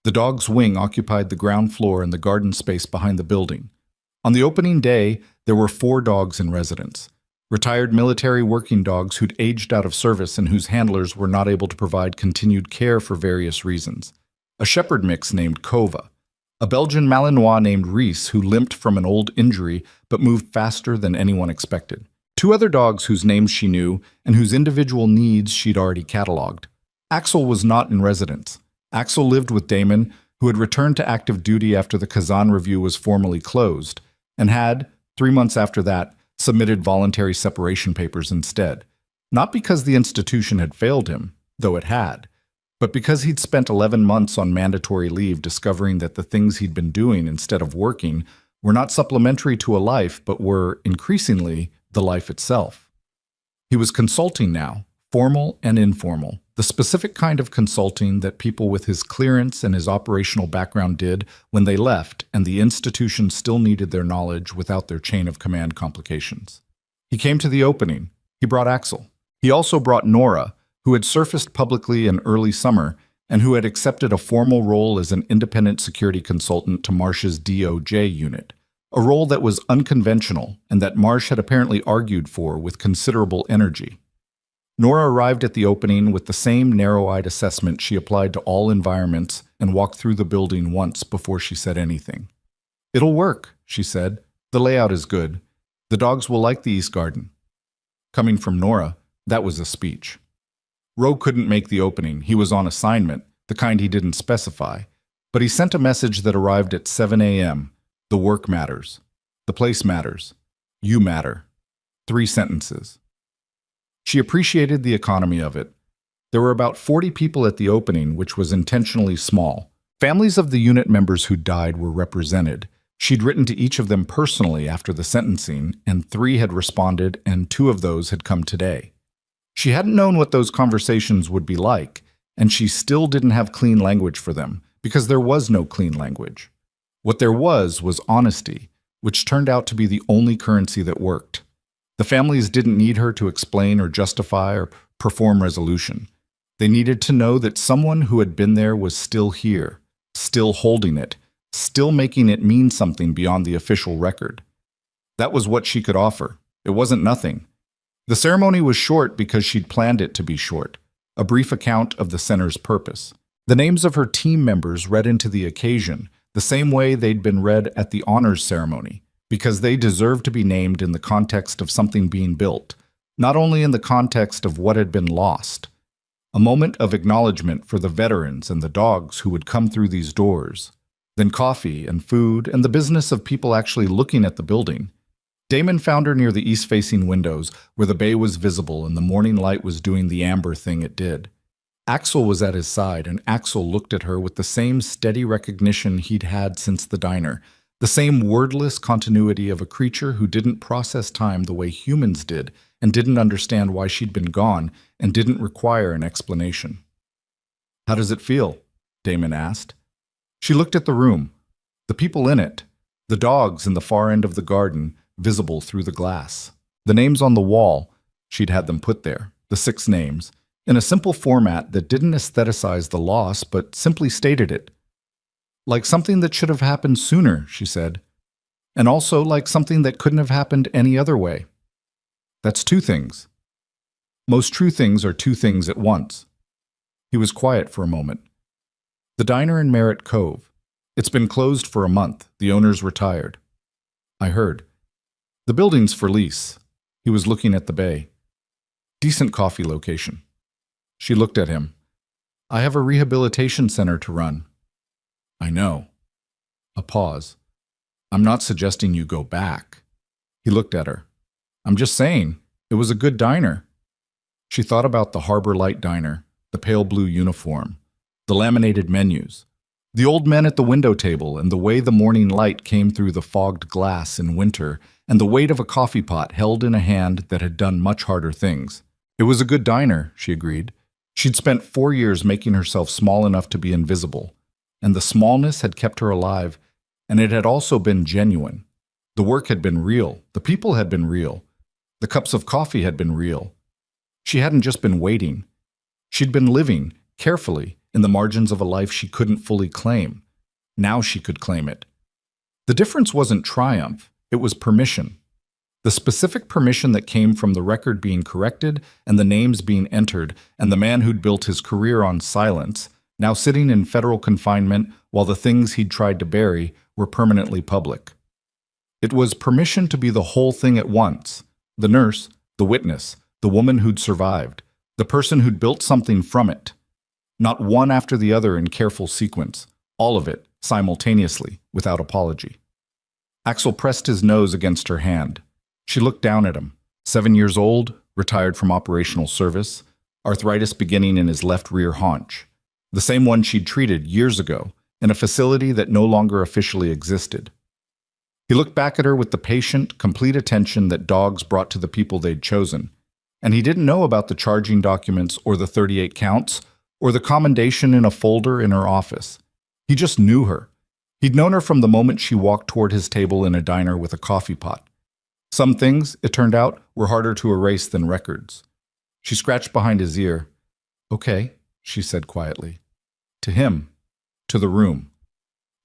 A: The dog's wing occupied the ground floor and the garden space behind the building. On the opening day, there were 4 dogs in residence. Retired military working dogs who'd aged out of service and whose handlers were not able to provide continued care for various reasons. A shepherd mix named Kova. A Belgian Malinois named Reese who limped from an old injury but moved faster than anyone expected. 2 other dogs whose names she knew and whose individual needs she'd already cataloged. Axel was not in residence. Axel lived with Damon, who had returned to active duty after the Kazan review was formally closed, and had, 3 months after that, submitted voluntary separation papers instead. Not because the institution had failed him, though it had, but because he'd spent 11 months on mandatory leave discovering that the things he'd been doing instead of working were not supplementary to a life, but were, increasingly, the life itself. He was consulting now, formal and informal, the specific kind of consulting that people with his clearance and his operational background did when they left and the institution still needed their knowledge without their chain of command complications. He came to the opening. He brought Axel. He also brought Nora, who had surfaced publicly in early summer and who had accepted a formal role as an independent security consultant to Marsh's DOJ unit, a role that was unconventional and that Marsh had apparently argued for with considerable energy. Nora arrived at the opening with the same narrow-eyed assessment she applied to all environments and walked through the building once before she said anything. "It'll work," she said. "The layout is good. The dogs will like the East Garden." Coming from Nora, that was a speech. Roe couldn't make the opening. He was on assignment, the kind he didn't specify. But he sent a message that arrived at 7 a.m. The work matters. The place matters. You matter. 3 sentences. She appreciated the economy of it. There were about 40 people at the opening, which was intentionally small. Families of the unit members who died were represented. She'd written to each of them personally after the sentencing, and 3 had responded, and 2 of those had come today. She hadn't known what those conversations would be like, and she still didn't have clean language for them, because there was no clean language. What there was honesty, which turned out to be the only currency that worked. The families didn't need her to explain or justify or perform resolution. They needed to know that someone who had been there was still here, still holding it, still making it mean something beyond the official record. That was what she could offer. It wasn't nothing. The ceremony was short because she'd planned it to be short, a brief account of the center's purpose. The names of her team members read into the occasion, the same way they'd been read at the honors ceremony, because they deserved to be named in the context of something being built, not only in the context of what had been lost. A moment of acknowledgement for the veterans and the dogs who would come through these doors. Then coffee and food and the business of people actually looking at the building. Damon found her near the east-facing windows, where the bay was visible and the morning light was doing the amber thing it did. Axel was at his side, and Axel looked at her with the same steady recognition he'd had since the diner, the same wordless continuity of a creature who didn't process time the way humans did and didn't understand why she'd been gone and didn't require an explanation. "How does it feel?" Damon asked. She looked at the room, the people in it, the dogs in the far end of the garden, visible through the glass. The names on the wall, she'd had them put there, the 6 names, in a simple format that didn't aestheticize the loss but simply stated it. Like something that should have happened sooner, she said, and also like something that couldn't have happened any other way. That's 2 things. Most true things are 2 things at once. He was quiet for a moment. The diner in Merritt Cove. It's been closed for a month. The owner's retired. I heard. The building's for lease. He was looking at the bay. Decent coffee location. She looked at him. I have a rehabilitation center to run. I know. A pause. I'm not suggesting you go back. He looked at her. I'm just saying, it was a good diner. She thought about the Harbor Light Diner, the pale blue uniform, the laminated menus, the old men at the window table, and the way the morning light came through the fogged glass in winter, and the weight of a coffee pot held in a hand that had done much harder things. It was a good diner, she agreed. She'd spent 4 years making herself small enough to be invisible, and the smallness had kept her alive, and it had also been genuine. The work had been real, the people had been real, the cups of coffee had been real. She hadn't just been waiting. She'd been living, carefully, in the margins of a life she couldn't fully claim. Now she could claim it. The difference wasn't triumph, it was permission. The specific permission that came from the record being corrected and the names being entered, and the man who'd built his career on silence, now sitting in federal confinement while the things he'd tried to bury were permanently public. It was permission to be the whole thing at once: the nurse, the witness, the woman who'd survived, the person who'd built something from it. Not one after the other in careful sequence, all of it, simultaneously, without apology. Axel pressed his nose against her hand. She looked down at him. 7 years old, retired from operational service, arthritis beginning in his left rear haunch. The same one she'd treated years ago, in a facility that no longer officially existed. He looked back at her with the patient, complete attention that dogs brought to the people they'd chosen. And he didn't know about the charging documents or the 38 counts or the commendation in a folder in her office. He just knew her. He'd known her from the moment she walked toward his table in a diner with a coffee pot. Some things, it turned out, were harder to erase than records. She scratched behind his ear. Okay, she said quietly. To him. To the room.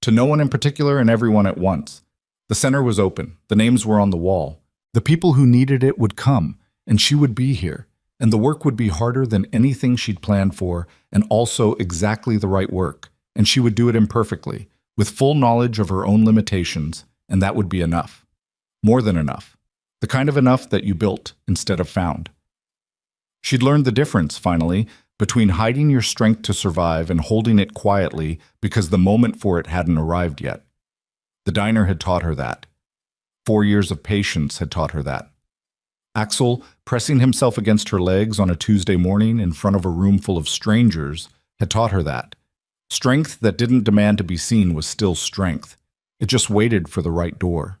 A: To no one in particular and everyone at once. The center was open. The names were on the wall. The people who needed it would come, and she would be here. And the work would be harder than anything she'd planned for, and also exactly the right work. And she would do it imperfectly, with full knowledge of her own limitations, and that would be enough. More than enough. The kind of enough that you built instead of found. She'd learned the difference, finally, between hiding your strength to survive and holding it quietly because the moment for it hadn't arrived yet. The diner had taught her that. 4 years of patience had taught her that. Axel, pressing himself against her legs on a Tuesday morning in front of a room full of strangers, had taught her that. Strength that didn't demand to be seen was still strength. It just waited for the right door.